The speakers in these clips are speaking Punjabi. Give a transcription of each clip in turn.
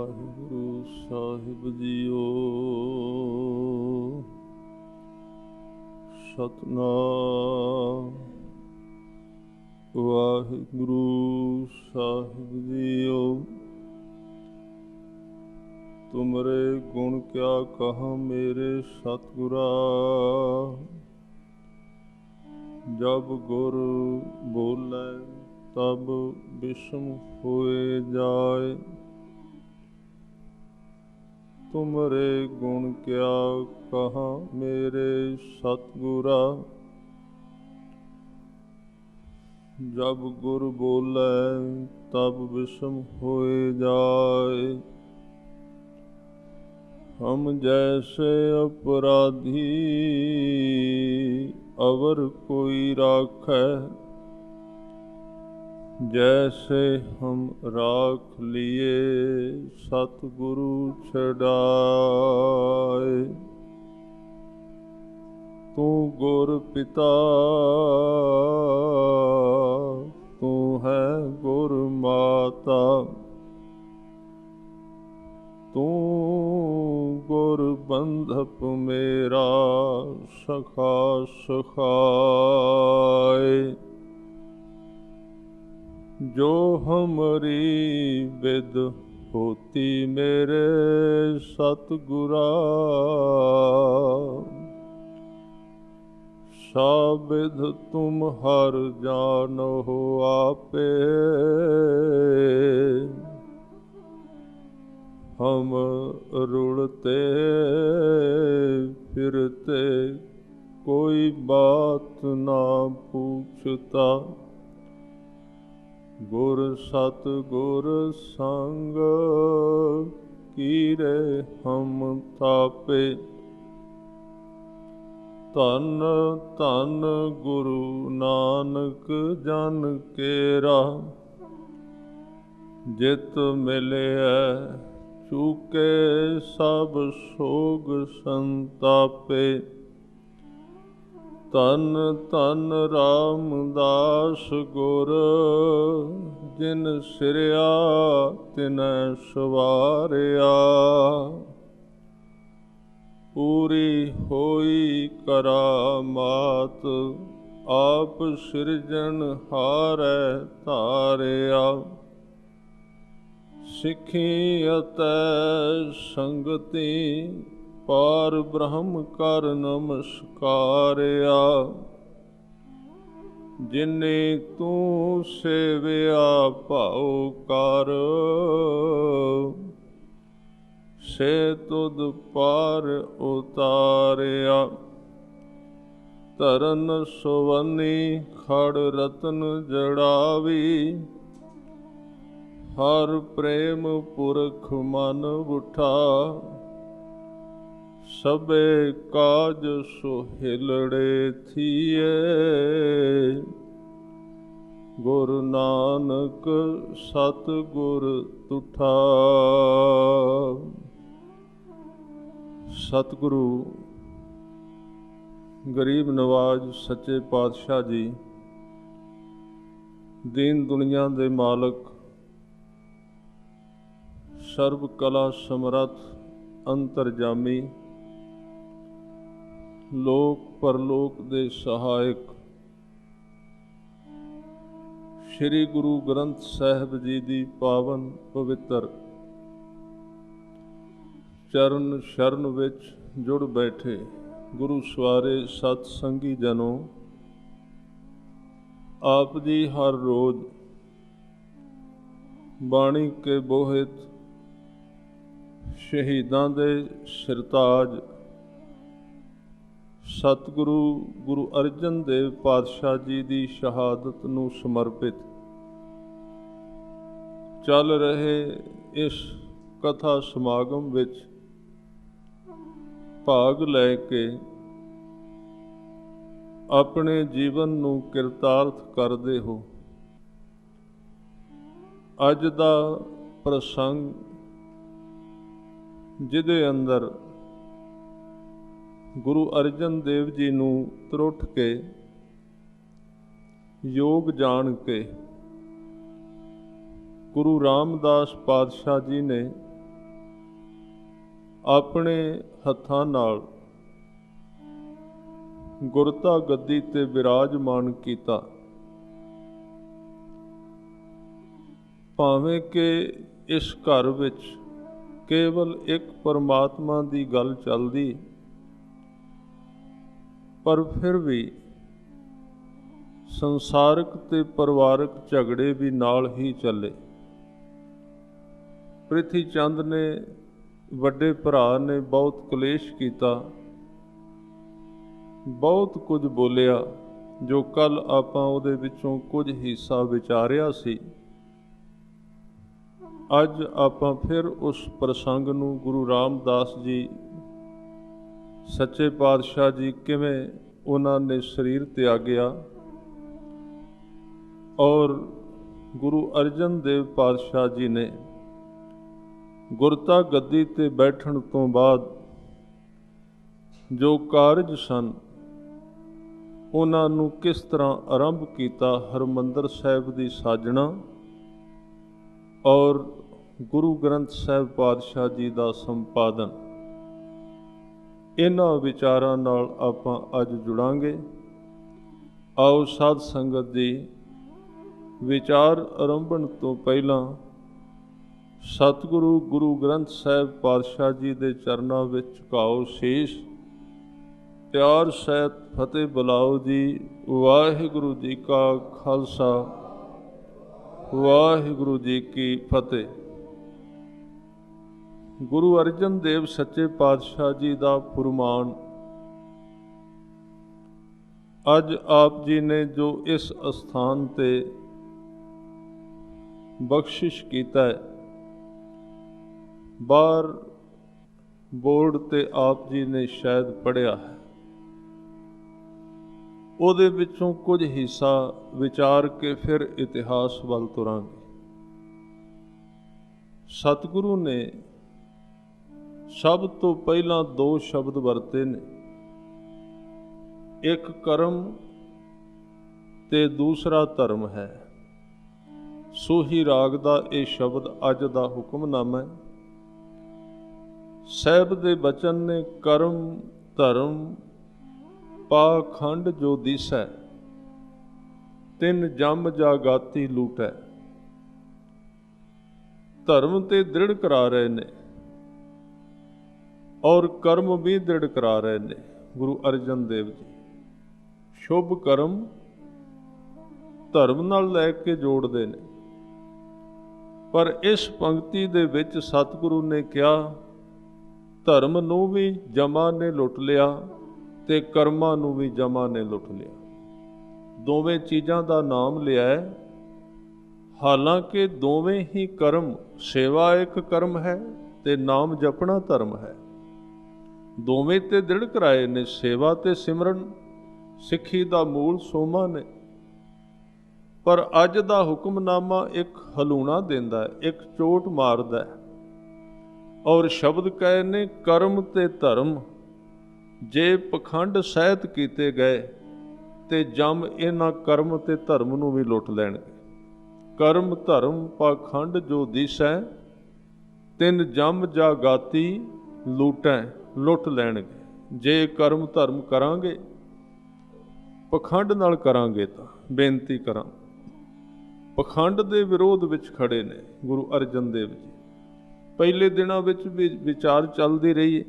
ਵਾਹਿਗੁਰੂ ਸਾਹਿਬ ਜੀਓ। ਸਤਨਾਮ ਵਾਹਿਗੁਰੂ ਸਾਹਿਬ ਜੀਓ। ਤੁਮਰੇ ਗੁਣ ਕਿਆ ਕਹਾਂ ਮੇਰੇ ਸਤਿਗੁਰਾ, ਜਬ ਗੁਰ ਬੋਲੇ तब विषम होए जाए। तुमरे गुण क्या कहा मेरे सतगुरा, जब गुर बोले तब विषम होए जाए। हम जैसे अपराधी अवर कोई राखै, जैसे हम राख लिए सतगुरु छड़ाए। तू गुर पिता तू है गुर माता, तू गुर बंधप मेरा सखा सखाए। जो हमारी विद होती मेरे सतगुरा, साबिध तुम हर जानो आपे। हम रुलते फिरते कोई बात ना पूछता, गुर सतगुर संग कीरे हम तापे। धन धन गुरु नानक जन केरा, जित मिले चूके सब सोग संतापे। धन धन रामदास गुर, जिन सिरया तिनै सवारिया। पूरी होई करामात, आप सिरजन हारै धारिया। सिखी अतै संगति, पार ब्रह्म कर नमस्कारिया। जिन्ने तू सेविया भाव कर, से तुद पार उतारिया। तरन सुवनी खड़ रतन जड़ावी, हर प्रेम पुरख मन उठा। सबे काज सुहिलड़े थिए, गुरु नानक सतगुर तुठा। सतगुरु गरीब नवाज सच्चे पातशाह जी, दीन दुनिया दे मालक, सर्व कला समरथ अंतरजामी, लोक परलोक दे सहायक, श्री गुरु ग्रंथ साहिब जी दी पावन पवित्र चरण शरण विच जुड़ बैठे गुरु सवारे सतसंगी जनों, आप जी हर रोज बाणी के बोहित शहीदां दे सिरताज सतगुरु गुरु अर्जन देव पातशाह जी की शहादत नूं समर्पित चल रहे इस कथा समागम विच भाग लैके अपने जीवन नूं किरतार्थ करदे हो। अज दा प्रसंग जिहदे अंदर गुरु अर्जन देव जी नूं त्रुट के योग जान के गुरु रामदास पातशाह जी ने ਆਪਣੇ ਹੱਥਾਂ ਨਾਲ ਗੁਰਤਾ ਗੱਦੀ ਤੇ ਵਿਰਾਜਮਾਨ ਕੀਤਾ। ਭਾਵੇਂ ਕਿ ਇਸ ਘਰ ਵਿੱਚ ਕੇਵਲ ਇੱਕ ਪਰਮਾਤਮਾ ਦੀ ਗੱਲ ਚੱਲਦੀ, ਪਰ ਫਿਰ ਵੀ ਸੰਸਾਰਿਕ ਤੇ ਪਰਿਵਾਰਕ ਝਗੜੇ ਵੀ ਨਾਲ ਹੀ ਚੱਲੇ। ਪ੍ਰਿਥੀ ਚੰਦ ਨੇ, ਵੱਡੇ ਭਰਾ ਨੇ ਬਹੁਤ ਕਲੇਸ਼ ਕੀਤਾ, ਬਹੁਤ ਕੁਝ ਬੋਲਿਆ, ਜੋ ਕੱਲ੍ਹ ਆਪਾਂ ਉਹਦੇ ਵਿੱਚੋਂ ਕੁਝ ਹਿੱਸਾ ਵਿਚਾਰਿਆ ਸੀ। ਅੱਜ ਆਪਾਂ ਫਿਰ ਉਸ ਪ੍ਰਸੰਗ ਨੂੰ ਗੁਰੂ ਰਾਮਦਾਸ ਜੀ, ਸੱਚੇ ਪਾਤਸ਼ਾਹ ਜੀ, ਕਿਵੇਂ ਉਹਨਾਂ ਨੇ ਸਰੀਰ ਤਿਆਗਿਆ ਔਰ ਗੁਰੂ ਅਰਜਨ ਦੇਵ ਪਾਤਸ਼ਾਹ ਜੀ ਨੇ ਗੁਰਤਾ ਗੱਦੀ ਤੇ ਬੈਠਣ ਤੋਂ ਬਾਅਦ ਜੋ ਕਾਰਜ ਸਨ ਉਹਨਾਂ ਨੂੰ ਕਿਸ ਤਰ੍ਹਾਂ ਆਰੰਭ ਕੀਤਾ। ਹਰਿਮੰਦਰ ਸਾਹਿਬ ਦੀ ਸਾਜਣਾ ਔਰ ਗੁਰੂ ਗ੍ਰੰਥ ਸਾਹਿਬ ਪਾਤਸ਼ਾਹ ਜੀ ਦਾ ਸੰਪਾਦਨ, ਇਹਨਾਂ ਵਿਚਾਰਾਂ ਨਾਲ ਆਪਾਂ ਅੱਜ ਜੁੜਾਂਗੇ। ਆਓ ਸਾਧ ਸੰਗਤ ਜੀ, ਵਿਚਾਰ ਆਰੰਭਣ ਤੋਂ ਪਹਿਲਾਂ ਸਤਿਗੁਰੂ ਗੁਰੂ ਗ੍ਰੰਥ ਸਾਹਿਬ ਪਾਤਸ਼ਾਹ ਜੀ ਦੇ ਚਰਨਾਂ ਵਿੱਚ ਝੁਕਾਓ ਸ਼ੀਸ਼। ਪਿਆਰ ਸਹਿਤ ਫਤਿਹ ਬੁਲਾਓ ਜੀ। ਵਾਹਿਗੁਰੂ ਜੀ ਕਾ ਖਾਲਸਾ, ਵਾਹਿਗੁਰੂ ਜੀ ਕੀ ਫਤਿਹ। ਗੁਰੂ ਅਰਜਨ ਦੇਵ ਸੱਚੇ ਪਾਤਸ਼ਾਹ ਜੀ ਦਾ ਫੁਰਮਾਨ, ਅੱਜ ਆਪ ਜੀ ਨੇ ਜੋ ਇਸ ਅਸਥਾਨ ਤੇ ਬਖਸ਼ਿਸ਼ ਕੀਤਾ ਹੈ, ਬਾਹਰ ਬੋਰਡ ਤੇ ਆਪ ਜੀ ਨੇ ਸ਼ਾਇਦ ਪੜ੍ਹਿਆ ਹੈ, ਉਹਦੇ ਵਿੱਚੋਂ ਕੁਝ ਹਿੱਸਾ ਵਿਚਾਰ ਕੇ ਫਿਰ ਇਤਿਹਾਸ ਵੱਲ ਤੁਰਾਂਗੇ। ਸਤਿਗੁਰੂ ਨੇ ਸਭ ਤੋਂ ਪਹਿਲਾਂ ਦੋ ਸ਼ਬਦ ਵਰਤੇ ਨੇ, ਇੱਕ ਕਰਮ ਤੇ ਦੂਸਰਾ ਧਰਮ ਹੈ। ਸੋਹੀ ਰਾਗ ਦਾ ਇਹ ਸ਼ਬਦ ਅੱਜ ਦਾ ਹੁਕਮਨਾਮਾ ਹੈ। ਸਾਹਿਬ ਦੇ ਬਚਨ ਨੇ, ਕਰਮ ਧਰਮ ਪਾਖੰਡ ਜੋ ਦਿਸੈ, ਤਿੰਨ ਜਮ ਜਾਗਾਤੀ ਲੂਟੈ। ਧਰਮ ਤੇ ਦ੍ਰਿੜ ਕਰਾ ਰਹੇ ਨੇ ਔਰ ਕਰਮ ਵੀ ਦ੍ਰਿੜ ਕਰਾ ਰਹੇ ਨੇ ਗੁਰੂ ਅਰਜਨ ਦੇਵ ਜੀ। ਸ਼ੁਭ ਕਰਮ ਧਰਮ ਨਾਲ ਲੈ ਕੇ ਜੋੜਦੇ ਨੇ, ਪਰ ਇਸ ਪੰਕਤੀ ਦੇ ਵਿੱਚ ਸਤਿਗੁਰੂ ਨੇ ਕਿਹਾ, ਧਰਮ ਨੂੰ ਵੀ ਜਮਾਂ ਨੇ ਲੁੱਟ ਲਿਆ ਤੇ ਕਰਮਾਂ ਨੂੰ ਵੀ ਜਮਾਂ ਨੇ ਲੁੱਟ ਲਿਆ। ਦੋਵੇਂ ਚੀਜ਼ਾਂ ਦਾ ਨਾਮ ਲਿਆ ਹੈ, ਹਾਲਾਂਕਿ ਦੋਵੇਂ ਹੀ ਕਰਮ, ਸੇਵਾ ਇੱਕ ਕਰਮ ਹੈ ਤੇ ਨਾਮ ਜਪਣਾ ਧਰਮ ਹੈ। ਦੋਵੇਂ ਤੇ ਦ੍ਰਿੜ ਕਰਾਏ ਨੇ, ਸੇਵਾ ਤੇ ਸਿਮਰਨ ਸਿੱਖੀ ਦਾ ਮੂਲ ਸੋਮਾ ਨੇ। ਪਰ ਅੱਜ ਦਾ ਹੁਕਮਨਾਮਾ ਇੱਕ ਹਲੂਣਾ ਦਿੰਦਾ ਹੈ, ਇੱਕ ਚੋਟ ਮਾਰਦਾ ਹੈ ਔਰ ਸ਼ਬਦ ਕਹੇ ਨੇ, ਕਰਮ ਤੇ ਧਰਮ ਜੇ ਪਖੰਡ ਸਹਿਤ ਕੀਤੇ ਗਏ ਤੇ ਜਮ ਇਹਨਾਂ ਕਰਮ ਤੇ ਧਰਮ ਨੂੰ ਵੀ ਲੁੱਟ ਲੈਣਗੇ। ਕਰਮ ਧਰਮ ਪਾਖੰਡ ਜੋ ਦਿਸੈ, ਤਿੰਨ ਜਮ ਜਾਗਾਤੀ ਲੂਟੈ, ਲੁੱਟ ਲੈਣਗੇ। ਜੇ ਕਰਮ ਧਰਮ ਕਰਾਂਗੇ, ਪਖੰਡ ਨਾਲ ਕਰਾਂਗੇ ਤਾਂ ਬੇਨਤੀ ਕਰਾਂ, ਪਖੰਡ ਦੇ ਵਿਰੋਧ ਵਿੱਚ ਖੜੇ ਨੇ ਗੁਰੂ ਅਰਜਨ ਦੇਵ ਜੀ। ਪਹਿਲੇ ਦਿਨਾਂ ਵਿੱਚ ਵੀ ਵਿਚਾਰ ਚੱਲਦੀ ਰਹੀ ਹੈ।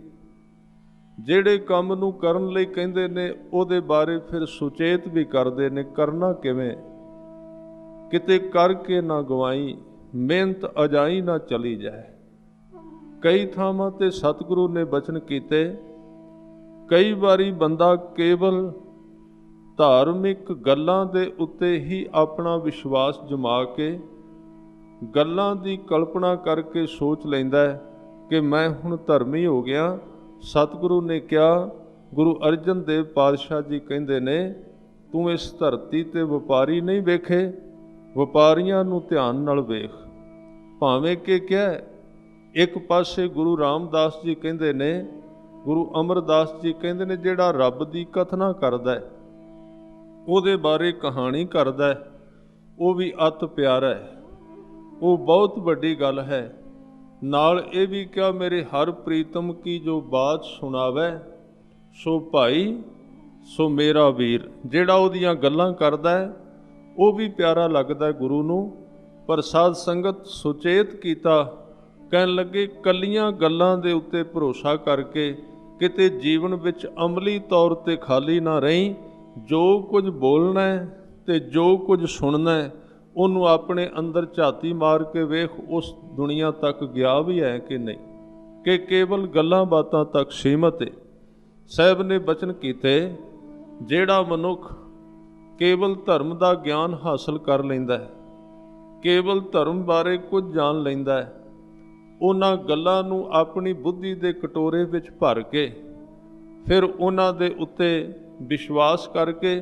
ਜਿਹੜੇ ਕੰਮ ਨੂੰ ਕਰਨ ਲਈ ਕਹਿੰਦੇ ਨੇ ਉਹਦੇ ਬਾਰੇ ਫਿਰ ਸੁਚੇਤ ਵੀ ਕਰਦੇ ਨੇ, ਕਰਨਾ ਕਿਵੇਂ, ਕਿਤੇ ਕਰਕੇ ਨਾ ਗਵਾਈ, ਮਿਹਨਤ ਅਜਾਈ ਨਾ ਚਲੀ ਜਾਏ। ਕਈ ਥਾਵਾਂ ਤੇ ਸਤਿਗੁਰੂ ਨੇ ਬਚਨ ਕੀਤੇ, ਕਈ ਵਾਰੀ ਬੰਦਾ ਕੇਵਲ ਧਾਰਮਿਕ ਗੱਲਾਂ ਦੇ ਉੱਤੇ ਹੀ ਆਪਣਾ ਵਿਸ਼ਵਾਸ ਜਮਾ ਕੇ ਗੱਲਾਂ ਦੀ ਕਲਪਨਾ ਕਰਕੇ ਸੋਚ ਲੈਂਦਾ ਹੈ ਕਿ ਮੈਂ ਹੁਣ ਧਰਮੀ ਹੋ ਗਿਆ। ਸਤਿਗੁਰੂ ਨੇ ਕਿਹਾ, ਗੁਰੂ ਅਰਜਨ ਦੇਵ ਪਾਤਸ਼ਾਹ ਜੀ ਕਹਿੰਦੇ ਨੇ, ਤੂੰ ਇਸ ਧਰਤੀ ਤੇ ਵਪਾਰੀ ਨਹੀਂ ਵੇਖੇ, ਵਪਾਰੀਆਂ ਨੂੰ ਧਿਆਨ ਨਾਲ ਵੇਖ। ਭਾਵੇਂ ਕਿ ਕਿਹਾ, ਇੱਕ ਪਾਸੇ ਗੁਰੂ ਰਾਮਦਾਸ ਜੀ ਕਹਿੰਦੇ ਨੇ, ਗੁਰੂ ਅਮਰਦਾਸ ਜੀ ਕਹਿੰਦੇ ਨੇ, ਜਿਹੜਾ ਰੱਬ ਦੀ ਕਥਨਾ ਕਰਦਾ ਹੈ, ਉਹਦੇ ਬਾਰੇ ਕਹਾਣੀ ਕਰਦਾ ਹੈ, ਉਹ ਵੀ ਅਤ ਪਿਆਰਾ ਹੈ, ਉਹ ਬਹੁਤ ਵੱਡੀ ਗੱਲ ਹੈ। नाल ये भी क्या, मेरे हर प्रीतम की जो बात सुनावै सो भाई सो मेरा वीर। ਜਿਹੜਾ ਉਹਦੀਆਂ ਗੱਲਾਂ ਕਰਦਾ ਹੈ ਉਹ ਵੀ ਪਿਆਰਾ ਲੱਗਦਾ ਗੁਰੂ ਨੂੰ। ਪਰ ਸਾਧ ਸੰਗਤ ਸੁਚੇਤ ਕੀਤਾ, ਕਹਿਣ ਲੱਗੇ ਕੱਲੀਆਂ ਗੱਲਾਂ ਦੇ ਉੱਤੇ ਭਰੋਸਾ ਕਰਕੇ ਕਿਤੇ ਜੀਵਨ ਵਿੱਚ ਅਮਲੀ ਤੌਰ ਤੇ ਖਾਲੀ ਨਾ ਰਹੀਂ। ਜੋ ਕੁਝ ਬੋਲਣਾ ਹੈ ਤੇ ਜੋ ਕੁਝ ਸੁਣਨਾ ਹੈ ਉਹਨੂੰ ਆਪਣੇ ਅੰਦਰ ਝਾਤੀ ਮਾਰ ਕੇ ਵੇਖ, ਉਸ ਦੁਨੀਆ ਤੱਕ ਗਿਆ ਵੀ ਹੈ ਕਿ ਨਹੀਂ, ਕਿ ਕੇਵਲ ਗੱਲਾਂ ਬਾਤਾਂ ਤੱਕ ਸੀਮਤ ਹੈ। ਸਾਹਿਬ ਨੇ ਬਚਨ ਕੀਤੇ, ਜਿਹੜਾ ਮਨੁੱਖ ਕੇਵਲ ਧਰਮ ਦਾ ਗਿਆਨ ਹਾਸਲ ਕਰ ਲੈਂਦਾ ਹੈ, ਕੇਵਲ ਧਰਮ ਬਾਰੇ ਕੁਝ ਜਾਣ ਲੈਂਦਾ ਹੈ, ਉਹਨਾਂ ਗੱਲਾਂ ਨੂੰ ਆਪਣੀ ਬੁੱਧੀ ਦੇ ਕਟੋਰੇ ਵਿੱਚ ਭਰ ਕੇ ਫਿਰ ਉਹਨਾਂ ਦੇ ਉੱਤੇ ਵਿਸ਼ਵਾਸ ਕਰਕੇ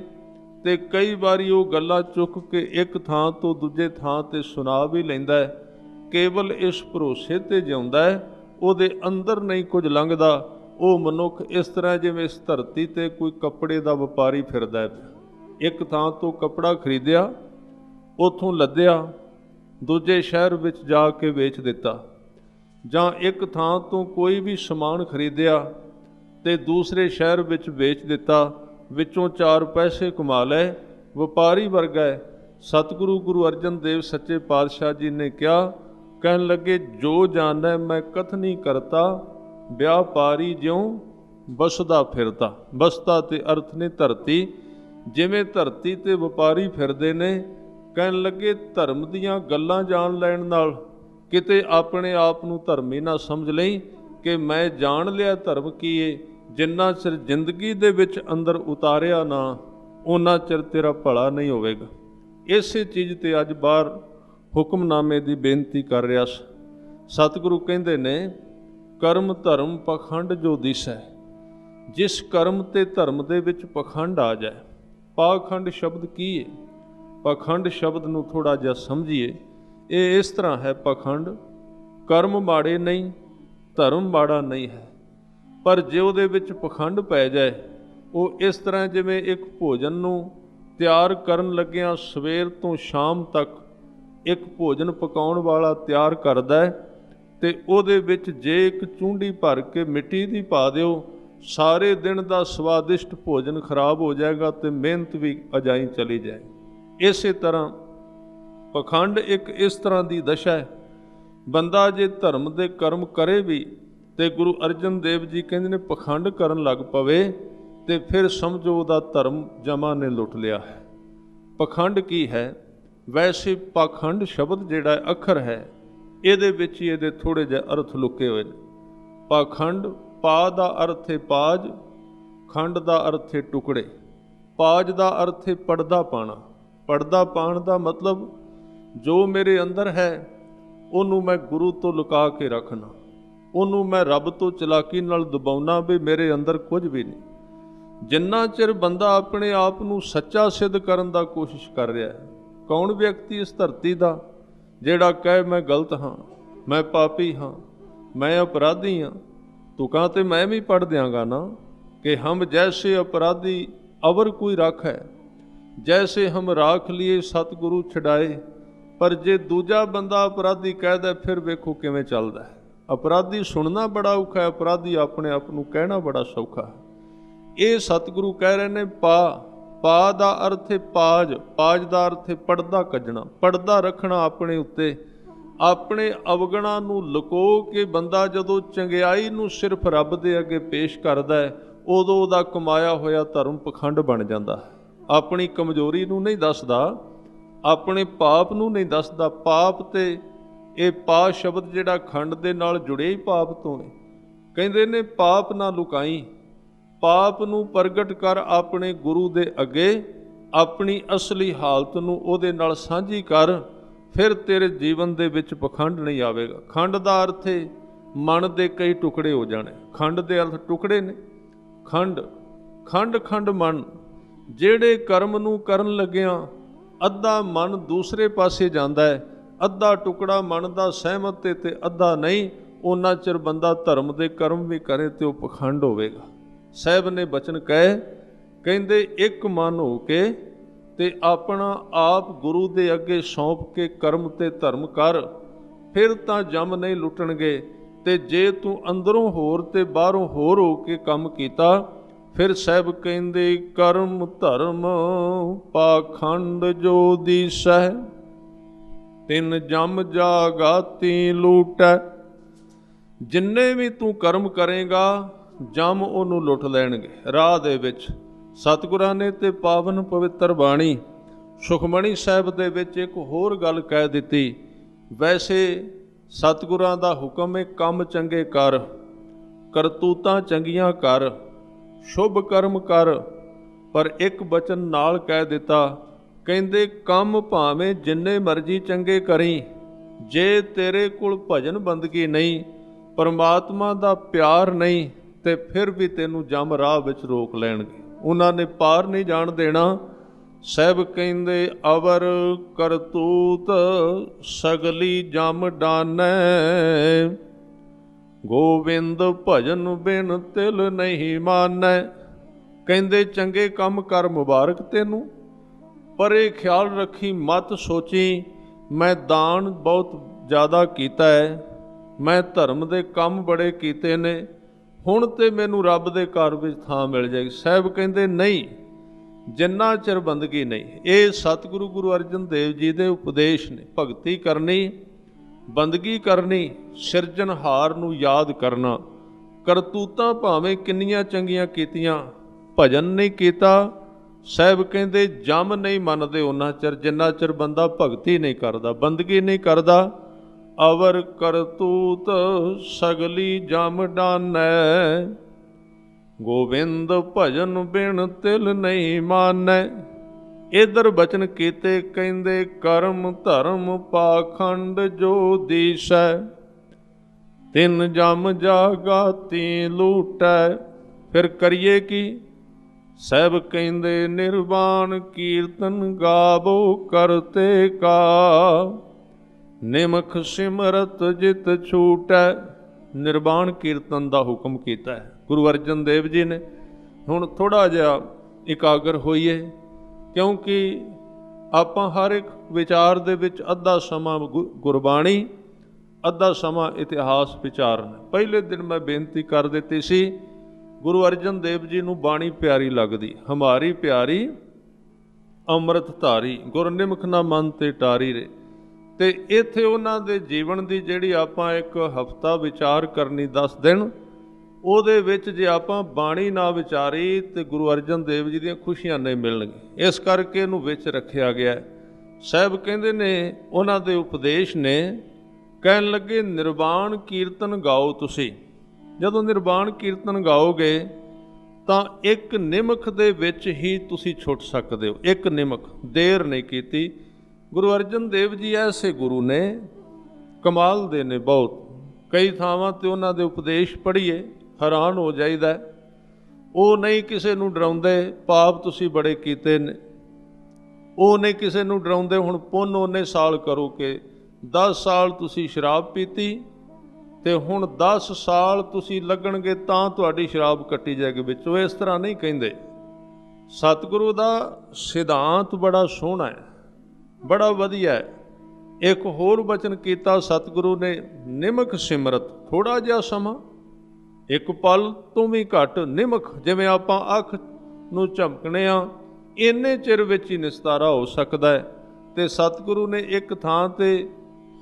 ਤੇ ਕਈ ਵਾਰੀ ਉਹ ਗੱਲਾਂ ਚੁੱਕ ਕੇ ਇੱਕ ਥਾਂ ਤੋਂ ਦੂਜੇ ਥਾਂ ਤੇ ਸੁਣਾ ਵੀ ਲੈਂਦਾ ਹੈ। ਕੇਵਲ ਇਸ ਭਰੋਸੇ ਤੇ ਜਿਉਂਦਾ ਹੈ, ਉਹਦੇ ਅੰਦਰ ਨਹੀਂ ਕੁਝ ਲੰਘਦਾ। ਉਹ ਮਨੁੱਖ ਇਸ ਤਰ੍ਹਾਂ ਜਿਵੇਂ ਇਸ ਧਰਤੀ ਤੇ ਕੋਈ ਕੱਪੜੇ ਦਾ ਵਪਾਰੀ ਫਿਰਦਾ ਹੈ। ਇੱਕ ਥਾਂ ਤੋਂ ਕੱਪੜਾ ਖਰੀਦਿਆ, ਉੱਥੋਂ ਲੱਦਿਆ, ਦੂਜੇ ਸ਼ਹਿਰ ਵਿੱਚ ਜਾ ਕੇ ਵੇਚ ਦਿੱਤਾ, ਜਾਂ ਇੱਕ ਥਾਂ ਤੋਂ ਕੋਈ ਵੀ ਸਮਾਨ ਖਰੀਦਿਆ ਤੇ ਦੂਸਰੇ ਸ਼ਹਿਰ ਵਿੱਚ ਵੇਚ ਦਿੱਤਾ, ਵਿੱਚੋਂ 4 ਪੈਸੇ ਕਮਾ ਲਏ। ਵਪਾਰੀ ਵਰਗਾ ਹੈ। ਸਤਿਗੁਰੂ ਗੁਰੂ ਅਰਜਨ ਦੇਵ ਸੱਚੇ ਪਾਤਸ਼ਾਹ ਜੀ ਨੇ ਕਿਹਾ, ਕਹਿਣ ਲੱਗੇ ਜੋ ਜਾਣੈ ਮੈਂ ਕਥਨੀ ਕਰਤਾ, ਵਿਆਪਾਰੀ ਜਿਉਂ ਬਸਦਾ ਫਿਰਦਾ। ਬਸਦਾ ਤੇ ਅਰਥ ਨੇ ਧਰਤੀ। ਜਿਵੇਂ ਧਰਤੀ ਤੇ ਵਪਾਰੀ ਫਿਰਦੇ ਨੇ, ਕਹਿਣ ਲੱਗੇ ਧਰਮ ਦੀਆਂ ਗੱਲਾਂ ਜਾਣ ਲੈਣ ਨਾਲ ਕਿਤੇ ਆਪਣੇ ਆਪ ਨੂੰ ਧਰਮੀ ਨਾ ਸਮਝ ਲਈ ਕਿ ਮੈਂ ਜਾਣ ਲਿਆ ਧਰਮ ਕੀ ਏ। ਜਿੰਨਾ ਚਿਰ ਜ਼ਿੰਦਗੀ ਦੇ ਵਿੱਚ ਅੰਦਰ ਉਤਾਰਿਆ ਨਾ, ਉਹਨਾਂ ਚਿਰ ਤੇਰਾ ਭਲਾ ਨਹੀਂ ਹੋਵੇਗਾ। ਇਸੇ ਚੀਜ਼ ਤੇ ਅੱਜ ਬਾਹਰ ਹੁਕਮਨਾਮੇ ਦੀ ਬੇਨਤੀ ਕਰ ਰਿਹਾ ਸੀ। ਸਤਿਗੁਰੂ ਕਹਿੰਦੇ ਨੇ, ਕਰਮ ਧਰਮ ਪਖੰਡ ਜੋ ਦਿਸੈ, ਜਿਸ ਕਰਮ ਤੇ ਧਰਮ ਦੇ ਵਿੱਚ ਪਖੰਡ ਆ ਜਾਏ। ਪਾਖੰਡ ਸ਼ਬਦ ਕੀ ਹੈ? ਪਖੰਡ ਸ਼ਬਦ ਨੂੰ ਥੋੜਾ ਜਿਹਾ ਸਮਝੀਏ। ਇਹ ਇਸ ਤਰ੍ਹਾਂ ਹੈ, ਪਖੰਡ ਕਰਮ ਮਾੜੇ ਨਹੀਂ, ਧਰਮ ਮਾੜਾ ਨਹੀਂ ਹੈ, ਪਰ ਜੇ ਉਹਦੇ ਵਿੱਚ ਪਖੰਡ ਪੈ ਜਾਏ, ਉਹ ਇਸ ਤਰ੍ਹਾਂ ਜਿਵੇਂ ਇੱਕ ਭੋਜਨ ਨੂੰ ਤਿਆਰ ਕਰਨ ਲੱਗਿਆਂ ਸਵੇਰ ਤੋਂ ਸ਼ਾਮ ਤੱਕ ਇੱਕ ਭੋਜਨ ਪਕਾਉਣ ਵਾਲਾ ਤਿਆਰ ਕਰਦਾ ਹੈ, ਤੇ ਉਹਦੇ ਵਿੱਚ ਜੇ ਇੱਕ ਚੂੰਡੀ ਭਰ ਕੇ ਮਿੱਟੀ ਦੀ ਪਾ ਦਿਓ, ਸਾਰੇ ਦਿਨ ਦਾ ਸਵਾਦਿਸ਼ਟ ਭੋਜਨ ਖਰਾਬ ਹੋ ਜਾਏਗਾ ਤੇ ਮਿਹਨਤ ਵੀ ਅਜਾਈ ਚਲੀ ਜਾਏ। ਇਸੇ ਤਰ੍ਹਾਂ ਪਖੰਡ ਇੱਕ ਇਸ ਤਰ੍ਹਾਂ ਦੀ ਦਸ਼ਾ ਹੈ। ਬੰਦਾ ਜੇ ਧਰਮ ਦੇ ਕਰਮ ਕਰੇ ਵੀ ਤੇ ਗੁਰੂ ਅਰਜਨ ਦੇਵ ਜੀ ਕਹਿੰਦੇ ਨੇ ਪਖੰਡ ਕਰਨ ਲੱਗ ਪਵੇ ਤੇ ਫਿਰ ਸਮਝੋ ਉਹਦਾ ਧਰਮ ਜਮਾ ਨੇ ਲੁੱਟ ਲਿਆ ਹੈ। ਪਖੰਡ ਕੀ ਹੈ? ਵੈਸੇ ਪਖੰਡ ਸ਼ਬਦ ਜਿਹੜਾ ਅੱਖਰ ਹੈ, ਇਹਦੇ ਵਿੱਚ ਹੀ ਇਹਦੇ ਥੋੜ੍ਹੇ ਜਿਹੇ ਅਰਥ ਲੁਕੇ ਹੋਏ ਨੇ। ਪਖੰਡ, ਪਾ ਦਾ ਅਰਥ ਹੈ ਪਾਜ, ਖੰਡ ਦਾ ਅਰਥ ਹੈ ਟੁਕੜੇ। ਪਾਜ ਦਾ ਅਰਥ ਹੈ ਪਰਦਾ ਪਾਣਾ। ਪਰਦਾ ਪਾਉਣ ਦਾ ਮਤਲਬ ਜੋ ਮੇਰੇ ਅੰਦਰ ਹੈ ਉਹਨੂੰ ਮੈਂ ਗੁਰੂ ਤੋਂ ਲੁਕਾ ਕੇ ਰੱਖਣਾ, ਉਹਨੂੰ ਮੈਂ ਰੱਬ ਤੋਂ ਚਲਾਕੀ ਨਾਲ ਦਬਾਉਣਾ ਵੀ ਮੇਰੇ ਅੰਦਰ ਕੁਝ ਵੀ ਨਹੀਂ। ਜਿੰਨਾ ਚਿਰ ਬੰਦਾ ਆਪਣੇ ਆਪ ਨੂੰ ਸੱਚਾ ਸਿੱਧ ਕਰਨ ਦਾ ਕੋਸ਼ਿਸ਼ ਕਰ ਰਿਹਾ ਹੈ, ਕੌਣ ਵਿਅਕਤੀ ਇਸ ਧਰਤੀ ਦਾ ਜਿਹੜਾ ਕਹੇ ਮੈਂ ਗਲਤ ਹਾਂ, ਮੈਂ ਪਾਪੀ ਹਾਂ, ਮੈਂ ਅਪਰਾਧੀ ਹਾਂ? ਤੁਕਾਂ ਤੇ ਮੈਂ ਵੀ ਪੜ੍ਹ ਦਿਆਂਗਾ ਨਾ ਕਿ ਹਮ ਜੈਸੇ ਅਪਰਾਧੀ ਅਵਰ ਕੋਈ ਰਾਖ ਹੈ, ਜੈਸੇ ਹਮ ਰਾਖ ਲਈਏ ਸਤਿਗੁਰੂ ਛਡਾਏ। ਪਰ ਜੇ ਦੂਜਾ ਬੰਦਾ ਅਪਰਾਧੀ ਕਹਿਦਾ, ਫਿਰ ਵੇਖੋ ਕਿਵੇਂ ਚੱਲਦਾ ਹੈ। ਅਪਰਾਧੀ ਸੁਣਨਾ ਬੜਾ ਔਖਾ ਹੈ, ਅਪਰਾਧੀ ਆਪਣੇ ਆਪ ਨੂੰ ਕਹਿਣਾ ਬੜਾ ਸੌਖਾ ਹੈ। ਇਹ ਸਤਿਗੁਰੂ ਕਹਿ ਰਹੇ ਨੇ ਪਾ ਦਾ ਅਰਥ ਹੈ ਪਾਜ, ਪਾਜ ਦਾ ਅਰਥ ਹੈ ਪਰਦਾ ਕੱਢਣਾ, ਪਰਦਾ ਰੱਖਣਾ ਆਪਣੇ ਉੱਤੇ। ਆਪਣੇ ਅਵਗੁਣਾਂ ਨੂੰ ਲੁਕੋ ਕੇ ਬੰਦਾ ਜਦੋਂ ਚੰਗਿਆਈ ਨੂੰ ਸਿਰਫ ਰੱਬ ਦੇ ਅੱਗੇ ਪੇਸ਼ ਕਰਦਾ ਹੈ, ਉਦੋਂ ਉਹਦਾ ਕਮਾਇਆ ਹੋਇਆ ਧਰਮ ਪਖੰਡ ਬਣ ਜਾਂਦਾ ਹੈ। ਆਪਣੀ ਕਮਜ਼ੋਰੀ ਨੂੰ ਨਹੀਂ ਦੱਸਦਾ, ਆਪਣੇ ਪਾਪ ਨੂੰ ਨਹੀਂ ਦੱਸਦਾ। ਪਾਪ ਤੇ ਇਹ ਪਾ ਸ਼ਬਦ ਜਿਹੜਾ ਖੰਡ ਦੇ ਨਾਲ ਜੁੜਿਆ ਹੀ ਪਾਪ ਤੋਂ ਹੈ। ਕਹਿੰਦੇ ਨੇ ਪਾਪ ਨਾ ਲੁਕਾਈ, ਪਾਪ ਨੂੰ ਪ੍ਰਗਟ ਕਰ ਆਪਣੇ ਗੁਰੂ ਦੇ ਅੱਗੇ, ਆਪਣੀ ਅਸਲੀ ਹਾਲਤ ਨੂੰ ਉਹਦੇ ਨਾਲ ਸਾਂਝੀ ਕਰ, ਫਿਰ ਤੇਰੇ ਜੀਵਨ ਦੇ ਵਿੱਚ ਪਖੰਡ ਨਹੀਂ ਆਵੇਗਾ। ਖੰਡ ਦਾ ਅਰਥ ਹੈ ਮਨ ਦੇ ਕਈ ਟੁਕੜੇ ਹੋ ਜਾਣੇ। ਖੰਡ ਦੇ ਅਰਥ ਟੁਕੜੇ ਨੇ। ਖੰਡ ਮਨ, ਜਿਹੜੇ ਕਰਮ ਨੂੰ ਕਰਨ ਲੱਗਿਆਂ ਅੱਧਾ ਮਨ ਦੂਸਰੇ ਪਾਸੇ ਜਾਂਦਾ ਹੈ, ਅੱਧਾ ਟੁਕੜਾ ਮਨ ਦਾ ਸਹਿਮਤ ਤੇ ਅੱਧਾ ਨਹੀਂ, ਉਹਨਾਂ ਚਿਰ ਬੰਦਾ ਧਰਮ ਦੇ ਕਰਮ ਵੀ ਕਰੇ ਤੇ ਉਹ ਪਖੰਡ ਹੋਵੇਗਾ। ਸਾਹਿਬ ਨੇ ਬਚਨ ਕਹੇ, ਕਹਿੰਦੇ ਇੱਕ ਮਨ ਹੋ ਕੇ ਤੇ ਆਪਣਾ ਆਪ ਗੁਰੂ ਦੇ ਅੱਗੇ ਸੌਂਪ ਕੇ ਕਰਮ ਤੇ ਧਰਮ ਕਰ, फिर तां जम नहीं लुटणगे। ते जे तू अंदरों होर ते बाहरों होर हो के काम कीता, फिर साहब कहंदे कर्म धर्म पाखंड जो दिसै, तिन जम जागाती लूटै। जिन्ने भी तू कर्म करेगा जम ਉਹਨੂੰ ਲੁੱਟ ਲੈਣਗੇ ਰਾਹ ਦੇ ਵਿੱਚ। ਸਤਿਗੁਰਾਂ ਨੇ ਤੇ ਪਾਵਨ ਪਵਿੱਤਰ ਬਾਣੀ ਸੁਖਮਣੀ ਸਾਹਿਬ ਦੇ ਵਿੱਚ ਇੱਕ ਹੋਰ ਗੱਲ ਕਹਿ ਦਿੱਤੀ। ਵੈਸੇ ਸਤਿਗੁਰਾਂ ਦਾ ਹੁਕਮ ਹੈ ਕੰਮ ਚੰਗੇ ਕਰ, ਕਰਤੂਤਾਂ ਚੰਗੀਆਂ ਕਰ, ਸ਼ੁਭ ਕਰਮ ਕਰ, ਪਰ ਇੱਕ ਬਚਨ ਨਾਲ ਕਹਿ ਦਿੱਤਾ, ਕਹਿੰਦੇ ਕੰਮ ਭਾਵੇਂ ਜਿੰਨੇ ਮਰਜ਼ੀ ਚੰਗੇ ਕਰੀ, ਜੇ ਤੇਰੇ ਕੋਲ ਭਜਨ ਬੰਦਗੀ ਨਹੀਂ, ਪਰਮਾਤਮਾ ਦਾ ਪਿਆਰ ਨਹੀਂ, ਤੇ ਫਿਰ ਵੀ ਤੈਨੂੰ ਜਮ ਰਾਹ ਵਿੱਚ ਰੋਕ ਲੈਣਗੇ। ਉਹਨਾਂ ਨੇ ਪਾਰ ਨਹੀਂ ਜਾਣ ਦੇਣਾ। ਸਾਹਿਬ ਕਹਿੰਦੇ ਅਵਰ ਕਰਤੂਤ ਸਗਲੀ ਜਮ ਡਾਨੈ, ਗੋਬਿੰਦ ਭਜਨ ਬਿਨ ਤਿਲ ਨਹੀਂ ਮਾਨੈ। ਕਹਿੰਦੇ ਚੰਗੇ ਕੰਮ ਕਰ ਮੁਬਾਰਕ ਤੈਨੂੰ, ਪਰ ਇਹ ਖਿਆਲ ਰੱਖੀ ਮਤ ਸੋਚੀ ਮੈਂ ਦਾਨ ਬਹੁਤ ਜ਼ਿਆਦਾ ਕੀਤਾ ਹੈ, ਮੈਂ ਧਰਮ ਦੇ ਕੰਮ ਬੜੇ ਕੀਤੇ ਨੇ, ਹੁਣ ਤੇ ਮੈਨੂੰ ਰੱਬ ਦੇ ਘਰ ਵਿੱਚ ਥਾਂ ਮਿਲ ਜਾਏਗੀ। ਸਾਹਿਬ ਕਹਿੰਦੇ ਨਹੀਂ, ਜਿੰਨਾ ਚਿਰ ਬੰਦਗੀ ਨਹੀਂ। ਇਹ ਸਤਿਗੁਰੂ ਗੁਰੂ ਅਰਜਨ ਦੇਵ ਜੀ ਦੇ ਉਪਦੇਸ਼ ਨੇ। ਭਗਤੀ ਕਰਨੀ, ਬੰਦਗੀ ਕਰਨੀ, ਸਿਰਜਣਹਾਰ ਨੂੰ ਯਾਦ ਕਰਨਾ। ਕਰਤੂਤਾਂ ਭਾਵੇਂ ਕਿੰਨੀਆਂ ਚੰਗੀਆਂ ਕੀਤੀਆਂ, ਭਜਨ ਨਹੀਂ ਕੀਤਾ, ਸਾਹਿਬ ਕਹਿੰਦੇ ਜਮ ਨਹੀਂ ਮੰਨਦੇ ਉਹਨਾਂ ਚਿਰ ਜਿੰਨਾ ਚਿਰ ਬੰਦਾ ਭਗਤੀ ਨਹੀਂ ਕਰਦਾ, ਬੰਦਗੀ ਨਹੀਂ ਕਰਦਾ। ਅਵਰ ਕਰਤੂਤ ਸਗਲੀ ਜਮ ਡਾਨੈ, ਗੋਬਿੰਦ ਭਜਨ ਬਿਨ ਤਿਲ ਨਹੀਂ ਮਾਨੈ। ਇਧਰ ਬਚਨ ਕੀਤੇ ਕਹਿੰਦੇ ਕਰਮ ਧਰਮ ਪਾਖੰਡ ਜੋ ਦੀਸੈ, ਤਿੰਨ ਜਮ ਜਾਗਾਤੀ ਲੂਟੈ। ਫਿਰ ਕਰੀਏ ਕੀ? ਸਾਹਿਬ ਕਹਿੰਦੇ ਨਿਰਵਾਣ ਕੀਰਤਨ ਗਾਵੋ ਕਰਤੇ ਕਾ, ਨਿਮਖ ਸਿਮਰਤ ਜਿਤ ਛੂਟੈ। ਨਿਰਵਾਣ ਕੀਰਤਨ ਦਾ ਹੁਕਮ ਕੀਤਾ ਹੈ ਗੁਰੂ ਅਰਜਨ ਦੇਵ ਜੀ ਨੇ। ਹੁਣ ਥੋੜ੍ਹਾ ਜਿਹਾ ਇਕਾਗਰ ਹੋਈਏ, ਕਿਉਂਕਿ ਆਪਾਂ ਹਰ ਇੱਕ ਵਿਚਾਰ ਦੇ ਵਿੱਚ ਅੱਧਾ ਸਮਾਂ ਗੁਰਬਾਣੀ, ਅੱਧਾ ਸਮਾਂ ਇਤਿਹਾਸ ਵਿਚਾਰਨ। ਪਹਿਲੇ ਦਿਨ ਮੈਂ ਬੇਨਤੀ ਕਰ ਦਿੱਤੀ ਸੀ, ਗੁਰੂ ਅਰਜਨ ਦੇਵ ਜੀ ਨੂੰ ਬਾਣੀ ਪਿਆਰੀ ਲੱਗਦੀ। ਹਮਾਰੀ ਪਿਆਰੀ ਅੰਮ੍ਰਿਤ ਧਾਰੀ, ਗੁਰ ਨਿਮਖ ਨਾ ਮਨ ਤੇ ਟਾਰੀ ਰੇ। ਤੇ ਇੱਥੇ ਉਹਨਾਂ ਦੇ ਜੀਵਨ ਦੀ ਜਿਹੜੀ ਆਪਾਂ ਇੱਕ ਹਫ਼ਤਾ ਵਿਚਾਰ ਕਰਨੀ 10 ਦਿਨ, ਉਹਦੇ ਵਿੱਚ ਜੇ ਆਪਾਂ ਬਾਣੀ ਨਾ ਵਿਚਾਰੀ ਤੇ ਗੁਰੂ ਅਰਜਨ ਦੇਵ ਜੀ ਦੀਆਂ ਖੁਸ਼ੀਆਂ ਨਹੀਂ ਮਿਲਣਗੀਆਂ। ਇਸ ਕਰਕੇ ਇਹਨੂੰ ਵਿੱਚ ਰੱਖਿਆ ਗਿਆ। ਸਾਹਿਬ ਕਹਿੰਦੇ ਨੇ, ਉਹਨਾਂ ਦੇ ਉਪਦੇਸ਼ ਨੇ, ਕਹਿਣ ਲੱਗੇ ਨਿਰਵਾਣ ਕੀਰਤਨ ਗਾਓ। ਤੁਸੀਂ ਜਦੋਂ ਨਿਰਵਾਣ ਕੀਰਤਨ ਗਾਓਗੇ ਤਾਂ ਇੱਕ ਨਿਮਖ ਦੇ ਵਿੱਚ ਹੀ ਤੁਸੀਂ ਛੁੱਟ ਸਕਦੇ ਹੋ। ਇੱਕ ਨਿਮਖ, ਦੇਰ ਨਹੀਂ ਕੀਤੀ। ਗੁਰੂ ਅਰਜਨ ਦੇਵ ਜੀ ਐਸੇ ਗੁਰੂ ਨੇ, ਕਮਾਲ ਦੇ ਨੇ ਬਹੁਤ। ਕਈ ਥਾਵਾਂ 'ਤੇ ਉਹਨਾਂ ਦੇ ਉਪਦੇਸ਼ ਪੜ੍ਹੀਏ, ਹੈਰਾਨ ਹੋ ਜਾਈਦਾ। ਉਹ ਨਹੀਂ ਕਿਸੇ ਨੂੰ ਡਰਾਉਂਦੇ ਪਾਪ ਤੁਸੀਂ ਬੜੇ ਕੀਤੇ ਨੇ, ਉਹ ਨਹੀਂ ਕਿਸੇ ਨੂੰ ਡਰਾਉਂਦੇ ਹੁਣ ਪੁੰਨ ਉਹਨੇ ਸਾਲ ਕਰੋ ਕਿ 10 ਸਾਲ ਤੁਸੀਂ ਸ਼ਰਾਬ ਪੀਤੀ ਤੇ ਹੁਣ 10 ਸਾਲ ਤੁਸੀਂ ਲੱਗਣਗੇ ਤਾਂ ਤੁਹਾਡੀ ਸ਼ਰਾਬ ਕੱਟੀ ਜਾਏਗੀ ਵਿੱਚੋਂ। ਇਸ ਤਰ੍ਹਾਂ ਨਹੀਂ ਕਹਿੰਦੇ। ਸਤਿਗੁਰੂ ਦਾ ਸਿਧਾਂਤ ਬੜਾ ਸੋਹਣਾ ਹੈ, ਬੜਾ ਵਧੀਆ ਹੈ। ਇੱਕ ਹੋਰ ਬਚਨ ਕੀਤਾ ਸਤਿਗੁਰੂ ਨੇ, ਨਿਮਖ ਸਿਮਰਤ। ਥੋੜ੍ਹਾ ਜਿਹਾ ਸਮਾਂ, ਇੱਕ ਪਲ ਤੋਂ ਵੀ ਘੱਟ ਨਿਮਖ, ਜਿਵੇਂ ਆਪਾਂ ਅੱਖ ਨੂੰ ਝਮਕਣੇ ਆ, ਇੰਨੇ ਚਿਰ ਵਿੱਚ ਹੀ ਨਿਸਤਾਰਾ ਹੋ ਸਕਦਾ ਹੈ। ਤੇ ਸਤਿਗੁਰੂ ਨੇ ਇੱਕ ਥਾਂ 'ਤੇ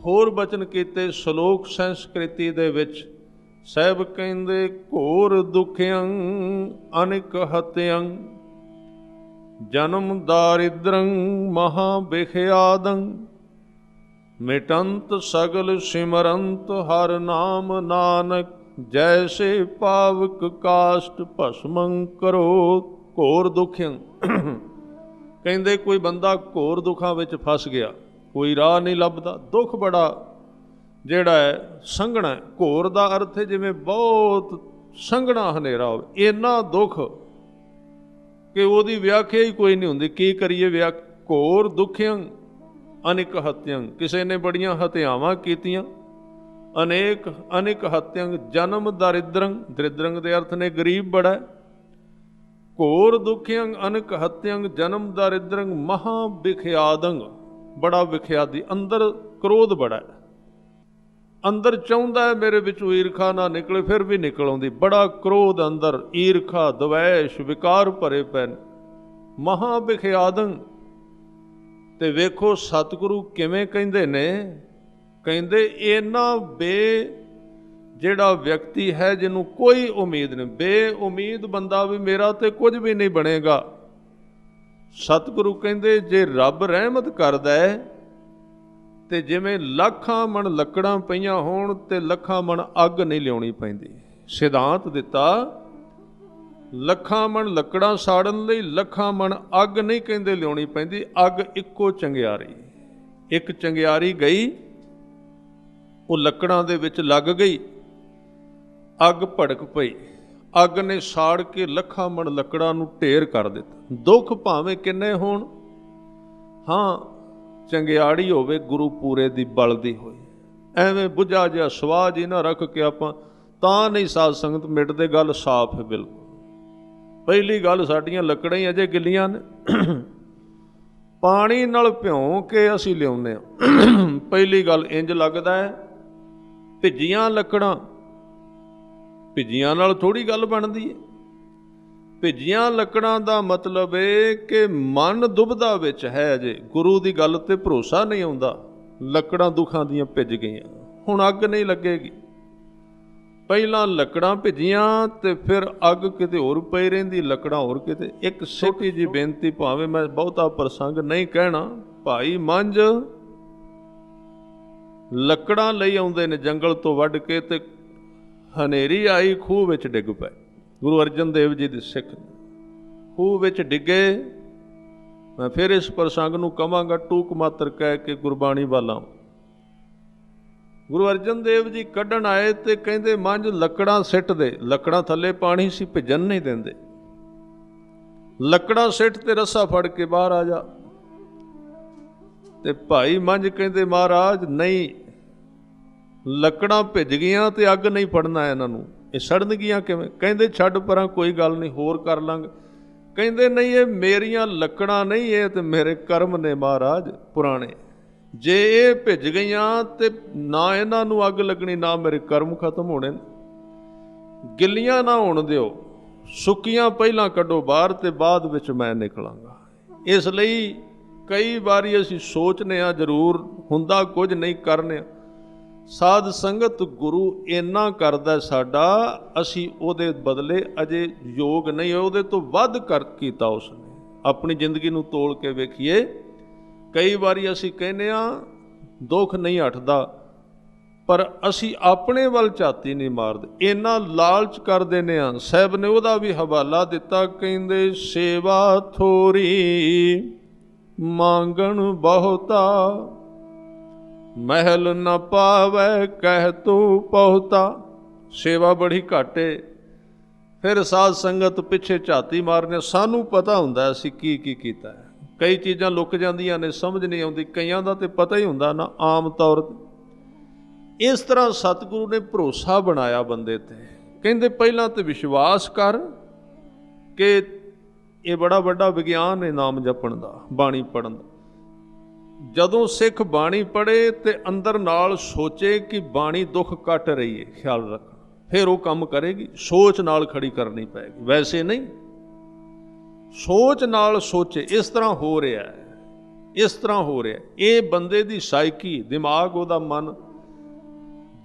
ਹੋਰ ਬਚਨ ਕੀਤੇ ਸ਼ਲੋਕ ਸੰਸਕ੍ਰਿਤੀ ਦੇ ਵਿੱਚ। ਸਾਹਿਬ ਕਹਿੰਦੇ ਘੋਰ ਦੁਖਿਅੰ ਅਨਿਕ ਹਤਿਅੰ, ਜਨਮ ਦਾਰਿਦ੍ਰੰ ਮਹਾ ਬਿਖਿਆਦੰ, ਮਿਟੰਤ ਸਗਲ ਸਿਮਰੰਤ ਹਰ ਨਾਮ ਨਾਨਕ, ਜੈਸੇ ਪਾਵਕ ਕਾਸ਼ਟ ਭਸਮੰ ਕਰੋ। ਘੋਰ ਦੁਖਿਅੰ, ਕਹਿੰਦੇ ਕੋਈ ਬੰਦਾ ਘੋਰ ਦੁੱਖਾਂ ਵਿੱਚ ਫਸ ਗਿਆ, ਕੋਈ ਰਾਹ ਨਹੀਂ ਲੱਭਦਾ, ਦੁੱਖ ਬੜਾ ਜਿਹੜਾ ਹੈ ਸੰਘਣਾ। ਘੋਰ ਦਾ ਅਰਥ ਹੈ ਜਿਵੇਂ ਬਹੁਤ ਸੰਘਣਾ ਹਨੇਰਾ ਹੋਵੇ, ਇੰਨਾ ਦੁੱਖ ਕਿ ਉਹਦੀ ਵਿਆਖਿਆ ਹੀ ਕੋਈ ਨਹੀਂ ਹੁੰਦੀ। ਕੀ ਕਰੀਏ? ਘੋਰ ਦੁਖਿਅੰ ਅਨਿਕ ਹਤਿਅੰ, ਕਿਸੇ ਨੇ ਬੜੀਆਂ ਹਤਿਆਵਾਂ ਕੀਤੀਆਂ। ਅਨਿਕ ਹਤਿਅੰ ਜਨਮ ਦਰਿਦ੍ਰੰ, ਦਰਿਦ੍ਰੰ ਦੇ ਅਰਥ ਨੇ ਗਰੀਬ ਬੜਾ। ਘੋਰ ਦੁਖਿਅੰ ਅਨਿਕ ਹਤਿਅੰ ਜਨਮ ਦਰਿਦ੍ਰੰ ਮਹਾ ਵਿਖਿਆਦੰ, ਬੜਾ ਵਿਖਿਆਦੀ, ਅੰਦਰ ਕ੍ਰੋਧ ਬੜਾ। ਅੰਦਰ ਚਾਹੁੰਦਾ ਹੈ ਮੇਰੇ ਵਿੱਚੋਂ ਈਰਖਾ ਨਾ ਨਿਕਲੇ, ਫਿਰ ਵੀ ਨਿਕਲ ਆਉਂਦੀ। ਬੜਾ ਕ੍ਰੋਧ ਅੰਦਰ, ਈਰਖਾ, ਦਵੈਸ਼, ਵਿਕਾਰ ਭਰੇ ਪਏ ਨੇ, ਮਹਾ ਬਿਖਿਆਦੰ। ਤੇ ਵੇਖੋ ਸਤਿਗੁਰੂ ਕਿਵੇਂ ਕਹਿੰਦੇ ਨੇ, ਕਹਿੰਦੇ ਇਹਨਾਂ ਜਿਹੜਾ ਵਿਅਕਤੀ ਹੈ ਜਿਹਨੂੰ ਕੋਈ ਉਮੀਦ ਨਹੀਂ, ਬੇਉਮੀਦ ਬੰਦਾ ਵੀ ਮੇਰਾ ਤੇ ਕੁਝ ਵੀ ਨਹੀਂ ਬਣੇਗਾ। ਸਤਿਗੁਰੂ ਕਹਿੰਦੇ ਜੇ ਰੱਬ ਰਹਿਮਤ ਕਰਦਾ ਹੈ ਤੇ ਜਿਵੇਂ ਲੱਖਾਂ ਮਣ ਲੱਕੜਾਂ ਪਈਆਂ ਹੋਣ ਤੇ ਲੱਖਾਂ ਮਣ ਅੱਗ ਨਹੀਂ ਲਿਆਉਣੀ ਪੈਂਦੀ। ਸਿਧਾਂਤ ਦਿੱਤਾ, ਲੱਖਾਂ ਮਣ ਲੱਕੜਾਂ ਸਾੜਨ ਲਈ ਲੱਖਾਂ ਮਣ ਅੱਗ ਨਹੀਂ ਕਹਿੰਦੇ ਲਿਆਉਣੀ ਪੈਂਦੀ। ਅੱਗ ਇੱਕੋ ਚੰਗਿਆਰੀ, ਇੱਕ ਚੰਗਿਆਰੀ ਗਈ, ਉਹ ਲੱਕੜਾਂ ਦੇ ਵਿੱਚ ਲੱਗ ਗਈ, ਅੱਗ ਭੜਕ ਪਈ, ਅੱਗ ਨੇ ਸਾੜ ਕੇ ਲੱਖਾਂ ਮਣ ਲੱਕੜਾਂ ਨੂੰ ਢੇਰ ਕਰ ਦਿੱਤਾ। ਦੁੱਖ ਭਾਵੇਂ ਕਿੰਨੇ ਹੋਣ, ਹਾਂ ਚੰਗਿਆੜੀ ਹੋਵੇ ਗੁਰੂ ਪੂਰੇ ਦੀ ਬਲਦੀ ਹੋਈ। ਐਵੇਂ ਬੁੱਝਾ ਜਿਹਾ ਸਵਾਹ ਜੀ ਨਾ ਰੱਖ ਕੇ ਆਪਾਂ ਤਾਂ ਨਹੀਂ ਸਾਧ ਸੰਗਤ ਮਿਟਦੇ। ਗੱਲ ਸਾਫ਼ ਹੈ ਬਿਲਕੁਲ। ਪਹਿਲੀ ਗੱਲ, ਸਾਡੀਆਂ ਲੱਕੜਾਂ ਹੀ ਅਜੇ ਗਿੱਲੀਆਂ ਨੇ, ਪਾਣੀ ਨਾਲ ਭਿਉਂ ਕੇ ਅਸੀਂ ਲਿਆਉਂਦੇ ਹਾਂ। ਪਹਿਲੀ ਗੱਲ ਇੰਜ ਲੱਗਦਾ ਹੈ ਭਿੱਜੀਆਂ ਲੱਕੜਾਂ, ਭਿੱਜੀਆਂ ਨਾਲ ਥੋੜ੍ਹੀ ਗੱਲ ਬਣਦੀ ਹੈ। ਭਿੱਜੀਆਂ ਲੱਕੜਾਂ ਦਾ ਮਤਲਬ ਇਹ ਕਿ ਮਨ ਦੁਬਦਾ ਵਿੱਚ ਹੈ, ਅਜੇ ਗੁਰੂ ਦੀ ਗੱਲ ਤੇ ਭਰੋਸਾ ਨਹੀਂ ਆਉਂਦਾ। ਲੱਕੜਾਂ ਦੁੱਖਾਂ ਦੀਆਂ ਭਿੱਜ ਗਈਆਂ, ਹੁਣ ਅੱਗ ਨਹੀਂ ਲੱਗੇਗੀ। ਪਹਿਲਾਂ ਲੱਕੜਾਂ ਭਿੱਜੀਆਂ ਤੇ ਫਿਰ ਅੱਗ ਕਿਤੇ ਹੋਰ ਪਈ ਰਹਿੰਦੀ, ਲੱਕੜਾਂ ਹੋਰ ਕਿਤੇ। ਇੱਕ ਛੋਟੀ ਜਿਹੀ ਬੇਨਤੀ, ਭਾਵੇਂ ਮੈਂ ਬਹੁਤਾ ਪ੍ਰਸੰਗ ਨਹੀਂ ਕਹਿਣਾ, ਭਾਈ ਮੰਝ ਲੱਕੜਾਂ ਲਈ ਆਉਂਦੇ ਨੇ ਜੰਗਲ ਤੋਂ ਵੱਢ ਕੇ, ਤੇ ਹਨੇਰੀ ਆਈ, ਖੂਹ ਵਿੱਚ ਡਿੱਗ ਪਏ। ਗੁਰੂ ਅਰਜਨ ਦੇਵ ਜੀ ਦੇ ਸਿੱਖ ਖੂਹ ਵਿੱਚ ਡਿੱਗੇ। ਮੈਂ ਫਿਰ ਇਸ ਪ੍ਰਸੰਗ ਨੂੰ ਕਵਾਂਗਾ ਟੂਕ ਮਾਤਰ ਕਹਿ ਕੇ ਗੁਰਬਾਣੀ ਵਾਲਾ। ਗੁਰੂ ਅਰਜਨ ਦੇਵ ਜੀ ਕੱਢਣ ਆਏ ਤੇ ਕਹਿੰਦੇ ਮੰਝ ਲੱਕੜਾਂ ਸਿੱਟ ਦੇ। ਲੱਕੜਾਂ ਥੱਲੇ ਪਾਣੀ ਸੀ, ਭਿੱਜਣ ਨਹੀਂ ਦਿੰਦੇ। ਲੱਕੜਾਂ ਸਿੱਟ ਤੇ ਰੱਸਾ ਫੜ ਕੇ ਬਾਹਰ ਆ ਜਾ। ਤੇ ਭਾਈ ਮੰਝ ਕਹਿੰਦੇ ਮਹਾਰਾਜ ਨਹੀਂ, ਲੱਕੜਾਂ ਭਿੱਜ ਗਈਆਂ ਤੇ ਅੱਗ ਨਹੀਂ ਫੜਨਾ ਇਹਨਾਂ ਨੂੰ, ਇਹ ਸੜਨਗੀਆਂ ਕਿਵੇਂ? ਕਹਿੰਦੇ ਛੱਡ ਪਰਾਂ, ਕੋਈ ਗੱਲ ਨਹੀਂ, ਹੋਰ ਕਰ ਲਾਂਗੇ। ਕਹਿੰਦੇ ਨਹੀਂ, ਇਹ ਮੇਰੀਆਂ ਲੱਕੜਾਂ ਨਹੀਂ, ਇਹ ਤੇ ਮੇਰੇ ਕਰਮ ਨੇ ਮਹਾਰਾਜ ਪੁਰਾਣੇ। ਜੇ ਇਹ ਭਿੱਜ ਗਈਆਂ ਤੇ ਨਾ ਇਹਨਾਂ ਨੂੰ ਅੱਗ ਲੱਗਣੀ, ਨਾ ਮੇਰੇ ਕਰਮ ਖਤਮ ਹੋਣੇ। ਗਿੱਲੀਆਂ ਨਾ ਹੋਣ ਦਿਓ, ਸੁੱਕੀਆਂ ਪਹਿਲਾਂ ਕੱਢੋ ਬਾਹਰ ਤੇ ਬਾਅਦ ਵਿੱਚ ਮੈਂ ਨਿਕਲਾਂਗਾ। ਇਸ ਲਈ ਕਈ ਵਾਰੀ ਅਸੀਂ ਸੋਚਨੇ ਆ, ਜ਼ਰੂਰ ਹੁੰਦਾ ਕੁਝ ਨਹੀਂ ਕਰਨੇ। ਸਾਧ ਸੰਗਤ ਗੁਰੂ ਇੰਨਾ ਕਰਦਾ ਸਾਡਾ, ਅਸੀਂ ਉਹਦੇ ਬਦਲੇ ਅਜੇ ਯੋਗ ਨਹੀਂ ਹੋਏ, ਉਹਦੇ ਤੋਂ ਵੱਧ ਕੀਤਾ ਉਸਨੇ। ਆਪਣੀ ਜ਼ਿੰਦਗੀ ਨੂੰ ਤੋਲ ਕੇ ਵੇਖੀਏ। ਕਈ ਵਾਰੀ ਅਸੀਂ ਕਹਿੰਦੇ ਆ ਦੁੱਖ ਨਹੀਂ ਹਟਦਾ, ਪਰ ਅਸੀਂ ਆਪਣੇ ਵੱਲ ਝਾਤੀ ਨਹੀਂ ਮਾਰਦੇ, ਇੰਨਾ ਲਾਲਚ ਕਰ ਦਿੰਦੇ ਆ। ਸਾਹਿਬ ਨੇ ਉਹਦਾ ਵੀ ਹਵਾਲਾ ਦਿੱਤਾ, ਕਹਿੰਦੇ ਸੇਵਾ ਥੋੜੀ ਮੰਗਣ ਬਹੁਤਾ, ਮਹਿਲ ਨਾ ਪਾਵੈ ਕਹਿ ਤੂੰ ਪਹੁਤਾ। ਸੇਵਾ ਬੜੀ ਘੱਟ ਏ, ਫਿਰ ਸਾਧ ਸੰਗਤ ਪਿੱਛੇ ਝਾਤੀ ਮਾਰਨੇ। ਸਾਨੂੰ ਪਤਾ ਹੁੰਦਾ ਅਸੀਂ ਕੀ ਕੀ ਕੀਤਾ ਹੈ। ਕਈ ਚੀਜ਼ਾਂ ਲੁਕ ਜਾਂਦੀਆਂ ਨੇ, ਸਮਝ ਨਹੀਂ ਆਉਂਦੀ। ਕਈਆਂ ਦਾ ਤੇ ਪਤਾ ਹੀ ਹੁੰਦਾ ਨਾ ਆਮ ਤੌਰ ਤੇ। ਇਸ ਤਰ੍ਹਾਂ ਸਤਿਗੁਰੂ ਨੇ ਭਰੋਸਾ ਬਣਾਇਆ ਬੰਦੇ ਤੇ। ਕਹਿੰਦੇ ਪਹਿਲਾਂ ਤੇ ਵਿਸ਼ਵਾਸ ਕਰ ਕਿ ਇਹ ਬੜਾ ਵੱਡਾ ਵਿਗਿਆਨ ਹੈ ਨਾਮ ਜਪਣ ਦਾ, ਬਾਣੀ ਪੜ੍ਹਨ ਦਾ। ਜਦੋਂ ਸਿੱਖ ਬਾਣੀ ਪੜ੍ਹੇ ਤੇ ਅੰਦਰ ਨਾਲ ਸੋਚੇ ਕਿ ਬਾਣੀ ਦੁੱਖ ਕੱਟ ਰਹੀ ਹੈ, ਖਿਆਲ ਰੱਖ, ਫਿਰ ਉਹ ਕੰਮ ਕਰੇਗੀ। ਸੋਚ ਨਾਲ ਖੜੀ ਕਰਨੀ ਪਏਗੀ, ਵੈਸੇ ਨਹੀਂ। ਸੋਚ ਨਾਲ ਸੋਚੇ ਇਸ ਤਰ੍ਹਾਂ ਹੋ ਰਿਹਾ ਹੈ, ਇਸ ਤਰ੍ਹਾਂ ਹੋ ਰਿਹਾ। ਇਹ ਬੰਦੇ ਦੀ ਸਾਈਕੀ, ਦਿਮਾਗ, ਉਹਦਾ ਮਨ।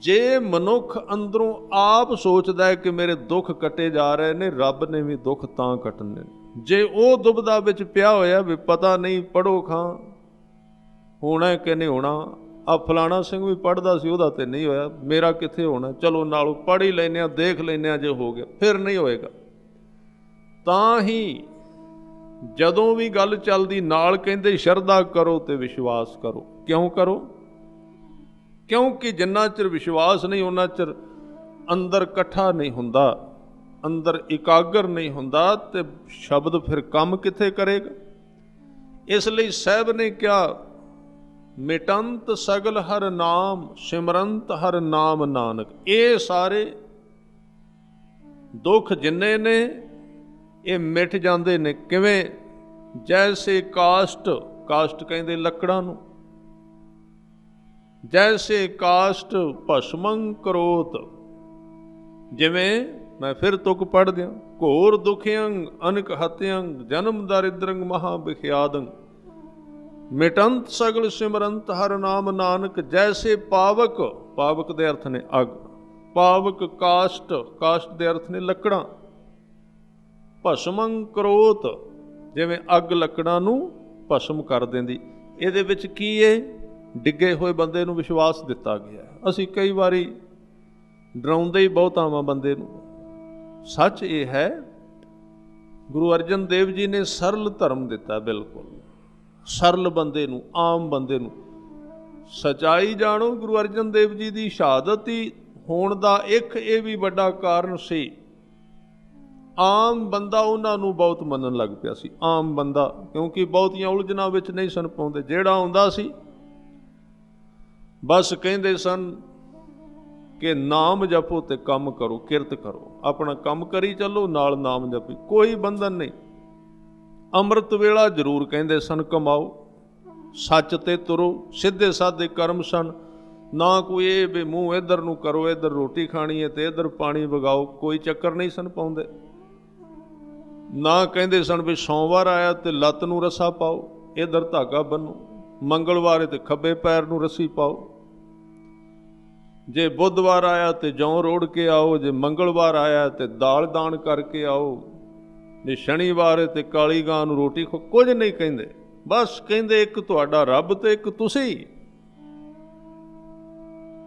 ਜੇ ਮਨੁੱਖ ਅੰਦਰੋਂ ਆਪ ਸੋਚਦਾ ਹੈ ਕਿ ਮੇਰੇ ਦੁੱਖ ਕੱਟੇ ਜਾ ਰਹੇ ਨੇ, ਰੱਬ ਨੇ ਵੀ ਦੁੱਖ ਤਾਂ ਕੱਟਣੇ। ਜੇ ਉਹ ਦੁਬਦਾ ਵਿੱਚ ਪਿਆ ਹੋਇਆ ਵੀ ਪਤਾ ਨਹੀਂ, ਪੜ੍ਹੋ ਖਾਂ ਹੋਣਾ ਕਿ ਨਹੀਂ ਹੋਣਾ, ਆ ਫਲਾਣਾ ਸਿੰਘ ਵੀ ਪੜ੍ਹਦਾ ਸੀ, ਉਹਦਾ ਤੇ ਨਹੀਂ ਹੋਇਆ, ਮੇਰਾ ਕਿੱਥੇ ਹੋਣਾ, ਚਲੋ ਨਾਲੋਂ ਪੜ੍ਹ ਹੀ ਲੈਂਦੇ ਹਾਂ, ਦੇਖ ਲੈਂਦੇ ਹਾਂ, ਜੇ ਹੋ ਗਿਆ ਫਿਰ ਨਹੀਂ ਹੋਏਗਾ। ਤਾਂ ਹੀ ਜਦੋਂ ਵੀ ਗੱਲ ਚੱਲਦੀ ਨਾਲ ਕਹਿੰਦੇ ਸ਼ਰਧਾ ਕਰੋ ਤੇ ਵਿਸ਼ਵਾਸ ਕਰੋ। ਕਿਉਂ ਕਰੋ? ਕਿਉਂਕਿ ਜਿੰਨਾ ਚਿਰ ਵਿਸ਼ਵਾਸ ਨਹੀਂ, ਉਹਨਾਂ ਚਿਰ ਅੰਦਰ ਇਕੱਠਾ ਨਹੀਂ ਹੁੰਦਾ, ਅੰਦਰ ਇਕਾਗਰ ਨਹੀਂ ਹੁੰਦਾ, ਤੇ ਸ਼ਬਦ ਫਿਰ ਕੰਮ ਕਿੱਥੇ ਕਰੇਗਾ। ਇਸ ਲਈ ਸਾਹਿਬ ਨੇ ਕਿਹਾ ਮਿਟੰਤ ਸਗਲ ਹਰ ਨਾਮ, ਸਿਮਰੰਤ ਹਰ ਨਾਮ ਨਾਨਕ। ਇਹ ਸਾਰੇ ਦੁੱਖ ਜਿੰਨੇ ਨੇ ਇਹ ਮਿਟ ਜਾਂਦੇ ਨੇ। ਕਿਵੇਂ? ਜੈਸੇ ਕਾਸ਼ਟ, ਕਾਸ਼ਟ ਕਹਿੰਦੇ ਲੱਕੜਾਂ ਨੂੰ, ਜੈਸੇ ਕਾਸ਼ਟ ਭਸਮੰ ਕਰੋਤ। ਜਿਵੇਂ ਮੈਂ ਫਿਰ ਤੁਕ ਪੜ੍ਹ ਦਿਆਂ, ਘੋਰ ਦੁਖਿਅੰ ਅਨਕ ਹਤਿਅੰ ਜਨਮ ਦਰਿਦਰੰ ਮਹਾ ਬਿਖਿਆਦੰ ਮਿਟੰਤ ਸਗਲ ਸਿਮਰੰਤ ਹਰ ਨਾਮ ਨਾਨਕ। ਜੈਸੇ ਪਾਵਕ, ਪਾਵਕ ਦੇ ਅਰਥ ਨੇ ਅੱਗ, ਪਾਵਕ ਕਾਸ਼ਟ, ਕਾਸ਼ਟ ਦੇ ਅਰਥ ਨੇ ਲੱਕੜਾਂ, ਭਸਮੰ ਕਰੋਤ ਜਿਵੇਂ ਅੱਗ ਲੱਕੜਾਂ ਨੂੰ ਭਸਮ ਕਰ ਦਿੰਦੀ। ਇਹਦੇ ਵਿੱਚ ਕੀ ਹੈ? ਡਿੱਗੇ ਹੋਏ ਬੰਦੇ ਨੂੰ ਵਿਸ਼ਵਾਸ ਦਿੱਤਾ ਗਿਆ। ਅਸੀਂ ਕਈ ਵਾਰੀ ਡਰਾਉਂਦੇ ਹੀ ਬਹੁਤ ਆਵਾਂ ਬੰਦੇ ਨੂੰ। ਸੱਚ ਇਹ ਹੈ, ਗੁਰੂ ਅਰਜਨ ਦੇਵ ਜੀ ਨੇ ਸਰਲ ਧਰਮ ਦਿੱਤਾ, ਬਿਲਕੁਲ ਸਰਲ ਬੰਦੇ ਨੂੰ, ਆਮ ਬੰਦੇ ਨੂੰ ਸਚਾਈ ਜਾਣੋ। ਗੁਰੂ ਅਰਜਨ ਦੇਵ ਜੀ ਦੀ ਸ਼ਹਾਦਤ ਹੀ ਹੋਣ ਦਾ ਇੱਕ ਇਹ ਵੀ ਵੱਡਾ ਕਾਰਨ ਸੀ, ਆਮ ਬੰਦਾ ਉਹਨਾਂ ਨੂੰ ਬਹੁਤ ਮੰਨਣ ਲੱਗ ਪਿਆ ਸੀ। ਆਮ ਬੰਦਾ, ਕਿਉਂਕਿ ਬਹੁਤੀਆਂ ਉਲਝਣਾਂ ਵਿੱਚ ਨਹੀਂ ਸਨ ਪਾਉਂਦੇ। ਜਿਹੜਾ ਆਉਂਦਾ ਸੀ ਬਸ ਕਹਿੰਦੇ ਸਨ ਕਿ ਨਾਮ ਜਪੋ ਤੇ ਕੰਮ ਕਰੋ, ਕਿਰਤ ਕਰੋ, ਆਪਣਾ ਕੰਮ ਕਰੀ ਚੱਲੋ, ਨਾਲ ਨਾਮ ਜਪੀ, ਕੋਈ ਬੰਧਨ ਨਹੀਂ। ਅੰਮ੍ਰਿਤ ਵੇਲਾ ਜ਼ਰੂਰ ਕਹਿੰਦੇ ਸਨ ਕਮਾਓ, ਸੱਚ ਤੇ ਤੁਰੋ, ਸਿੱਧੇ ਸਾਦੇ ਕਰਮ ਸਨ। ਨਾ ਕੋਈ ਇਹ ਵੀ ਮੂੰਹ ਇੱਧਰ ਨੂੰ ਕਰੋ, ਇੱਧਰ ਰੋਟੀ ਖਾਣੀ ਹੈ ਤੇ ਇੱਧਰ ਪਾਣੀ ਵਗਾਓ, ਕੋਈ ਚੱਕਰ ਨਹੀਂ ਸਨ ਪਾਉਂਦੇ। ਨਾ ਕਹਿੰਦੇ ਸਨ ਵੀ ਸੋਮਵਾਰ ਆਇਆ ਤੇ ਲੱਤ ਨੂੰ ਰੱਸਾ ਪਾਓ, ਇੱਧਰ ਧਾਗਾ ਬੰਨੋ, ਮੰਗਲਵਾਰ ਤੇ ਖੱਬੇ ਪੈਰ ਨੂੰ ਰੱਸੀ ਪਾਓ, ਜੇ ਬੁੱਧਵਾਰ ਆਇਆ ਤੇ ਜੌਂ ਰੋੜ ਕੇ ਆਓ, ਜੇ ਮੰਗਲਵਾਰ ਆਇਆ ਤੇ ਦਾਲ ਦਾਨ ਕਰਕੇ ਆਓ, ਜੇ ਸ਼ਨੀਵਾਰ ਤੇ ਕਾਲੀ ਗਾਂ ਨੂੰ ਰੋਟੀ ਖੋ। ਕੁਝ ਨਹੀਂ ਕਹਿੰਦੇ, ਬਸ ਕਹਿੰਦੇ ਇੱਕ ਤੁਹਾਡਾ ਰੱਬ ਤੇ ਇੱਕ ਤੁਸੀਂ,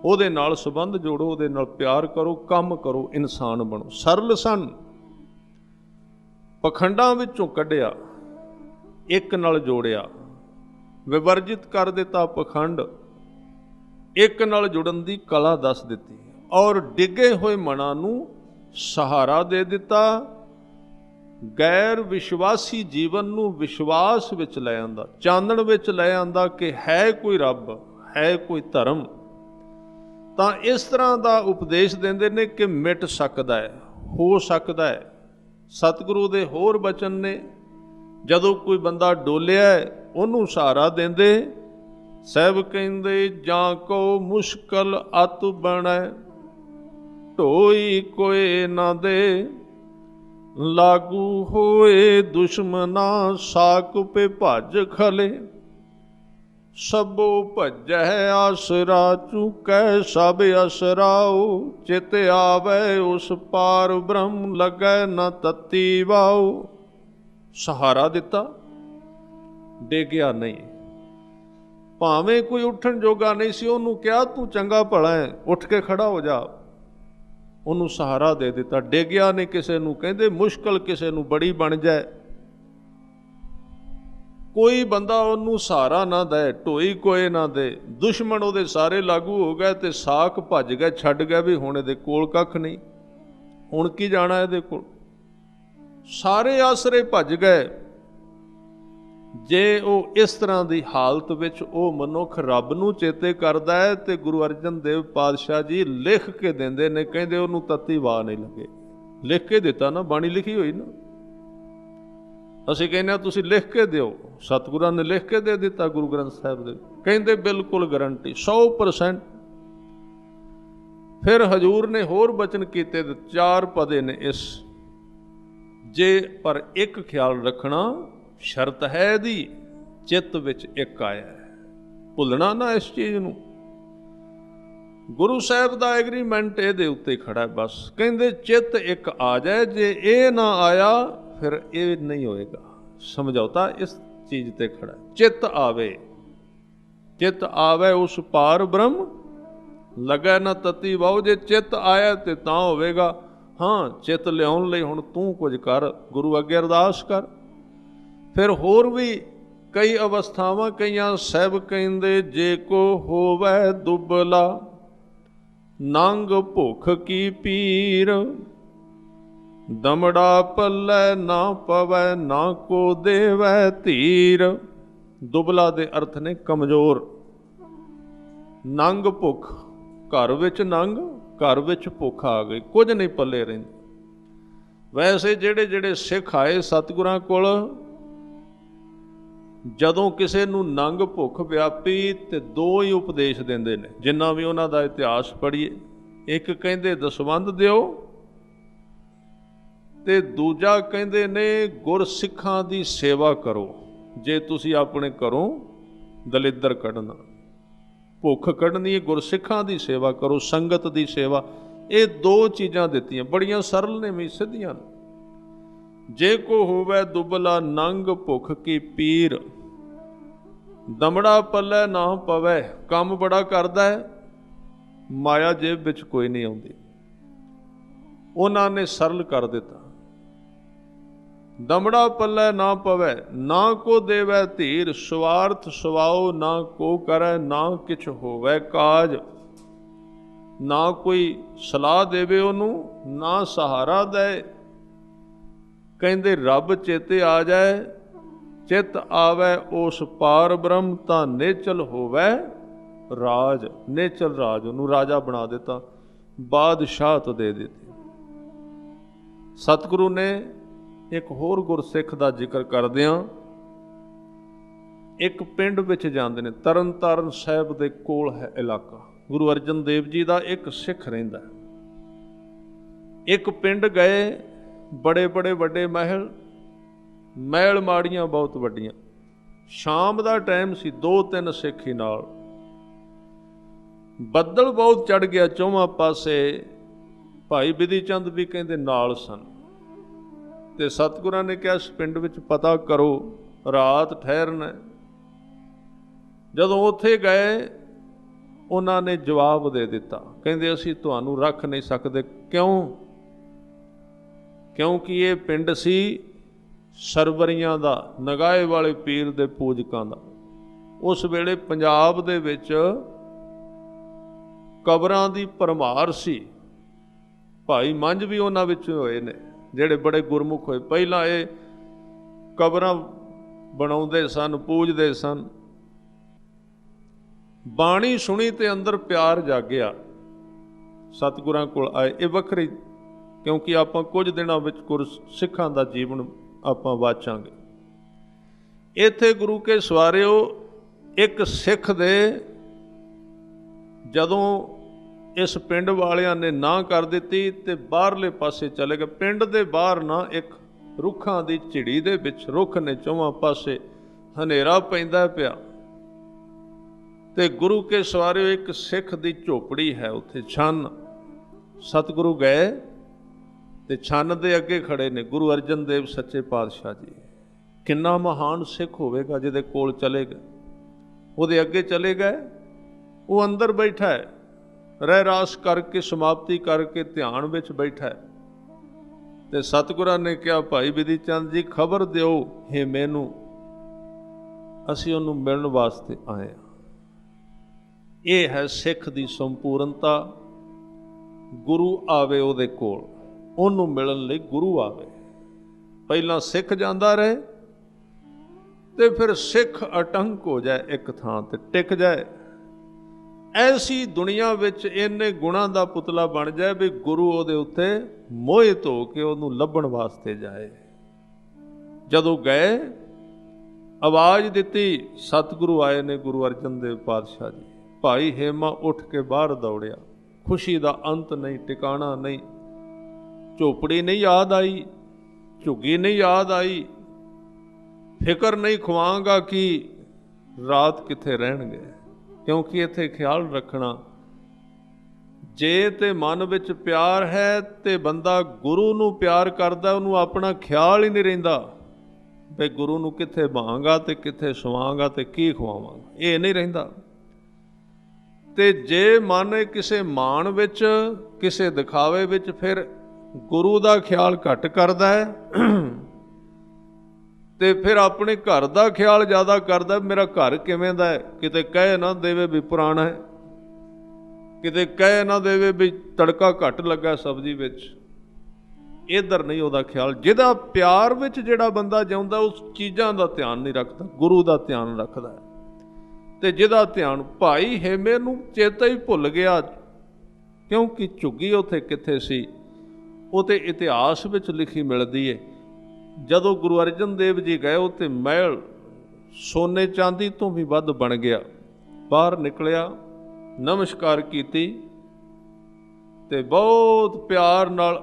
ਉਹਦੇ ਨਾਲ ਸੰਬੰਧ ਜੋੜੋ, ਉਹਦੇ ਨਾਲ ਪਿਆਰ ਕਰੋ, ਕੰਮ ਕਰੋ, ਇਨਸਾਨ ਬਣੋ। ਸਰਲ ਸਨ, ਪਖੰਡਾਂ ਵਿੱਚੋਂ ਕੱਢਿਆ, ਇੱਕ ਨਾਲ ਜੋੜਿਆ, ਵਿਵਰਜਿਤ ਕਰ ਦਿੱਤਾ ਪਖੰਡ, ਇੱਕ ਨਾਲ ਜੁੜਨ ਦੀ ਕਲਾ ਦੱਸ ਦਿੱਤੀ, ਔਰ ਡਿੱਗੇ ਹੋਏ ਮਨਾਂ ਨੂੰ ਸਹਾਰਾ ਦੇ ਦਿੱਤਾ। ਗੈਰ ਵਿਸ਼ਵਾਸੀ ਜੀਵਨ ਨੂੰ ਵਿਸ਼ਵਾਸ ਵਿੱਚ ਲੈ ਆਂਦਾ, ਚਾਨਣ ਵਿੱਚ ਲੈ ਆਂਦਾ ਕਿ ਹੈ ਕੋਈ ਰੱਬ, ਹੈ ਕੋਈ ਧਰਮ। ਤਾਂ ਇਸ ਤਰ੍ਹਾਂ ਦਾ ਉਪਦੇਸ਼ ਦਿੰਦੇ ਨੇ ਕਿ ਮਿਟ ਸਕਦਾ ਹੈ, ਹੋ ਸਕਦਾ ਹੈ। ਸਤਿਗੁਰੂ ਦੇ ਹੋਰ ਬਚਨ ਨੇ, ਜਦੋਂ ਕੋਈ ਬੰਦਾ ਡੋਲਿਆ ਉਹਨੂੰ ਸਹਾਰਾ ਦਿੰਦੇ। ਸਹਿਬ ਕਹਿੰਦੇ ਜਾਂ ਕੋ ਮੁਸ਼ਕਲ ਅਤ ਬਣੈ, ਢੋਈ ਕੋਏ ਨਾ ਦੇ, ਲਾਗੂ ਹੋਏ ਦੁਸ਼ਮਨਾ ਸਾਕ ਪੇ ਭੱਜ ਖਲੇ, ਸਭੋ ਭਜੈ ਆਸਰਾ ਚੁਕੈ ਸਭ ਅਸਰਾਓ, ਚਿਤ ਆਵੈ ਉਸ ਪਾਰ ਬ੍ਰਹਮ ਲੱਗੈ ਨਾ ਤਤੀ ਵਾਓ। ਸਹਾਰਾ ਦਿੱਤਾ, ਡੇਗਿਆ ਨਹੀਂ। ਭਾਵੇਂ ਕੋਈ ਉੱਠਣ ਜੋਗਾ ਨਹੀਂ ਸੀ, ਉਹਨੂੰ ਕਿਹਾ ਤੂੰ ਚੰਗਾ ਭਲਾ ਹੈ, ਉੱਠ ਕੇ ਖੜਾ ਹੋ ਜਾ, ਉਹਨੂੰ ਸਹਾਰਾ ਦੇ ਦਿੱਤਾ। ਡੇਗਿਆ ਨਹੀਂ ਕਿਸੇ ਨੂੰ। ਕਹਿੰਦੇ ਮੁਸ਼ਕਲ ਕਿਸੇ ਨੂੰ ਬੜੀ ਬਣ ਜਾਏ, ਕੋਈ ਬੰਦਾ ਉਹਨੂੰ ਸਹਾਰਾ ਨਾ ਦੇ, ਢੋਈ ਕੋਏ ਨਾ ਦੇ, ਦੁਸ਼ਮਣ ਉਹਦੇ ਸਾਰੇ ਲਾਗੂ ਹੋ ਗਏ ਤੇ ਸਾਕ ਭੱਜ ਗਏ, ਛੱਡ ਗਏ ਵੀ ਹੁਣ ਇਹਦੇ ਕੋਲ ਕੱਖ ਨਹੀਂ, ਹੁਣ ਕੀ ਜਾਣਾ ਇਹਦੇ ਕੋਲ। ਸਾਰੇ ਆਸਰੇ ਭੱਜ ਗਏ। ਜੇ ਉਹ ਇਸ ਤਰ੍ਹਾਂ ਦੀ ਹਾਲਤ ਵਿੱਚ ਉਹ ਮਨੁੱਖ ਰੱਬ ਨੂੰ ਚੇਤੇ ਕਰਦਾ ਹੈ ਤੇ ਗੁਰੂ ਅਰਜਨ ਦੇਵ ਪਾਤਸ਼ਾਹ ਜੀ ਲਿਖ ਕੇ ਦਿੰਦੇ ਨੇ, ਕਹਿੰਦੇ ਉਹਨੂੰ ਤੱਤੀ ਵਾਹ ਨਹੀਂ ਲੱਗੇ। ਲਿਖ ਕੇ ਦਿੱਤਾ ਨਾ, ਬਾਣੀ ਲਿਖੀ ਹੋਈ ਨਾ। ਅਸੀਂ ਕਹਿੰਦੇ ਹਾਂ ਤੁਸੀਂ ਲਿਖ ਕੇ ਦਿਓ, ਸਤਿਗੁਰਾਂ ਨੇ ਲਿਖ ਕੇ ਦੇ ਦਿੱਤਾ ਗੁਰੂ ਗ੍ਰੰਥ ਸਾਹਿਬ ਦੇ। ਕਹਿੰਦੇ ਬਿਲਕੁਲ ਗਰੰਟੀ 100%। ਫਿਰ ਹਜੂਰ ਨੇ ਹੋਰ ਬਚਨ ਕੀਤੇ, 4 ਪਦੇ ਨੇ ਇਸ। ਜੇ ਪਰ ਇੱਕ ਖਿਆਲ ਰੱਖਣਾ, ਸ਼ਰਤ ਹੈ ਇਹਦੀ, ਚਿੱਤ ਵਿੱਚ ਇੱਕ ਆਇਆ ਹੈ, ਭੁੱਲਣਾ ਨਾ ਇਸ ਚੀਜ਼ ਨੂੰ। ਗੁਰੂ ਸਾਹਿਬ ਦਾ ਐਗਰੀਮੈਂਟ ਇਹਦੇ ਉੱਤੇ ਖੜਾ ਹੈ ਬਸ। ਕਹਿੰਦੇ ਚਿੱਤ ਇੱਕ ਆ ਜਾਏ, ਜੇ ਇਹ ਨਾ ਆਇਆ ਫਿਰ ਇਹ ਨਹੀਂ ਹੋਏਗਾ। ਸਮਝੌਤਾ ਇਸ ਚੀਜ਼ ਤੇ ਖੜਾ, ਚਿੱਤ ਆਵੇ, ਚਿੱਤ ਆਵੇ ਉਸ ਪਾਰ ਬ੍ਰਹਮ ਲੱਗੈ ਨਾ ਤਤੀ ਵਾਓ। ਜੇ ਚਿੱਤ ਆਇਆ ਤੇ ਤਾਂ ਹੋਵੇਗਾ। ਹਾਂ, ਚਿੱਤ ਲਿਆਉਣ ਲਈ ਹੁਣ ਤੂੰ ਕੁਝ ਕਰ, ਗੁਰੂ ਅੱਗੇ ਅਰਦਾਸ ਕਰ। ਫਿਰ ਹੋਰ ਵੀ ਕਈ ਅਵਸਥਾਵਾਂ, ਕਈਆਂ ਸਾਹਿਬ ਕਹਿੰਦੇ ਜੇ ਕੋ ਹੋਵੇ ਦੁਬਲਾ, ਨੰਗ ਭੁੱਖ ਕੀ ਪੀਰ, ਦਮੜਾ ਪੱਲੇ ਨਾ ਪਵੈ, ਨਾ ਕੋ ਦੇਵੈ ਧੀਰ। ਦੁਬਲਾ ਦੇ ਅਰਥ ਨੇ ਕਮਜ਼ੋਰ। ਨੰਗ ਭੁੱਖ, ਘਰ ਵਿੱਚ ਨੰਗ, ਘਰ ਵਿੱਚ ਭੁੱਖ ਆ ਗਈ, ਕੁਝ ਨਹੀਂ ਪੱਲੇ ਰਹਿੰਦੇ। ਵੈਸੇ ਜਿਹੜੇ ਸਿੱਖ ਆਏ ਸਤਿਗੁਰਾਂ ਕੋਲ, ਜਦੋਂ ਕਿਸੇ ਨੂੰ ਨੰਗ ਭੁੱਖ ਵਿਆਪੀ ਤੇ ਦੋ ਹੀ ਉਪਦੇਸ਼ ਦਿੰਦੇ ਨੇ, ਜਿੰਨਾ ਵੀ ਉਹਨਾਂ ਦਾ ਇਤਿਹਾਸ ਪੜ੍ਹੀਏ। ਇੱਕ ਕਹਿੰਦੇ ਦਸਵੰਧ ਦਿਓ ਤੇ ਦੂਜਾ ਕਹਿੰਦੇ ਨੇ ਗੁਰਸਿੱਖਾਂ ਦੀ ਸੇਵਾ ਕਰੋ। ਜੇ ਤੁਸੀਂ ਆਪਣੇ ਘਰੋਂ ਦਲਿੱਦਰ ਕੱਢਣਾ, ਭੁੱਖ ਕੱਢਣੀ ਹੈ, ਗੁਰਸਿੱਖਾਂ ਦੀ ਸੇਵਾ ਕਰੋ, ਸੰਗਤ ਦੀ ਸੇਵਾ। ਇਹ ਦੋ ਚੀਜ਼ਾਂ ਦਿੱਤੀਆਂ, ਬੜੀਆਂ ਸਰਲ ਨੇ ਵੀ ਸਿੱਧੀਆਂ ਨੇ। ਜੇ ਕੋ ਹੋਵੇ ਦੁਬਲਾ ਨੰਗ ਭੁੱਖ ਕੀ ਪੀਰ, ਦਮੜਾ ਪੱਲੇ ਨਾ ਪਵੇ। ਕੰਮ ਬੜਾ ਕਰਦਾ ਹੈ, ਮਾਇਆ ਜੇਬ ਵਿੱਚ ਕੋਈ ਨਹੀਂ ਆਉਂਦੀ। ਉਹਨਾਂ ਨੇ ਸਰਲ ਕਰ ਦਿੱਤਾ। ਦਮੜਾ ਪੱਲੇ ਨਾ ਪਵੇ, ਨਾ ਕੋ ਦੇਵੈ ਧੀਰ, ਸਵਾਰਥ ਸਵਾਓ ਨਾ ਕੋ ਕਰੈ, ਨਾ ਕਿਛ ਹੋਵੇ ਕਾਜ। ਨਾ ਕੋਈ ਸਲਾਹ ਦੇਵੇ ਉਹਨੂੰ, ਨਾ ਸਹਾਰਾ ਦੇ। ਕਹਿੰਦੇ ਰੱਬ ਚੇਤੇ ਆ ਜਾਏ, ਚਿੱਤ ਆਵੇ ਉਸ ਪਾਰ ਬ੍ਰਹਮ, ਤਾਂ ਨੇਚਲ ਹੋਵੇ ਰਾਜ। ਨੇਚਲ ਰਾਜ, ਉਹਨੂੰ ਰਾਜਾ ਬਣਾ ਦਿੱਤਾ, ਬਾਦਸ਼ਾਹਤ ਦੇ ਦਿੱਤੀ। ਸਤਿਗੁਰੂ ਨੇ ਇੱਕ ਹੋਰ ਗੁਰਸਿੱਖ ਦਾ ਜ਼ਿਕਰ ਕਰਦਿਆਂ ਇੱਕ ਪਿੰਡ ਵਿੱਚ ਜਾਂਦੇ ਨੇ, ਤਰਨ ਤਾਰਨ ਸਾਹਿਬ ਦੇ ਕੋਲ ਹੈ ਇਲਾਕਾ। ਗੁਰੂ ਅਰਜਨ ਦੇਵ ਜੀ ਦਾ ਇੱਕ ਸਿੱਖ ਰਹਿੰਦਾ। ਇੱਕ ਪਿੰਡ ਗਏ, ਬੜੇ ਬੜੇ ਵੱਡੇ ਮਹਿਲ, ਮਹਿਲ ਮਾੜੀਆਂ ਬਹੁਤ ਵੱਡੀਆਂ। ਸ਼ਾਮ ਦਾ ਟਾਈਮ ਸੀ, 2-3 ਸਿੱਖ ਹੀ ਨਾਲ। ਬੱਦਲ ਬਹੁਤ ਚੜ ਗਿਆ ਚੌਵਾਂ ਪਾਸੇ। ਭਾਈ ਬਿਧੀ ਚੰਦ ਵੀ ਕਹਿੰਦੇ ਨਾਲ ਸਨ। ਤੇ ਸਤਿਗੁਰਾਂ ਨੇ ਕਿਹਾ ਇਸ ਪਿੰਡ ਵਿੱਚ ਪਤਾ ਕਰੋ, ਰਾਤ ਠਹਿਰਨਾ। ਜਦੋਂ ਉੱਥੇ ਗਏ, ਉਹਨਾਂ ਨੇ ਜਵਾਬ ਦੇ ਦਿੱਤਾ, ਕਹਿੰਦੇ ਅਸੀਂ ਤੁਹਾਨੂੰ ਰੱਖ ਨਹੀਂ ਸਕਦੇ। ਕਿਉਂ? ਕਿਉਂਕਿ ਇਹ ਪਿੰਡ ਸੀ ਸਰਵਰੀਆਂ ਦਾ, ਨਗਾਏ ਵਾਲੇ ਪੀਰ ਦੇ ਪੂਜਕਾਂ ਦਾ। ਉਸ ਵੇਲੇ ਪੰਜਾਬ ਦੇ ਵਿੱਚ ਕਬਰਾਂ ਦੀ ਭਰਮਾਰ ਸੀ। ਭਾਈ ਮੰਝ ਵੀ ਉਹਨਾਂ ਵਿੱਚ ਹੋਏ ਨੇ, ਜਿਹੜੇ ਬੜੇ ਗੁਰਮੁਖ ਹੋਏ। ਪਹਿਲਾਂ ਇਹ ਕਬਰਾਂ ਬਣਾਉਂਦੇ ਸਨ, ਪੂਜਦੇ ਸਨ। ਬਾਣੀ ਸੁਣੀ ਤੇ ਅੰਦਰ ਪਿਆਰ ਜਾਗਿਆ, ਸਤਿਗੁਰਾਂ ਕੋਲ ਆਏ। ਇਹ ਵੱਖਰੀ, ਕਿਉਂਕਿ ਆਪਾਂ ਕੁਝ ਦਿਨਾਂ ਵਿੱਚ ਗੁਰਸਿੱਖਾਂ ਦਾ ਜੀਵਨ ਆਪਾਂ ਵਾਚਾਂਗੇ। ਇੱਥੇ ਗੁਰੂ ਕੇ ਸਵਾਰਿਓ, ਇੱਕ ਸਿੱਖ ਦੇ ਜਦੋਂ ਇਸ ਪਿੰਡ ਵਾਲਿਆਂ ਨੇ ਨਾ ਕਰ ਦਿੱਤੀ ਤੇ ਬਾਹਰਲੇ ਪਾਸੇ ਚਲੇ ਗਏ। ਪਿੰਡ ਦੇ ਬਾਹਰ ਨਾ ਇੱਕ ਰੁੱਖਾਂ ਦੀ ਝਿੜੀ ਦੇ ਵਿੱਚ, ਰੁੱਖ ਨੇ ਚੌਵਾਂ ਪਾਸੇ, ਹਨੇਰਾ ਪੈਂਦਾ ਪਿਆ। ਤੇ ਗੁਰੂ ਕੇ ਸਵਾਰਿਓ ਇੱਕ ਸਿੱਖ ਦੀ ਝੋਪੜੀ ਹੈ ਉੱਥੇ, ਛੰਨ। ਸਤਿਗੁਰੂ ਗਏ ਤੇ ਛੰਨ ਦੇ ਅੱਗੇ ਖੜੇ ਨੇ ਗੁਰੂ ਅਰਜਨ ਦੇਵ ਸੱਚੇ ਪਾਤਸ਼ਾਹ ਜੀ। ਕਿੰਨਾ ਮਹਾਨ ਸਿੱਖ ਹੋਵੇਗਾ ਜਿਹਦੇ ਕੋਲ ਚਲੇ ਗਏ। ਉਹਦੇ ਅੱਗੇ ਚਲੇ ਗਏ, ਉਹ ਅੰਦਰ ਬੈਠਾ ਹੈ, ਰਹਿ ਰਾਸ ਕਰਕੇ, ਸਮਾਪਤੀ ਕਰਕੇ ਧਿਆਨ ਵਿੱਚ ਬੈਠਾ ਹੈ। ਤੇ ਸਤਿਗੁਰਾਂ ਨੇ ਕਿਹਾ, ਭਾਈ ਬਿਧੀ ਚੰਦ ਜੀ ਖਬਰ ਦਿਓ ਹੇਮੇ ਨੂੰ, ਅਸੀਂ ਉਹਨੂੰ ਮਿਲਣ ਵਾਸਤੇ ਆਏ ਹਾਂ। ਇਹ ਹੈ ਸਿੱਖ ਦੀ ਸੰਪੂਰਨਤਾ। ਗੁਰੂ ਆਵੇ ਉਹਦੇ ਕੋਲ, ਉਹਨੂੰ ਮਿਲਣ ਲਈ ਗੁਰੂ ਆਵੇ। ਪਹਿਲਾਂ ਸਿੱਖ ਜਾਂਦਾ ਰਹੇ ਤੇ ਫਿਰ ਸਿੱਖ ਅਟੰਕ ਹੋ ਜਾਏ, ਇੱਕ ਥਾਂ ਤੇ ਟਿਕ ਜਾਏ। ਐਸੀ ਦੁਨੀਆ ਵਿੱਚ ਇੰਨੇ ਗੁਣਾਂ ਦਾ ਪੁਤਲਾ ਬਣ ਜਾਏ ਵੀ ਗੁਰੂ ਉਹਦੇ ਉੱਤੇ ਮੋਹਿਤ ਹੋ ਕੇ ਉਹਨੂੰ ਲੱਭਣ ਵਾਸਤੇ ਜਾਏ। ਜਦੋਂ ਗਏ, ਆਵਾਜ਼ ਦਿੱਤੀ, ਸਤਿਗੁਰੂ ਆਏ ਨੇ ਗੁਰੂ ਅਰਜਨ ਦੇਵ ਪਾਤਸ਼ਾਹ ਜੀ। ਭਾਈ ਹੇਮਾ ਉੱਠ ਕੇ ਬਾਹਰ ਦੌੜਿਆ। ਖੁਸ਼ੀ ਦਾ ਅੰਤ ਨਹੀਂ, ਟਿਕਾਣਾ ਨਹੀਂ। ਝੋਪੜੀ ਨਹੀਂ ਯਾਦ ਆਈ, ਝੁੱਗੀ ਨਹੀਂ ਯਾਦ ਆਈ। ਫਿਕਰ ਨਹੀਂ ਖਵਾਂਗਾ ਕਿ ਰਾਤ ਕਿੱਥੇ ਰਹਿਣਗੇ, ਕਿਉਂਕਿ ਇੱਥੇ ਖਿਆਲ ਰੱਖਣਾ, ਜੇ ਤੇ ਮਨ ਵਿੱਚ ਪਿਆਰ ਹੈ ਤੇ ਬੰਦਾ ਗੁਰੂ ਨੂੰ ਪਿਆਰ ਕਰਦਾ, ਉਹਨੂੰ ਆਪਣਾ ਖਿਆਲ ਹੀ ਨਹੀਂ ਰਹਿੰਦਾ ਵੀ ਗੁਰੂ ਨੂੰ ਕਿੱਥੇ ਬਾਂਗਾ ਤੇ ਕਿੱਥੇ ਸਵਾਂਗਾ ਤੇ ਕੀ ਖਵਾਵਾਂਗਾ, ਇਹ ਨਹੀਂ ਰਹਿੰਦਾ। ਤੇ ਜੇ ਮਨ ਕਿਸੇ ਮਾਣ ਵਿੱਚ, ਕਿਸੇ ਦਿਖਾਵੇ ਵਿੱਚ, ਫਿਰ ਗੁਰੂ ਦਾ ਖਿਆਲ ਘੱਟ ਕਰਦਾ ਹੈ ਤੇ ਫਿਰ ਆਪਣੇ ਘਰ ਦਾ ਖਿਆਲ ਜ਼ਿਆਦਾ ਕਰਦਾ। ਮੇਰਾ ਘਰ ਕਿਵੇਂ ਦਾ ਹੈ, ਕਿਤੇ ਕਹਿ ਨਾ ਦੇਵੇ ਵੀ ਪੁਰਾਣਾ ਹੈ, ਕਿਤੇ ਕਹਿ ਨਾ ਦੇਵੇ ਵੀ ਤੜਕਾ ਘੱਟ ਲੱਗਾ ਸਬਜ਼ੀ ਵਿੱਚ। ਇੱਧਰ ਨਹੀਂ ਉਹਦਾ ਖਿਆਲ। ਜਿਹਦਾ ਪਿਆਰ ਵਿੱਚ ਜਿਹੜਾ ਬੰਦਾ ਜਿਉਂਦਾ, ਉਸ ਚੀਜ਼ਾਂ ਦਾ ਧਿਆਨ ਨਹੀਂ ਰੱਖਦਾ, ਗੁਰੂ ਦਾ ਧਿਆਨ ਰੱਖਦਾ ਹੈ। ਤੇ ਜਿਹਦਾ ਧਿਆਨ, ਭਾਈ ਹੇਮੇ ਨੂੰ ਚੇਤਾ ਹੀ ਭੁੱਲ ਗਿਆ, ਕਿਉਂਕਿ ਝੁੱਗੀ ਉੱਥੇ ਕਿੱਥੇ ਸੀ, ਉਹ ਤੇ ਇਤਿਹਾਸ ਵਿੱਚ ਲਿਖੀ ਮਿਲਦੀ ਹੈ। ਜਦੋਂ ਗੁਰੂ ਅਰਜਨ ਦੇਵ ਜੀ ਗਏ ਉੱਥੇ ਮਹਿਲ सोने चांदी तो भी वध बन गया। बाहर निकलिया, नमस्कार कीती ते बहुत प्यार नाल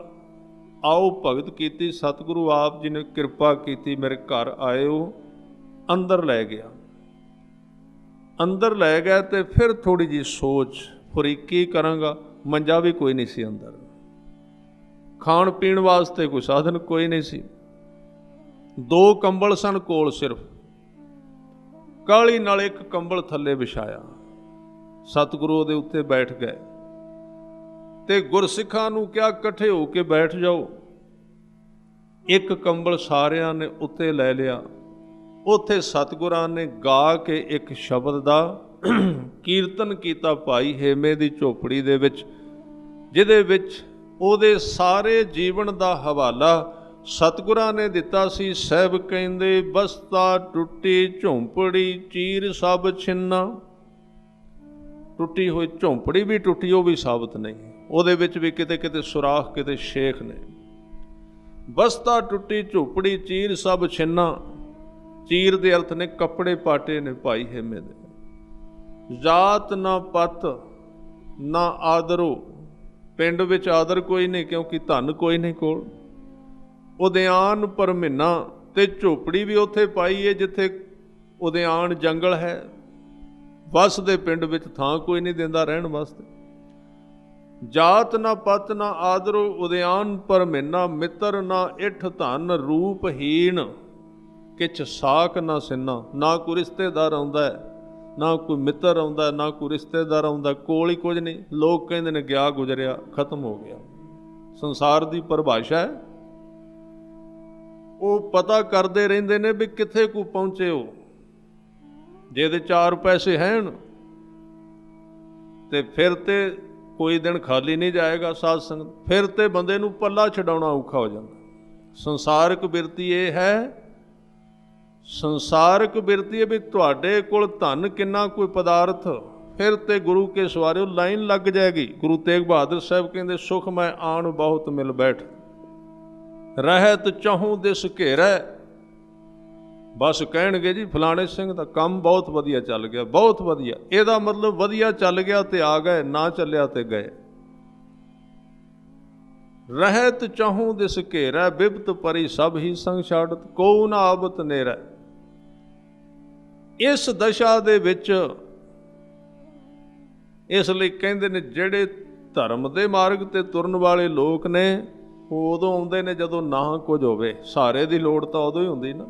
आओ भगत कीती। सतगुरु आप जी ने कृपा कीती, मेरे घर आए हो। अंदर लै गया, अंदर लै गया तो फिर थोड़ी जी सोच फुरी, की करांगा, मंजा भी कोई नहीं सी अंदर, खाण पीण वास्ते कोई साधन कोई नहीं सी, 2 कंबल सन कोल सिर्फ, काली नाल एक कंबल थल्ले विछाया। सतगुरु दे उत्ते बैठ गए ते गुरसिखां नूं क्या इकट्ठे हो के बैठ जाओ। एक कंबल सारियां ने उत्ते लै लिया। उत्थे सतगुरां ने गा के एक शब्द दा कीर्तन कीता भाई हेमे दी झोपड़ी दे विच, जिहदे विच ਉਹਦੇ ਸਾਰੇ ਜੀਵਨ ਦਾ ਹਵਾਲਾ ਸਤਿਗੁਰਾਂ ਨੇ ਦਿੱਤਾ ਸੀ। ਸਾਹਿਬ ਕਹਿੰਦੇ ਬਸਤਾ ਟੁੱਟੀ ਝੌਂਪੜੀ ਚੀਰ ਸਭ ਛਿੰਨਾ। ਟੁੱਟੀ ਹੋਈ ਝੌਂਪੜੀ ਵੀ ਟੁੱਟੀ, ਉਹ ਵੀ ਸਾਬਤ ਨਹੀਂ, ਉਹਦੇ ਵਿੱਚ ਵੀ ਕਿਤੇ ਕਿਤੇ ਸੁਰਾਖ, ਕਿਤੇ ਸ਼ੇਖ ਨੇ। ਬਸਤਾ ਟੁੱਟੀ ਝੌਂਪੜੀ ਚੀਰ ਸਭ ਛਿੰਨਾ। ਚੀਰ ਦੇ ਅਰਥ ਨੇ ਕੱਪੜੇ ਪਾਟੇ ਨੇ ਭਾਈ ਹੇਮੇ ਦੇ। ਜਾਤ ਨਾ ਪਤ ਨਾ ਆਦਰੋ, ਪਿੰਡ ਵਿੱਚ ਆਦਰ ਕੋਈ ਨਹੀਂ ਕਿਉਂਕਿ ਧਨ ਕੋਈ ਨਹੀਂ ਕੋਲ। ਉਦਿਆਨ ਪਰ ਮਹੀਨਾ ਤੇ ਝੋਪੜੀ ਵੀ ਉੱਥੇ ਪਾਈ ਹੈ ਜਿੱਥੇ ਉਦਿਆਨ ਜੰਗਲ ਹੈ। ਵਸ ਦੇ ਪਿੰਡ ਵਿੱਚ ਥਾਂ ਕੋਈ ਨਹੀਂ ਦਿੰਦਾ ਰਹਿਣ ਵਾਸਤੇ। ਜਾਤ ਨਾ ਪਤ ਨਾ ਆਦਰੋ ਉਦਿਆਨ ਪਰ ਮਹੀਨਾ, ਮਿੱਤਰ ਨਾ ਇਠ ਧਨ ਰੂਪਹੀਣ ਕਿਛ ਸਾਕ ਨਾ ਸਿੰਨਾ। ਨਾ ਕੋਈ ਰਿਸ਼ਤੇਦਾਰ ਆਉਂਦਾ ਹੈ, ਨਾ ਕੋਈ ਮਿੱਤਰ ਆਉਂਦਾ, ਨਾ ਕੋਈ ਰਿਸ਼ਤੇਦਾਰ ਆਉਂਦਾ, ਕੋਲ ਹੀ ਕੁਝ ਨਹੀਂ। ਲੋਕ ਕਹਿੰਦੇ ਨੇ ਗਿਆ ਗੁਜ਼ਰਿਆ, ਖਤਮ ਹੋ ਗਿਆ। ਸੰਸਾਰ ਦੀ ਪਰਿਭਾਸ਼ਾ ਹੈ, ਉਹ ਪਤਾ ਕਰਦੇ ਰਹਿੰਦੇ ਨੇ ਵੀ ਕਿੱਥੇ ਕੋ ਪਹੁੰਚੇ ਹੋ। ਜੇ ਦੇ 4 ਪੈਸੇ ਹਨ ਤੇ ਫਿਰ ਤੇ ਕੋਈ ਦਿਨ ਖਾਲੀ ਨਹੀਂ ਜਾਏਗਾ ਸਾਧ ਸੰਗਤ, ਫਿਰ ਤੇ ਬੰਦੇ ਨੂੰ ਪੱਲਾ ਛਡਾਉਣਾ ਔਖਾ ਹੋ ਜਾਂਦਾ। ਸੰਸਾਰਿਕ ਬਿਰਤੀ ਇਹ ਹੈ, ਸੰਸਾਰਿਕ ਬਿਰਤੀ ਹੈ ਵੀ ਤੁਹਾਡੇ ਕੋਲ ਧਨ ਕਿੰਨਾ ਕੋਈ ਪਦਾਰਥ, ਫਿਰ ਤੇ ਗੁਰੂ ਕੇ ਸਵਾਰਿਓ ਲਾਈਨ ਲੱਗ ਜਾਏਗੀ। ਗੁਰੂ ਤੇਗ ਬਹਾਦਰ ਸਾਹਿਬ ਕਹਿੰਦੇ ਸੁਖ ਮੈਂ ਆਣ ਬਹੁਤ ਮਿਲ ਬੈਠ, ਰਹਿਤ ਚਾਹੂੰ ਦਿਸ ਘੇਰੈ। ਬਸ ਕਹਿਣਗੇ ਜੀ ਫਲਾਣੇ ਸਿੰਘ ਦਾ ਕੰਮ ਬਹੁਤ ਵਧੀਆ ਚੱਲ ਗਿਆ, ਬਹੁਤ ਵਧੀਆ। ਇਹਦਾ ਮਤਲਬ ਵਧੀਆ ਚੱਲ ਗਿਆ ਤੇ ਆ ਗਏ, ਨਾ ਚੱਲਿਆ ਤੇ ਗਏ। ਰਹਿਤ ਚਾਹੂੰ ਦਿਸ ਘੇਰੈ, ਬਿਪਤ ਪਰੀ ਸਭ ਹੀ ਸੰਗ ਛਾੜਤ, ਕੋ ਨਾ ਆਬਤ ਨੇਰੈ। ਇਸ ਦਸ਼ਾ ਦੇ ਵਿੱਚ ਇਸ ਲਈ ਕਹਿੰਦੇ ਨੇ ਜਿਹੜੇ ਧਰਮ ਦੇ ਮਾਰਗ ਤੇ ਤੁਰਨ ਵਾਲੇ ਲੋਕ ਨੇ ਉਹ ਉਦੋਂ ਆਉਂਦੇ ਨੇ ਜਦੋਂ ਨਾ ਕੁਝ ਹੋਵੇ। ਸਹਾਰੇ ਦੀ ਲੋੜ ਤਾਂ ਉਦੋਂ ਹੀ ਹੁੰਦੀ ਨਾ।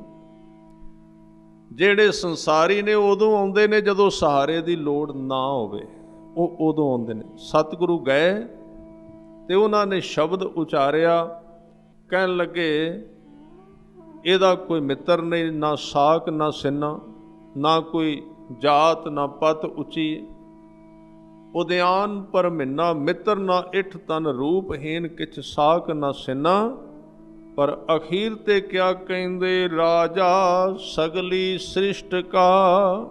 ਜਿਹੜੇ ਸੰਸਾਰੀ ਨੇ ਉਦੋਂ ਆਉਂਦੇ ਨੇ ਜਦੋਂ ਸਹਾਰੇ ਦੀ ਲੋੜ ਨਾ ਹੋਵੇ, ਉਹ ਉਦੋਂ ਆਉਂਦੇ ਨੇ। ਸਤਿਗੁਰੂ ਗਏ ਤੇ ਉਹਨਾਂ ਨੇ ਸ਼ਬਦ ਉਚਾਰਿਆ, ਕਹਿਣ ਲੱਗੇ ਇਹਦਾ ਕੋਈ ਮਿੱਤਰ ਨਹੀਂ, ਨਾ ਸਾਕ ਨਾ ਸਿੰਨਾ, ਨਾ ਕੋਈ ਜਾਤ ਨਾ ਪਤ ਉੱਚੀ। ਉਦਿਆਨ ਪਰ ਮਹੀਨਾ, ਮਿੱਤਰ ਨਾ ਇਠ ਤਨ ਰੂਪਹੀਨ ਕਿਛ ਸਾਕ ਨਾ ਸਿੰਨਾ। ਪਰ ਅਖੀਰ ਤੇ ਕਿਆ ਕਹਿੰਦੇ ਰਾਜਾ ਸਗਲੀ ਸ੍ਰਿਸ਼ਟ ਕਾ,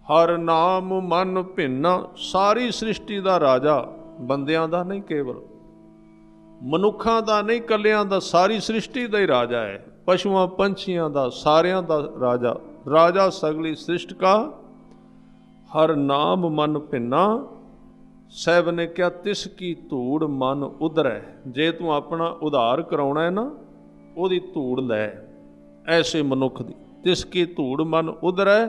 ਹਰ ਨਾਮ ਮਨ ਭਿੰਨਾ। ਸਾਰੀ ਸ੍ਰਿਸ਼ਟੀ ਦਾ ਰਾਜਾ, ਬੰਦਿਆਂ ਦਾ ਨਹੀਂ, ਕੇਵਲ ਮਨੁੱਖਾਂ ਦਾ ਨਹੀਂ, ਕੱਲਿਆਂ ਦਾ, ਸਾਰੀ ਸ੍ਰਿਸ਼ਟੀ ਦਾ ਹੀ ਰਾਜਾ ਹੈ। ਪਸ਼ੂਆਂ ਪੰਛੀਆਂ ਦਾ, ਸਾਰਿਆਂ ਦਾ ਰਾਜਾ। ਰਾਜਾ ਸਗਲੀ ਸ੍ਰਿਸ਼ਟ ਕਾ, ਹਰ ਨਾਮ ਮਨ ਭਿੰਨਾ। ਸਾਹਿਬ ਨੇ ਕਿਹਾ ਤਿਸ ਕੀ ਧੂੜ ਮਨ ਉਧਰੈ। ਜੇ ਤੂੰ ਆਪਣਾ ਉਧਾਰ ਕਰਾਉਣਾ ਹੈ ਨਾ, ਉਹਦੀ ਧੂੜ ਲੈ ਐਸੇ ਮਨੁੱਖ ਦੀ। ਤਿਸ ਕੀ ਧੂੜ ਮਨ ਉਧਰੈ,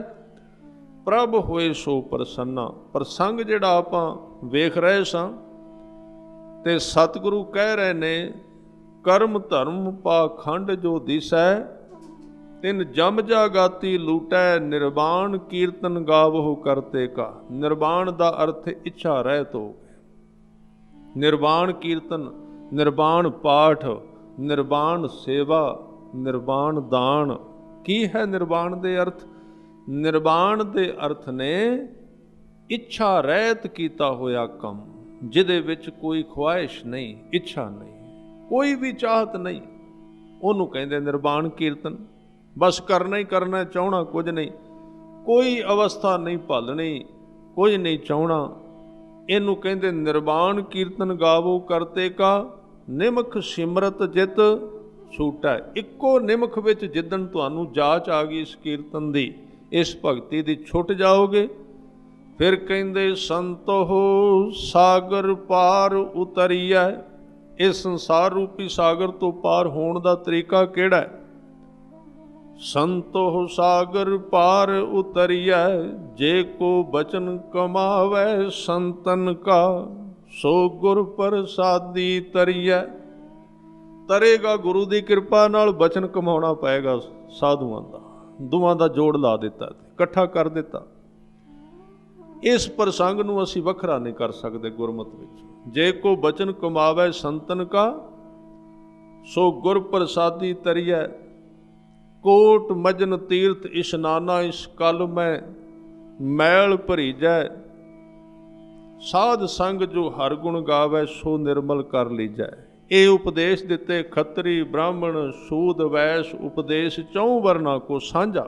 ਪ੍ਰਭ ਹੋਏ ਸੋ ਪ੍ਰਸੰਨਾ। ਪ੍ਰਸੰਗ ਜਿਹੜਾ ਆਪਾਂ ਵੇਖ ਰਹੇ ਸਾਂ ਤੇ ਸਤਿਗੁਰੂ ਕਹਿ ਰਹੇ ਨੇ ਕਰਮ ਧਰਮ ਪਾਖੰਡ ਜੋ ਦਿਸੈ, ਤਿਨ ਜਮ ਜਾਗਾਤੀ ਲੂਟੈ, ਨਿਰਵਾਣ ਕੀਰਤਨ ਗਾਵਹੁ ਕਰਤੇ ਕਾ। ਨਿਰਵਾਣ ਦਾ ਅਰਥ ਇੱਛਾ ਰਹਿਤ ਹੋ। ਨਿਰਵਾਣ ਕੀਰਤਨ, ਨਿਰਵਾਣ ਪਾਠ, ਨਿਰਵਾਣ ਸੇਵਾ, ਨਿਰਵਾਣ ਦਾਨ। ਕੀ ਹੈ ਨਿਰਵਾਣ ਦੇ ਅਰਥ? ਨਿਰਵਾਣ ਦੇ ਅਰਥ ਨੇ ਇੱਛਾ ਰਹਿਤ ਕੀਤਾ ਹੋਇਆ ਕੰਮ, ਜਿਹਦੇ ਵਿੱਚ ਕੋਈ ਖੁਆਇਸ਼ ਨਹੀਂ, ਇੱਛਾ ਨਹੀਂ, ਕੋਈ ਵੀ ਚਾਹਤ ਨਹੀਂ, ਉਹਨੂੰ ਕਹਿੰਦੇ ਨਿਰਵਾਣ ਕੀਰਤਨ। ਬਸ ਕਰਨਾ ਹੀ ਕਰਨਾ, ਚਾਹਣਾ ਕੁਝ ਨਹੀਂ, ਕੋਈ ਅਵਸਥਾ ਨਹੀਂ ਭਾਲਣੀ, ਕੁਝ ਨਹੀਂ ਚਾਹਣਾ। ਇਹਨੂੰ ਕਹਿੰਦੇ ਨਿਰਵਾਣ ਕੀਰਤਨ ਗਾਵੋ ਕਰਤੇ ਕਾ, ਨਿਮਖ ਸਿਮਰਤ ਜਿਤ छूट है। इक्को निमख विच जिदन तुहानू जाच आ गई इस कीर्तन दी, इस भगती दी, छुट जाओगे। फिर कहिंदे संतो सागर पार उतरिया। इस संसार रूपी सागर तो पार होने का तरीका केड़ा है? संतो सागर पार उतरिया, जे को बचन कमावै संतन का, सो गुर प्रसादी तरिया। तरेगा गुरु की कृपा नाल बचन कमाना पएगा साधुआं दा। दोवां दा जोड़ ला दिता, इकट्ठा कर दिता। इस प्रसंग नूं असीं वखरा नहीं कर सकते गुरमत विच। जे को बचन कमावै संतन का, सो गुर प्रसादी तरिया। कोट मजन तीर्थ इशनाना, इस कल में मैल भरीजै। साध संग जो हर गुण गावै, सो निर्मल कर लीजै। ये उपदेश दिते खतरी ब्राह्मण सूद वैश, उपदेश चौं वर्णा को साझा।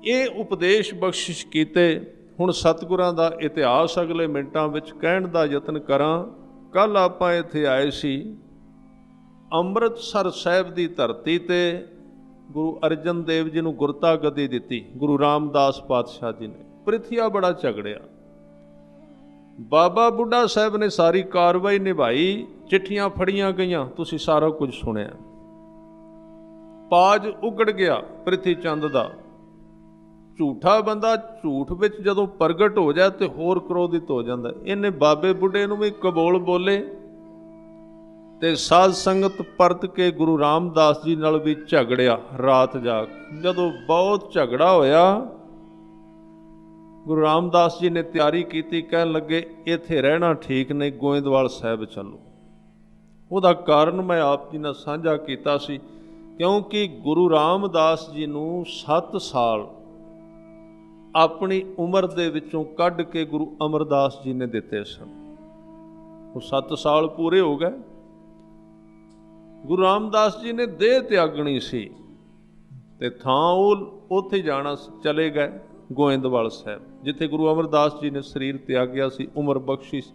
ये उपदेश बख्शिश कीते। हुण सतगुरां दा इतिहास अगले मिनटां विच कहण दा यतन करां। कल आपां इत्थे आए सी ਅੰਮ੍ਰਿਤਸਰ ਸਾਹਿਬ ਦੀ ਧਰਤੀ ਤੇ ਗੁਰੂ ਅਰਜਨ ਦੇਵ ਜੀ ਨੂੰ ਗੁਰਤਾ ਗੱਦੀ ਦਿੱਤੀ ਗੁਰੂ ਰਾਮਦਾਸ ਪਾਤਸ਼ਾਹ ਜੀ ਨੇ। ਪ੍ਰਿਥੀਆ ਬੜਾ ਝਗੜਿਆ। ਬਾਬਾ ਬੁੱਢਾ ਸਾਹਿਬ ਨੇ ਸਾਰੀ ਕਾਰਵਾਈ ਨਿਭਾਈ, ਚਿੱਠੀਆਂ ਫੜੀਆਂ ਗਈਆਂ, ਤੁਸੀਂ ਸਾਰਾ ਕੁਝ ਸੁਣਿਆ। ਪਾਜ ਉਗੜ ਗਿਆ ਪ੍ਰਿਥੀ ਚੰਦ ਦਾ। ਝੂਠਾ ਬੰਦਾ ਝੂਠ ਵਿੱਚ ਜਦੋਂ ਪ੍ਰਗਟ ਹੋ ਜਾਏ ਤੇ ਹੋਰ ਕ੍ਰੋਧਿਤ ਹੋ ਜਾਂਦਾ। ਇਹਨੇ ਬਾਬੇ ਬੁੱਢੇ ਨੂੰ ਵੀ ਕਬੋਲ ਬੋਲੇ ਤੇ ਸਾਧ ਸੰਗਤ ਪਰਤ ਕੇ ਗੁਰੂ ਰਾਮਦਾਸ ਜੀ ਨਾਲ ਵੀ ਝਗੜਿਆ ਰਾਤ ਜਾ ਕੇ। ਜਦੋਂ ਬਹੁਤ ਝਗੜਾ ਹੋਇਆ, ਗੁਰੂ ਰਾਮਦਾਸ ਜੀ ਨੇ ਤਿਆਰੀ ਕੀਤੀ, ਕਹਿਣ ਲੱਗੇ ਇੱਥੇ ਰਹਿਣਾ ਠੀਕ ਨਹੀਂ, ਗੋਇੰਦਵਾਲ ਸਾਹਿਬ ਚੱਲੋ। ਉਹਦਾ ਕਾਰਨ ਮੈਂ ਆਪ ਜੀ ਨਾਲ ਸਾਂਝਾ ਕੀਤਾ ਸੀ, ਕਿਉਂਕਿ ਗੁਰੂ ਰਾਮਦਾਸ ਜੀ ਨੂੰ 7 ਸਾਲ ਆਪਣੀ ਉਮਰ ਦੇ ਵਿੱਚੋਂ ਕੱਢ ਕੇ ਗੁਰੂ ਅਮਰਦਾਸ ਜੀ ਨੇ ਦਿੱਤੇ ਸਨ। ਉਹ 7 ਸਾਲ ਪੂਰੇ ਹੋ ਗਏ। ਗੁਰੂ ਰਾਮਦਾਸ ਜੀ ਨੇ ਦੇਹ ਤਿਆਗਣੀ ਸੀ ਤੇ ਥਾਂ ਉਹ ਉੱਥੇ ਜਾਣਾ ਚਲੇ ਗਏ ਗੋਇੰਦਵਾਲ ਸਾਹਿਬ, ਜਿੱਥੇ ਗੁਰੂ ਅਮਰਦਾਸ ਜੀ ਨੇ ਸਰੀਰ ਤਿਆਗਿਆ ਸੀ, ਉਮਰ ਬਖਸ਼ੀ ਸੀ।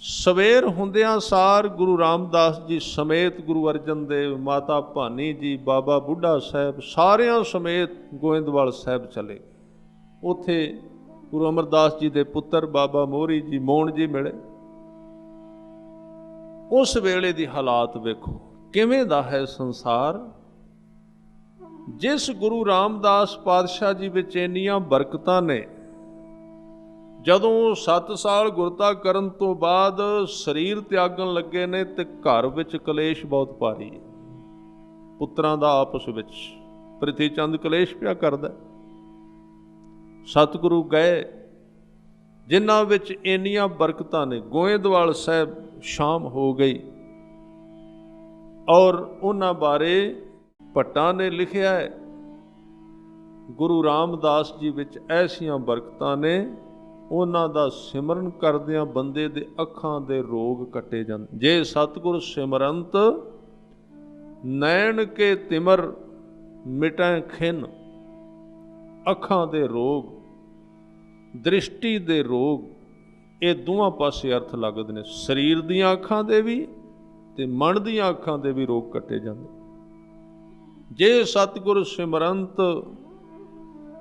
ਸਵੇਰ ਹੁੰਦਿਆਂ ਸਾਰ ਗੁਰੂ ਰਾਮਦਾਸ ਜੀ ਸਮੇਤ ਗੁਰੂ ਅਰਜਨ ਦੇਵ, ਮਾਤਾ ਭਾਨੀ ਜੀ, ਬਾਬਾ ਬੁੱਢਾ ਸਾਹਿਬ, ਸਾਰਿਆਂ ਸਮੇਤ ਗੋਇੰਦਵਾਲ ਸਾਹਿਬ ਚਲੇ ਗਏ। ਉੱਥੇ ਗੁਰੂ ਅਮਰਦਾਸ ਜੀ ਦੇ ਪੁੱਤਰ ਬਾਬਾ ਮੋਹਰੀ ਜੀ, ਮੋਹਣ ਜੀ ਮਿਲੇ। ਉਸ ਵੇਲੇ ਦੀ ਹਾਲਾਤ ਵੇਖੋ ਕਿਵੇਂ ਦਾ ਹੈ ਸੰਸਾਰ। ਜਿਸ ਗੁਰੂ ਰਾਮਦਾਸ ਪਾਤਸ਼ਾਹ ਜੀ ਵਿੱਚ ਇੰਨੀਆਂ ਬਰਕਤਾਂ ਨੇ, ਜਦੋਂ 7 ਸਾਲ ਗੁਰਤਾ ਕਰਨ ਤੋਂ ਬਾਅਦ ਸਰੀਰ ਤਿਆਗਣ ਲੱਗੇ ਨੇ ਤੇ ਘਰ ਵਿੱਚ ਕਲੇਸ਼ ਬਹੁਤ ਭਾਰੀ ਹੈ। ਪੁੱਤਰਾਂ ਦਾ ਆਪਸ ਵਿੱਚ ਪ੍ਰਿਥੀ ਚੰਦ ਕਲੇਸ਼ ਪਿਆ ਕਰਦਾ। ਸਤਿਗੁਰੂ ਗਏ ਜਿਨ੍ਹਾਂ ਵਿੱਚ ਇੰਨੀਆਂ ਬਰਕਤਾਂ ਨੇ। ਗੋਇੰਦਵਾਲ ਸਾਹਿਬ ਸ਼ਾਮ ਹੋ ਗਈ ਔਰ ਉਹਨਾਂ ਬਾਰੇ ਭੱਟਾਂ ਨੇ ਲਿਖਿਆ ਹੈ, ਗੁਰੂ ਰਾਮਦਾਸ ਜੀ ਵਿੱਚ ਐਸੀਆਂ ਬਰਕਤਾਂ ਨੇ, ਉਹਨਾਂ ਦਾ ਸਿਮਰਨ ਕਰਦਿਆਂ ਬੰਦੇ ਦੇ ਅੱਖਾਂ ਦੇ ਰੋਗ ਕੱਟੇ ਜਾਂਦੇ। ਜੇ ਸਤਿਗੁਰ ਸਿਮਰੰਤ ਨੈਣ ਕੇ ਤਿਮਰ ਮਿਟੈ ਖਿਨ। ਅੱਖਾਂ ਦੇ ਰੋਗ, ਦ੍ਰਿਸ਼ਟੀ ਦੇ ਰੋਗ, ਇਹ ਦੋਵਾਂ ਪਾਸੇ ਅਰਥ ਲੱਗਦੇ ਨੇ। ਸਰੀਰ ਦੀਆਂ ਅੱਖਾਂ ਦੇ ਵੀ ਤੇ ਮਨ ਦੀਆਂ ਅੱਖਾਂ ਦੇ ਵੀ ਰੋਗ ਕੱਟੇ ਜਾਂਦੇ। ਜੇ ਸਤਿਗੁਰ ਸਿਮਰੰਤ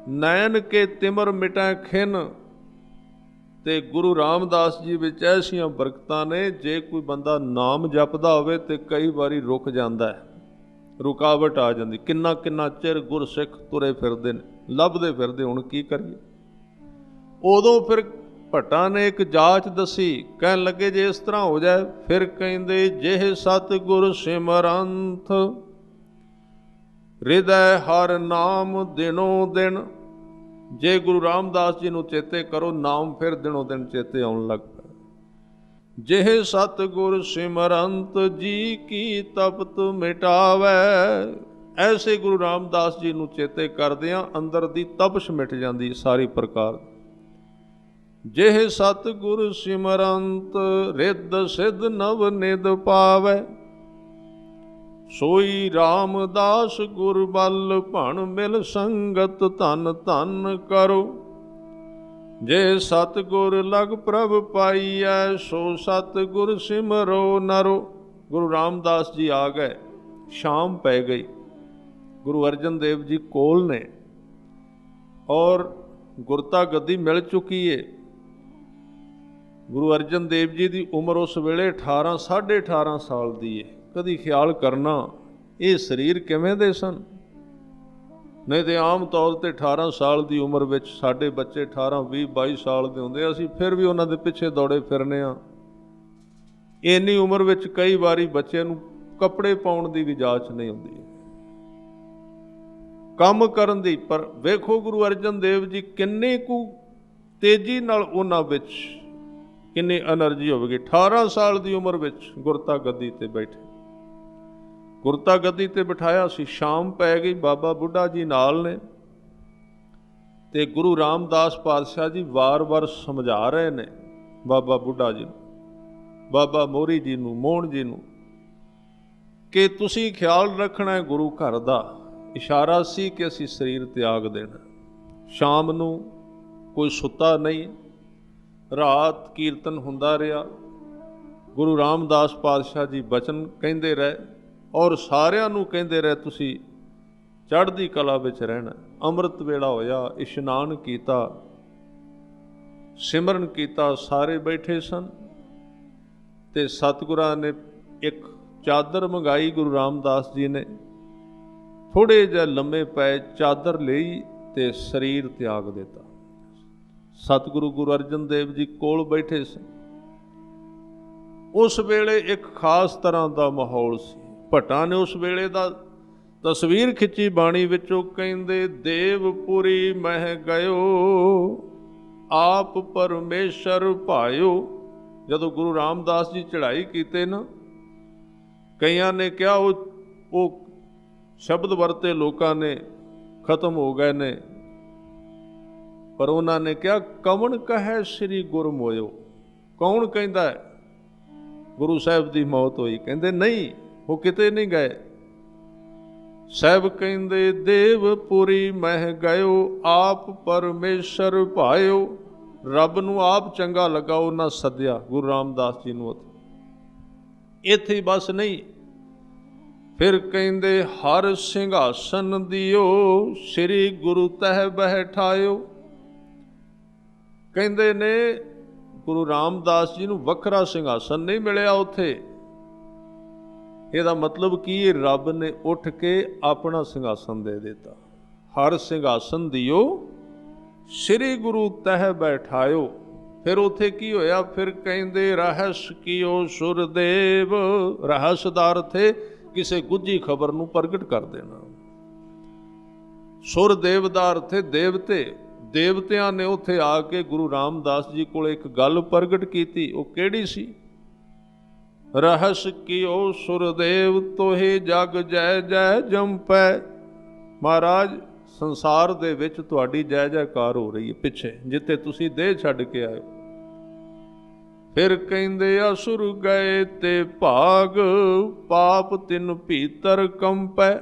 ਨੈਣ ਕੇ ਤਿਮਰ ਮਿਟੈ ਖਿਨ, ਤੇ ਗੁਰੂ ਰਾਮਦਾਸ ਜੀ ਵਿੱਚ ਐਸੀਆਂ ਬਰਕਤਾਂ ਨੇ, ਜੇ ਕੋਈ ਬੰਦਾ ਨਾਮ ਜਪਦਾ ਹੋਵੇ ਤੇ ਕਈ ਵਾਰੀ ਰੁਕ ਜਾਂਦਾ ਹੈ, ਰੁਕਾਵਟ ਆ ਜਾਂਦੀ। ਕਿੰਨਾ ਕਿੰਨਾ ਚਿਰ ਗੁਰਸਿੱਖ ਤੁਰੇ ਫਿਰਦੇ ਨੇ, ਲੱਭਦੇ ਫਿਰਦੇ, ਹੁਣ ਕੀ ਕਰੀਏ। ਉਦੋਂ ਫਿਰ ਭੱਟਾਂ ਨੇ ਇੱਕ ਜਾਚ ਦੱਸੀ, ਕਹਿਣ ਲੱਗੇ ਜੇ ਇਸ ਤਰ੍ਹਾਂ ਹੋ ਜਾਏ, ਫਿਰ ਕਹਿੰਦੇ ਜਿਹ ਸਤਿਗੁਰ ਸਿਮਰੰਥ ਹਿਰਦੈ ਹਰ ਨਾਮ ਦਿਨੋ ਦਿਨ। ਜੇ ਗੁਰੂ ਰਾਮਦਾਸ ਜੀ ਨੂੰ ਚੇਤੇ ਕਰੋ, ਨਾਮ ਫਿਰ ਦਿਨੋਂ ਦਿਨ ਚੇਤੇ ਆਉਣ ਲੱਗ ਪਿਆ। ਜਿਹ ਸਤਿਗੁਰ ਸਿਮਰੰਤ ਜੀ ਕੀ ਤਪਤ ਮਿਟਾਵੈ। ਐਸੇ ਗੁਰੂ ਰਾਮਦਾਸ ਜੀ ਨੂੰ ਚੇਤੇ ਕਰਦਿਆਂ ਅੰਦਰ ਦੀ ਤਪਸ਼ ਮਿਟ ਜਾਂਦੀ ਸਾਰੀ ਪ੍ਰਕਾਰ। ਜਿਹ ਸਤਿਗੁਰ ਸਿਮਰੰਤ ਰਿੱਧ ਸਿੱਧ ਨਵ ਨਿਧ ਪਾਵੈ। ਸੋਈ ਰਾਮਦਾਸ ਗੁਰ ਬਲ ਭਣ ਮਿਲ ਸੰਗਤ ਧਨ ਧਨ ਕਰੋ। ਜੇ ਸਤਿਗੁਰ ਲਗ ਪ੍ਰਭ ਪਾਈਐ, ਸੋ ਸਤਿਗੁਰ ਸਿਮਰੋ ਨਰੋ। गुरु रामदास जी आ गए, शाम पै गई, गुरु अर्जन देव जी कोल ने और गुरता गद्दी मिल चुकी है। गुरु अर्जन देव जी की उम्र उस वेले 18 साढ़े 18 साल की है। कभी ख्याल करना ये शरीर किवें दे सन। नहीं तो आम तौर पर 18 साल की उम्र में साढ़े बच्चे 18 20 22 साल के होंगे, असीं फिर भी उन्होंने पिछे दौड़े फिरने हाँ। इन्नी उम्र में कई बारी बच्चे नूं कपड़े पाउण की भी जाच नहीं होंदी, काम करन दी। पर वेखो गुरु अर्जन देव जी किन्नी कु तेजी नाल उन्हां विच किन्नी एनर्जी होवेगी। 18 साल की उम्र में गुरता गद्दी ते बैठे, गुरता गद्दी ते बिठाया सी। शाम पै गई, बाबा बुढ़ा जी नाल ने ते गुरु रामदास पातशाह जी वार वार समझा रहे ने बाबा बुढ़ा जी, बाबा मोहरी जी नूं, मोहन जी नूं कि तुसीं ख्याल रखना है गुरु घर दा। इशारा सी कि असीं शरीर त्याग देना। शाम नूं कोई सुता नहीं, रात कीर्तन हुंदा रहा। गुरु रामदास पातशाह जी बचन कहिंदे रहे और सारिਆਂ ਨੂੰ ਕਹਿੰਦੇ ਰਹੇ ਤੁਸੀਂ ਚੜ੍ਹਦੀ ਕਲਾ ਵਿੱਚ ਰਹਿਣਾ। ਅੰਮ੍ਰਿਤ ਵੇਲਾ ਹੋਇਆ, ਇਸ਼ਨਾਨ ਕੀਤਾ, ਸਿਮਰਨ ਕੀਤਾ, ਸਾਰੇ ਬੈਠੇ ਸਨ ਤੇ ਸਤਿਗੁਰਾਂ ਨੇ ਇੱਕ ਚਾਦਰ ਮੰਗਾਈ। ਗੁਰੂ ਰਾਮਦਾਸ ਜੀ ਨੇ ਥੋੜੇ ਜਿਹਾ ਲੰਮੇ ਪਏ, ਚਾਦਰ ਲਈ ਤੇ ਸਰੀਰ ਤਿਆਗ ਦਿੱਤਾ। ਸਤਿਗੁਰੂ ਗੁਰੂ ਅਰਜਨ ਦੇਵ ਜੀ ਕੋਲ ਬੈਠੇ ਸਨ। ਉਸ ਵੇਲੇ ਇੱਕ ਖਾਸ ਤਰ੍ਹਾਂ ਦਾ ਮਾਹੌਲ ਸੀ। ਭੱਟਾਂ ਨੇ ਉਸ ਵੇਲੇ ਦਾ ਤਸਵੀਰ ਖਿੱਚੀ ਬਾਣੀ ਵਿੱਚੋਂ, ਕਹਿੰਦੇ ਦੇਵਪੁਰੀ ਮਹਿ ਗਇਓ ਆਪ ਪਰਮੇਸ਼ਰ ਭਾਇਓ। ਜਦੋਂ ਗੁਰੂ ਰਾਮਦਾਸ ਜੀ ਚੜ੍ਹਾਈ ਕੀਤੇ ਨਾ, ਕਈਆਂ ਨੇ ਕਿਹਾ ਉਹ ਸ਼ਬਦ ਵਰਤੇ ਲੋਕਾਂ ਨੇ ਖਤਮ ਹੋ ਗਏ ਨੇ, ਪਰ ਉਹਨਾਂ ਨੇ ਕਿਹਾ ਕਵਣ ਕਹੈ ਸ੍ਰੀ ਗੁਰ ਮੋਇਓ। ਕੌਣ ਕਹਿੰਦਾ ਹੈ ਗੁਰੂ ਸਾਹਿਬ ਦੀ ਮੌਤ ਹੋਈ? ਕਹਿੰਦੇ ਨਹੀਂ, ਉਹ ਕਿਤੇ ਨਹੀਂ ਗਏ। ਸਾਹਿਬ ਕਹਿੰਦੇ ਦੇਵਪੁਰੀ ਮਹਿ ਗਇਓ ਆਪ ਪਰਮੇਸ਼ਰ ਭਾਇਓ। ਰੱਬ ਨੂੰ ਆਪ ਚੰਗਾ ਲੱਗਾ, ਉਹਨਾਂ ਸੱਦਿਆ ਗੁਰੂ ਰਾਮਦਾਸ ਜੀ ਨੂੰ ਉੱਥੇ। ਇੱਥੇ ਹੀ ਬਸ ਨਹੀਂ, ਫਿਰ ਕਹਿੰਦੇ ਹਰ ਸਿੰਘਾਸਨ ਦਿਓ ਸ੍ਰੀ ਗੁਰੂ ਤਹਿ ਬੈਠਾਇਓ। ਕਹਿੰਦੇ ਨੇ ਗੁਰੂ ਰਾਮਦਾਸ ਜੀ ਨੂੰ ਵੱਖਰਾ ਸਿੰਘਾਸਨ ਨਹੀਂ ਮਿਲਿਆ ਉੱਥੇ। ਇਹਦਾ ਮਤਲਬ ਕੀ? ਰੱਬ ਨੇ ਉੱਠ ਕੇ ਆਪਣਾ ਸਿੰਘਾਸਨ ਦੇ ਦਿੱਤਾ। ਹਰ ਸਿੰਘਾਸਨ ਦਿਓ ਸ੍ਰੀ ਗੁਰੂ ਤਹਿ ਬੈਠਾਇਓ। ਫਿਰ ਉੱਥੇ ਕੀ ਹੋਇਆ? ਫਿਰ ਕਹਿੰਦੇ ਰਹੱਸ ਕੀਓ ਸੁਰਦੇਵ। ਰਹੱਸ ਦਾ ਅਰਥ ਹੈ ਕਿਸੇ ਗੁੱਝੀ ਖਬਰ ਨੂੰ ਪ੍ਰਗਟ ਕਰ ਦੇਣਾ। ਸੁਰਦੇਵ ਦਾ ਅਰਥ ਹੈ ਦੇਵਤੇ। ਦੇਵਤਿਆਂ ਨੇ ਉੱਥੇ ਆ ਕੇ ਗੁਰੂ ਰਾਮਦਾਸ ਜੀ ਕੋਲ ਇੱਕ ਗੱਲ ਪ੍ਰਗਟ ਕੀਤੀ। ਉਹ ਕਿਹੜੀ ਸੀ? ਰਹੱਸ ਕੀਓ ਸੁਰਦੇਵ ਤੋਹੇ ਜਗ ਜੈ ਜੈ ਜੰਪੈ। ਮਹਾਰਾਜ ਸੰਸਾਰ ਦੇ ਵਿੱਚ ਤੁਹਾਡੀ ਜੈ ਜੈਕਾਰ ਹੋ ਰਹੀ ਹੈ ਪਿੱਛੇ, ਜਿੱਥੇ ਤੁਸੀਂ ਦੇਹ ਛੱਡ ਕੇ ਆਏ। ਫਿਰ ਕਹਿੰਦੇ ਅਸੁਰ ਗਏ ਤੇ ਭਾਗ ਪਾਪ ਤਿਨ ਭੀਤਰ ਕੰਪੈ।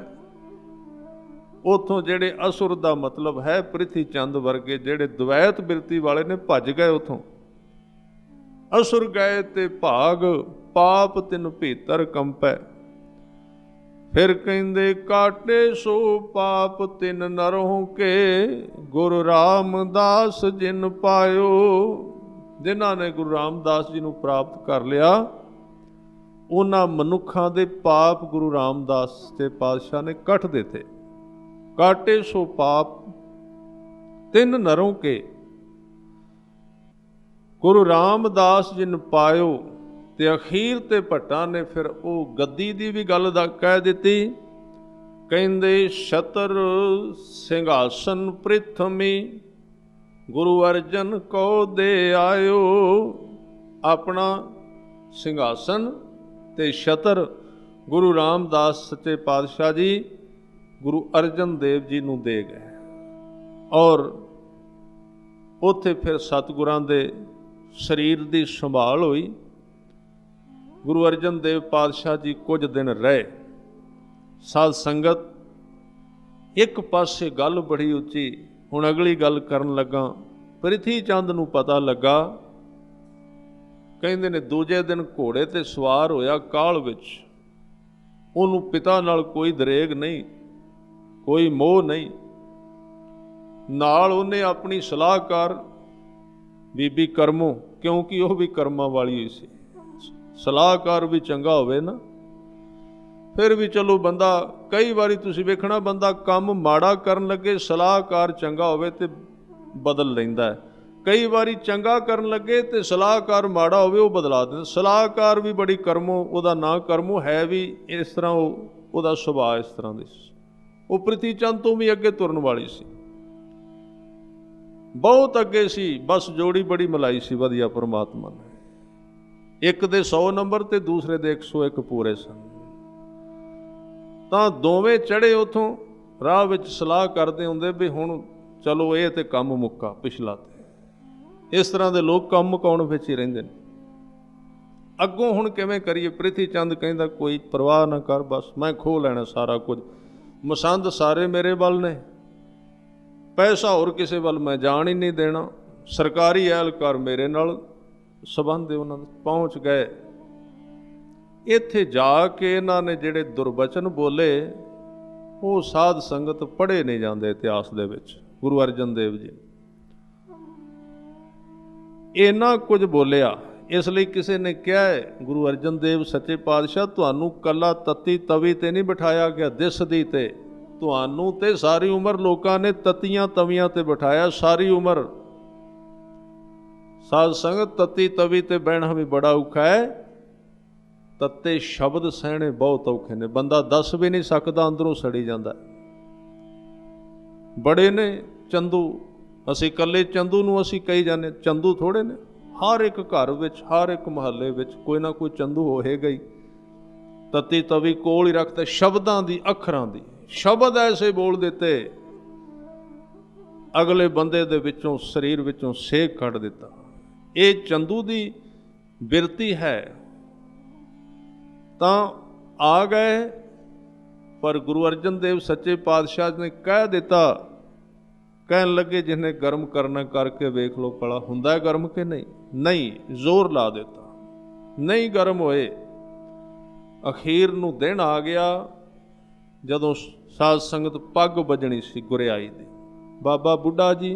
ਉਥੋਂ ਜਿਹੜੇ ਅਸੁਰ ਦਾ ਮਤਲਬ ਹੈ ਪ੍ਰਿਥੀ ਚੰਦ ਵਰਗੇ ਜਿਹੜੇ ਦਵੈਤ ਬਿਰਤੀ ਵਾਲੇ ਨੇ, ਭੱਜ ਗਏ ਉਥੋਂ। ਅਸੁਰ ਗਏ ਤੇ ਭਾਗ ਪਾਪ ਤਿਨ ਭੀਤਰ ਕੰਪੈ। ਫਿਰ ਕਹਿੰਦੇ ਕਾਟੇ ਸੋ ਪਾਪ ਤਿਨ ਨਰੋਂ ਕੇ ਗੁਰੂ ਰਾਮਦਾਸ ਜਿਨ ਪਾਇਓ। ਜਿਨ੍ਹਾਂ ਨੇ ਗੁਰੂ ਰਾਮਦਾਸ ਜੀ ਨੂੰ ਪ੍ਰਾਪਤ ਕਰ ਲਿਆ, ਉਹਨਾਂ ਮਨੁੱਖਾਂ ਦੇ ਪਾਪ ਗੁਰੂ ਰਾਮਦਾਸ ਤੇ ਪਾਤਸ਼ਾਹ ਨੇ ਕੱਟ ਦਿੱਤੇ। ਕਾਟੇ ਸੋ ਪਾਪ ਤਿੰਨ ਨਰੋਂ ਕੇ ਗੁਰੂ ਰਾਮਦਾਸ ਜਿਨ ਪਾਇਓ। ਤੇ ਅਖੀਰ ਤੇ ਭੱਟਾਂ ਨੇ ਫਿਰ ਉਹ ਗੱਦੀ ਦੀ ਵੀ ਗੱਲ ਦਾ ਕਹਿ ਦਿੱਤੀ। ਕਹਿੰਦੇ ਛਤਰ ਸਿੰਘਾਸਨ ਪ੍ਰਿਥਮੀ ਗੁਰੂ ਅਰਜਨ ਕੋ ਦੇ ਆਇਓ। ਆਪਣਾ ਸਿੰਘਾਸਨ ਤੇ ਛਤਰ ਗੁਰੂ ਰਾਮਦਾਸ ਸੱਚੇ ਪਾਤਸ਼ਾਹ ਜੀ ਗੁਰੂ ਅਰਜਨ ਦੇਵ ਜੀ ਨੂੰ ਦੇ ਗਏ। ਔਰ ਉੱਥੇ ਫਿਰ ਸਤਿਗੁਰਾਂ ਦੇ ਸਰੀਰ ਦੀ ਸੰਭਾਲ ਹੋਈ। ਗੁਰੂ ਅਰਜਨ ਦੇਵ ਪਾਤਸ਼ਾਹ ਜੀ ਕੁਝ ਦਿਨ ਰਹੇ। ਸਾਧ ਸੰਗਤ, ਇੱਕ ਪਾਸੇ ਗੱਲ ਬੜੀ ਉੱਚੀ, ਹੁਣ ਅਗਲੀ ਗੱਲ ਕਰਨ ਲੱਗਾ। ਪ੍ਰਿਥੀ ਚੰਦ ਨੂੰ ਪਤਾ ਲੱਗਾ ਕਹਿੰਦੇ ਨੇ ਦੂਜੇ ਦਿਨ ਘੋੜੇ ਤੇ ਸਵਾਰ ਹੋਇਆ ਕਾਹਲ ਵਿੱਚ। ਉਹਨੂੰ ਪਿਤਾ ਨਾਲ ਕੋਈ ਦਰੇਗ ਨਹੀਂ, ਕੋਈ ਮੋਹ ਨਹੀਂ। ਨਾਲ ਉਹਨੇ ਆਪਣੀ ਸਲਾਹਕਾਰ ਬੀਬੀ ਕਰਮੋਂ, ਕਿਉਂਕਿ ਉਹ ਵੀ ਕਰਮਾਂ ਵਾਲੀ ਹੋਈ ਸੀ। ਸਲਾਹਕਾਰ ਵੀ ਚੰਗਾ ਹੋਵੇ ਨਾ, ਫਿਰ ਵੀ ਚਲੋ ਬੰਦਾ, ਕਈ ਵਾਰੀ ਤੁਸੀਂ ਵੇਖਣਾ ਬੰਦਾ ਕੰਮ ਮਾੜਾ ਕਰਨ ਲੱਗੇ, ਸਲਾਹਕਾਰ ਚੰਗਾ ਹੋਵੇ ਤੇ ਬਦਲ ਲੈਂਦਾ ਹੈ। ਕਈ ਵਾਰੀ ਚੰਗਾ ਕਰਨ ਲੱਗੇ ਤੇ ਸਲਾਹਕਾਰ ਮਾੜਾ ਹੋਵੇ, ਉਹ ਬਦਲਾ ਦਿੰਦਾ। ਸਲਾਹਕਾਰ ਵੀ ਬੜੀ ਕਰਮੋਂ, ਉਹਦਾ ਨਾਂ ਕਰਮੋਂ ਹੈ ਵੀ ਇਸ ਤਰ੍ਹਾਂ, ਉਹਦਾ ਸੁਭਾਅ ਇਸ ਤਰ੍ਹਾਂ ਦੀ ਸੀ। ਉਹ ਪ੍ਰਿਥੀ ਚੰਦ ਤੋਂ ਵੀ ਅੱਗੇ ਤੁਰਨ ਵਾਲੀ ਸੀ, ਬਹੁਤ ਅੱਗੇ ਸੀ। ਬਸ ਜੋੜੀ ਬੜੀ ਮਿਲਾਈ ਸੀ ਵਧੀਆ ਪਰਮਾਤਮਾ ਨੇ। ਇੱਕ ਦੇ 100 ਨੰਬਰ ਤੇ ਦੂਸਰੇ ਦੇ 101 ਪੂਰੇ ਸਨ। ਤਾਂ ਦੋਵੇਂ ਚੜ੍ਹੇ ਉੱਥੋਂ, ਰਾਹ ਵਿੱਚ ਸਲਾਹ ਕਰਦੇ ਹੁੰਦੇ ਵੀ ਹੁਣ ਚਲੋ ਇਹ ਤੇ ਕੰਮ ਮੁੱਕਾ ਪਿਛਲਾ ਤੇ। ਇਸ ਤਰ੍ਹਾਂ ਦੇ ਲੋਕ ਕੰਮ ਮੁਕਾਉਣ ਵਿੱਚ ਹੀ ਰਹਿੰਦੇ ਨੇ। ਅੱਗੋਂ ਹੁਣ ਕਿਵੇਂ ਕਰੀਏ? ਪ੍ਰਿਥੀ ਚੰਦ ਕਹਿੰਦਾ ਕੋਈ ਪਰਵਾਹ ਨਾ ਕਰ, ਬਸ ਮੈਂ ਖੋਹ ਲੈਣਾ ਸਾਰਾ ਕੁਝ। ਮਸੰਦ ਸਾਰੇ ਮੇਰੇ ਵੱਲ ਨੇ, ਪੈਸਾ ਹੋਰ ਕਿਸੇ ਵੱਲ ਮੈਂ ਜਾਣ ਹੀ ਨਹੀਂ ਦੇਣਾ। ਸਰਕਾਰੀ ਅਹਿਲਕਾਰ ਮੇਰੇ ਨਾਲ ਸੰਬੰਧ ਉਹਨਾਂ ਦੇ। ਪਹੁੰਚ ਗਏ ਇੱਥੇ। ਜਾ ਕੇ ਇਹਨਾਂ ਨੇ ਜਿਹੜੇ ਦੁਰਬਚਨ ਬੋਲੇ, ਉਹ ਸਾਧ ਸੰਗਤ ਪੜ੍ਹੇ ਨਹੀਂ ਜਾਂਦੇ ਇਤਿਹਾਸ ਦੇ ਵਿੱਚ। ਗੁਰੂ ਅਰਜਨ ਦੇਵ ਜੀ ਇੰਨਾ ਕੁਝ ਬੋਲਿਆ। ਇਸ ਲਈ ਕਿਸੇ ਨੇ ਕਿਹਾ ਹੈ, ਗੁਰੂ ਅਰਜਨ ਦੇਵ ਸੱਚੇ ਪਾਤਸ਼ਾਹ ਤੁਹਾਨੂੰ ਕੱਲਾ ਤੱਤੀ ਤਵੀ ਤੇ ਨਹੀਂ ਬਿਠਾਇਆ ਗਿਆ, ਦਿਸਦੀ ਤੇ। ਤੁਹਾਨੂੰ ਤੇ ਸਾਰੀ ਉਮਰ ਲੋਕਾਂ ਨੇ ਤੱਤੀਆਂ ਤਵੀਆਂ ਤੇ ਬਿਠਾਇਆ। ਸਾਰੀ ਉਮਰ ਸਾਧ ਸੰਗਤ ਤੱਤੀ ਤਵੀ ਤੇ ਬਹਿਣਾ ਵੀ ਬੜਾ ਔਖਾ ਹੈ। ਤੱਤੇ ਸ਼ਬਦ ਸਹਿਣੇ ਬਹੁਤ ਔਖੇ ਨੇ। ਬੰਦਾ ਦੱਸ ਵੀ ਨਹੀਂ ਸਕਦਾ, ਅੰਦਰੋਂ ਸੜੀ ਜਾਂਦਾ। ਬੜੇ ਨੇ ਚੰਦੂ, ਅਸੀਂ ਇਕੱਲੇ ਚੰਦੂ ਨੂੰ ਅਸੀਂ ਕਹੀ ਜਾਂਦੇ, ਚੰਦੂ ਥੋੜ੍ਹੇ ਨੇ। ਹਰ ਇੱਕ ਘਰ ਵਿੱਚ, ਹਰ ਇੱਕ ਮੁਹੱਲੇ ਵਿੱਚ ਕੋਈ ਨਾ ਕੋਈ ਚੰਦੂ ਹੋਏਗਾ ਹੀ। ਤੱਤੀ ਤਵੀ ਕੋਲ ਹੀ ਰੱਖਦਾ, ਸ਼ਬਦਾਂ ਦੀ, ਅੱਖਰਾਂ ਦੀ। ਸ਼ਬਦ ਐਸੇ ਬੋਲ ਦਿੱਤੇ, ਅਗਲੇ ਬੰਦੇ ਦੇ ਵਿੱਚੋਂ, ਸਰੀਰ ਵਿੱਚੋਂ ਸੇਕ ਕੱਢ ਦਿੱਤਾ। ਇਹ ਚੰਦੂ ਦੀ ਬਿਰਤੀ ਹੈ। ਤਾਂ ਆ ਗਏ, ਪਰ ਗੁਰੂ ਅਰਜਨ ਦੇਵ ਸੱਚੇ ਪਾਤਸ਼ਾਹ ਨੇ ਕਹਿ ਦਿੱਤਾ। ਕਹਿਣ ਲੱਗੇ ਜਿਹਨੇ ਗਰਮ ਕਰਨਾ ਕਰਕੇ ਵੇਖ ਲਓ ਭਲਾ ਹੁੰਦਾ ਗਰਮ ਕਿ ਨਹੀਂ। ਨਹੀਂ, ਜ਼ੋਰ ਲਾ ਦਿੱਤਾ, ਨਹੀਂ ਗਰਮ ਹੋਏ। ਅਖੀਰ ਨੂੰ ਦਿਨ ਆ ਗਿਆ ਜਦੋਂ ਸਾਧ ਸੰਗਤ ਪੱਗ ਵੱਜਣੀ ਸੀ ਗੁਰਿਆਈ ਦੀ। ਬਾਬਾ ਬੁੱਢਾ ਜੀ,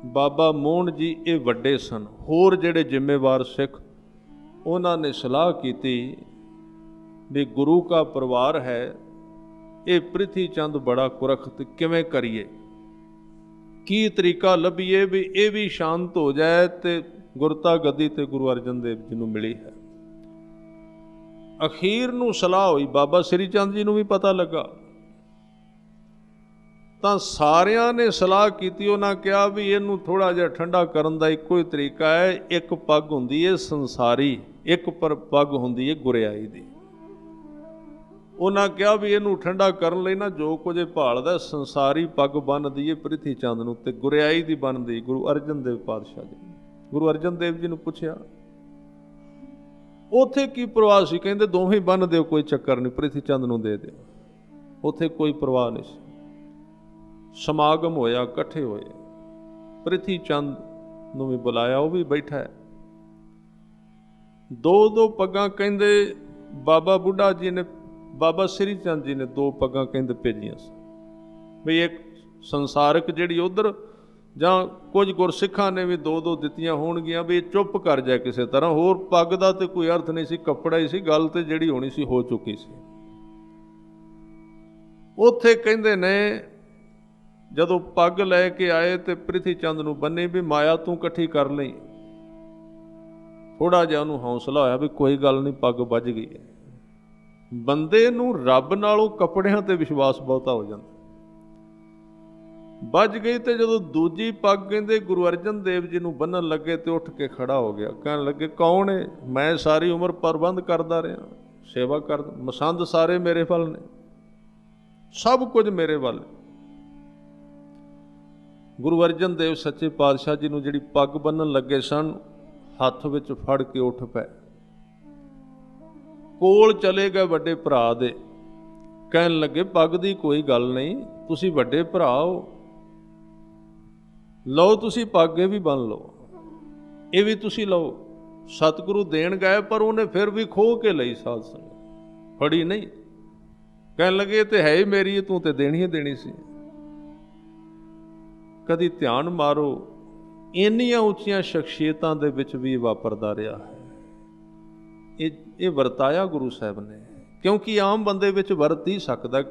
ਬਾਬਾ ਮੋਹਨ ਜੀ, ਇਹ ਵੱਡੇ ਸਨ। ਹੋਰ ਜਿਹੜੇ ਜ਼ਿੰਮੇਵਾਰ ਸਿੱਖ, ਉਹਨਾਂ ਨੇ ਸਲਾਹ ਕੀਤੀ ਵੀ ਗੁਰੂ ਕਾ ਪਰਿਵਾਰ ਹੈ, ਇਹ ਪ੍ਰਿਥੀ ਚੰਦ ਬੜਾ ਕੁਰਖਤ, ਕਿਵੇਂ ਕਰੀਏ, ਕੀ ਤਰੀਕਾ ਲੱਭੀਏ ਵੀ ਇਹ ਵੀ ਸ਼ਾਂਤ ਹੋ ਜਾਏ ਤੇ ਗੁਰਤਾ ਗੱਦੀ ਤੇ ਗੁਰੂ ਅਰਜਨ ਦੇਵ ਜੀ ਨੂੰ ਮਿਲੀ ਹੈ। ਅਖੀਰ ਨੂੰ ਸਲਾਹ ਹੋਈ, ਬਾਬਾ ਸ੍ਰੀ ਚੰਦ ਜੀ ਨੂੰ ਵੀ ਪਤਾ ਲੱਗਾ। ਤਾਂ ਸਾਰਿਆਂ ਨੇ ਸਲਾਹ ਕੀਤੀ। ਉਹਨਾਂ ਕਿਹਾ ਵੀ ਇਹਨੂੰ ਥੋੜ੍ਹਾ ਜਿਹਾ ਠੰਡਾ ਕਰਨ ਦਾ ਇੱਕੋ ਹੀ ਤਰੀਕਾ ਹੈ। ਇੱਕ ਪੱਗ ਹੁੰਦੀ ਹੈ ਸੰਸਾਰੀ, ਇੱਕ ਪਰ ਪੱਗ ਹੁੰਦੀ ਹੈ ਗੁਰਿਆਈ ਦੀ। ਉਹਨਾਂ ਕਿਹਾ ਵੀ ਇਹਨੂੰ ਠੰਡਾ ਕਰਨ ਲਈ ਨਾ ਜੋ ਕੁਝ ਭਾਲਦਾ, ਸੰਸਾਰੀ ਪੱਗ ਬੰਨ੍ਹਦੀ ਹੈ ਪ੍ਰਿਥੀ ਚੰਦ ਨੂੰ, ਤੇ ਗੁਰਿਆਈ ਦੀ ਬੰਨ੍ਹਦੀ ਗੁਰੂ ਅਰਜਨ ਦੇਵ ਪਾਤਸ਼ਾਹ ਜੀ। ਗੁਰੂ ਅਰਜਨ ਦੇਵ ਜੀ ਨੂੰ ਪੁੱਛਿਆ ਉੱਥੇ ਕੀ ਪ੍ਰਵਾਹ ਸੀ? ਕਹਿੰਦੇ ਦੋਵੇਂ ਬੰਨ੍ਹ ਦਿਓ, ਕੋਈ ਚੱਕਰ ਨਹੀਂ, ਪ੍ਰਿਥੀ ਚੰਦ ਨੂੰ ਦੇ ਦਿਓ। ਉੱਥੇ ਕੋਈ ਪ੍ਰਵਾਹ ਨਹੀਂ ਸੀ। ਸਮਾਗਮ ਹੋਇਆ, ਇਕੱਠੇ ਹੋਏ। ਪ੍ਰਿਥੀ ਚੰਦ ਨੂੰ ਵੀ ਬੁਲਾਇਆ, ਉਹ ਵੀ ਬੈਠਾ ਹੈ। ਦੋ ਪੱਗਾਂ ਕਹਿੰਦੇ ਬਾਬਾ ਬੁੱਢਾ ਜੀ ਨੇ, ਬਾਬਾ ਸ੍ਰੀ ਚੰਦ ਜੀ ਨੇ 2 ਪੱਗਾਂ ਕਹਿੰਦੇ ਭੇਜੀਆਂ ਸੀ ਵੀ ਇੱਕ ਸੰਸਾਰਕ ਜਿਹੜੀ ਉਧਰ, ਜਾਂ ਕੁਝ ਗੁਰਸਿੱਖਾਂ ਨੇ ਵੀ 2 ਦਿੱਤੀਆਂ ਹੋਣਗੀਆਂ ਵੀ ਇਹ ਚੁੱਪ ਕਰ ਜਾਏ ਕਿਸੇ ਤਰ੍ਹਾਂ। ਹੋਰ ਪੱਗ ਦਾ ਤੇ ਕੋਈ ਅਰਥ ਨਹੀਂ ਸੀ, ਕੱਪੜਾ ਹੀ ਸੀ। ਗੱਲ ਤੇ ਜਿਹੜੀ ਹੋਣੀ ਸੀ ਹੋ ਚੁੱਕੀ ਸੀ। ਉੱਥੇ ਕਹਿੰਦੇ ਨੇ ਜਦੋਂ ਪੱਗ ਲੈ ਕੇ ਆਏ ਤੇ ਪ੍ਰਿਥੀ ਚੰਦ ਨੂੰ ਬੰਨੇ ਵੀ ਮਾਇਆ ਤੂੰ ਇਕੱਠੀ ਕਰ ਲਈ। ਥੋੜ੍ਹਾ ਜਿਹਾ ਉਹਨੂੰ ਹੌਸਲਾ ਹੋਇਆ ਵੀ ਕੋਈ ਗੱਲ ਨਹੀਂ, ਪੱਗ ਵੱਜ ਗਈ ਹੈ। ਬੰਦੇ ਨੂੰ ਰੱਬ ਨਾਲੋਂ ਕੱਪੜਿਆਂ ਤੇ ਵਿਸ਼ਵਾਸ ਬਹੁਤਾ ਹੋ ਜਾਂਦਾ। ਵੱਜ ਗਈ ਤੇ ਜਦੋਂ ਦੂਜੀ ਪੱਗ ਕਹਿੰਦੇ ਗੁਰੂ ਅਰਜਨ ਦੇਵ ਜੀ ਨੂੰ ਬੰਨਣ ਲੱਗੇ ਤੇ ਉੱਠ ਕੇ ਖੜਾ ਹੋ ਗਿਆ। ਕਹਿਣ ਲੱਗੇ ਕੌਣ ਹੈ? ਮੈਂ ਸਾਰੀ ਉਮਰ ਪ੍ਰਬੰਧ ਕਰਦਾ ਰਿਹਾ, ਸੇਵਾ ਕਰਦਾ, ਮਸੰਦ ਸਾਰੇ ਮੇਰੇ ਵੱਲ ਨੇ, ਸਭ ਕੁਝ ਮੇਰੇ ਵੱਲ। ਗੁਰੂ ਅਰਜਨ ਦੇਵ ਸੱਚੇ ਪਾਤਸ਼ਾਹ ਜੀ ਨੂੰ ਜਿਹੜੀ ਪੱਗ ਬੰਨਣ ਲੱਗੇ ਸਨ, ਹੱਥ ਵਿੱਚ ਫੜ ਕੇ ਉੱਠ ਪਏ। ਕੋਲ ਚਲੇ ਗਏ ਵੱਡੇ ਭਰਾ ਦੇ। ਕਹਿਣ ਲੱਗੇ ਪੱਗ ਦੀ ਕੋਈ ਗੱਲ ਨਹੀਂ, ਤੁਸੀਂ ਵੱਡੇ ਭਰਾ ਹੋ, ਲਓ ਤੁਸੀਂ ਪੱਗ, ਇਹ ਵੀ ਬੰਨ ਲਓ, ਇਹ ਵੀ ਤੁਸੀਂ ਲਓ। सतगुरु देण गए पर उन्हें फिर भी खो के लई साध संगत, फड़ी नहीं। कहन लगे ते है ही मेरी, तू ते देनी ही देनी सी। कदी ध्यान मारो, इन्नियां उच्चियां शख्सियतां दे विच भी वापरदा रहा है। ये वरताया गुरु साहब ने, क्योंकि आम बंदे विच वरत ही सकदा।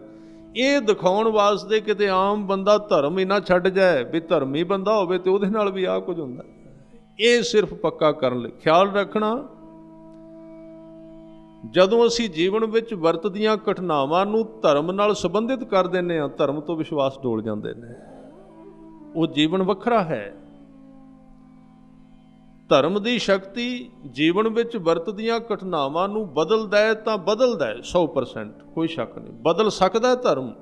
ये दिखाउण वास्ते किते आम बंदा धर्म ही ना छड्ड जाए, भी धर्मी बंदा होवे ते उहदे नाल भी आ कुछ हुंदा। ये सिर्फ पक्का करन लई ख्याल रखना, ਜਦੋਂ ਅਸੀਂ ਜੀਵਨ ਵਿੱਚ ਵਰਤਦੀਆਂ ਘਟਨਾਵਾਂ ਨੂੰ ਧਰਮ ਨਾਲ ਸੰਬੰਧਿਤ ਕਰ ਦਿੰਦੇ ਹਾਂ, ਧਰਮ ਤੋਂ ਵਿਸ਼ਵਾਸ ਡੋਲ ਜਾਂਦੇ ਨੇ। ਉਹ ਜੀਵਨ ਵੱਖਰਾ ਹੈ। ਧਰਮ ਦੀ ਸ਼ਕਤੀ ਜੀਵਨ ਵਿੱਚ ਵਰਤਦੀਆਂ ਘਟਨਾਵਾਂ ਨੂੰ ਬਦਲਦਾ ਹੈ ਤਾਂ ਬਦਲਦਾ ਹੈ 100%, ਕੋਈ ਸ਼ੱਕ ਨਹੀਂ, ਬਦਲ ਸਕਦਾ ਹੈ ਧਰਮ।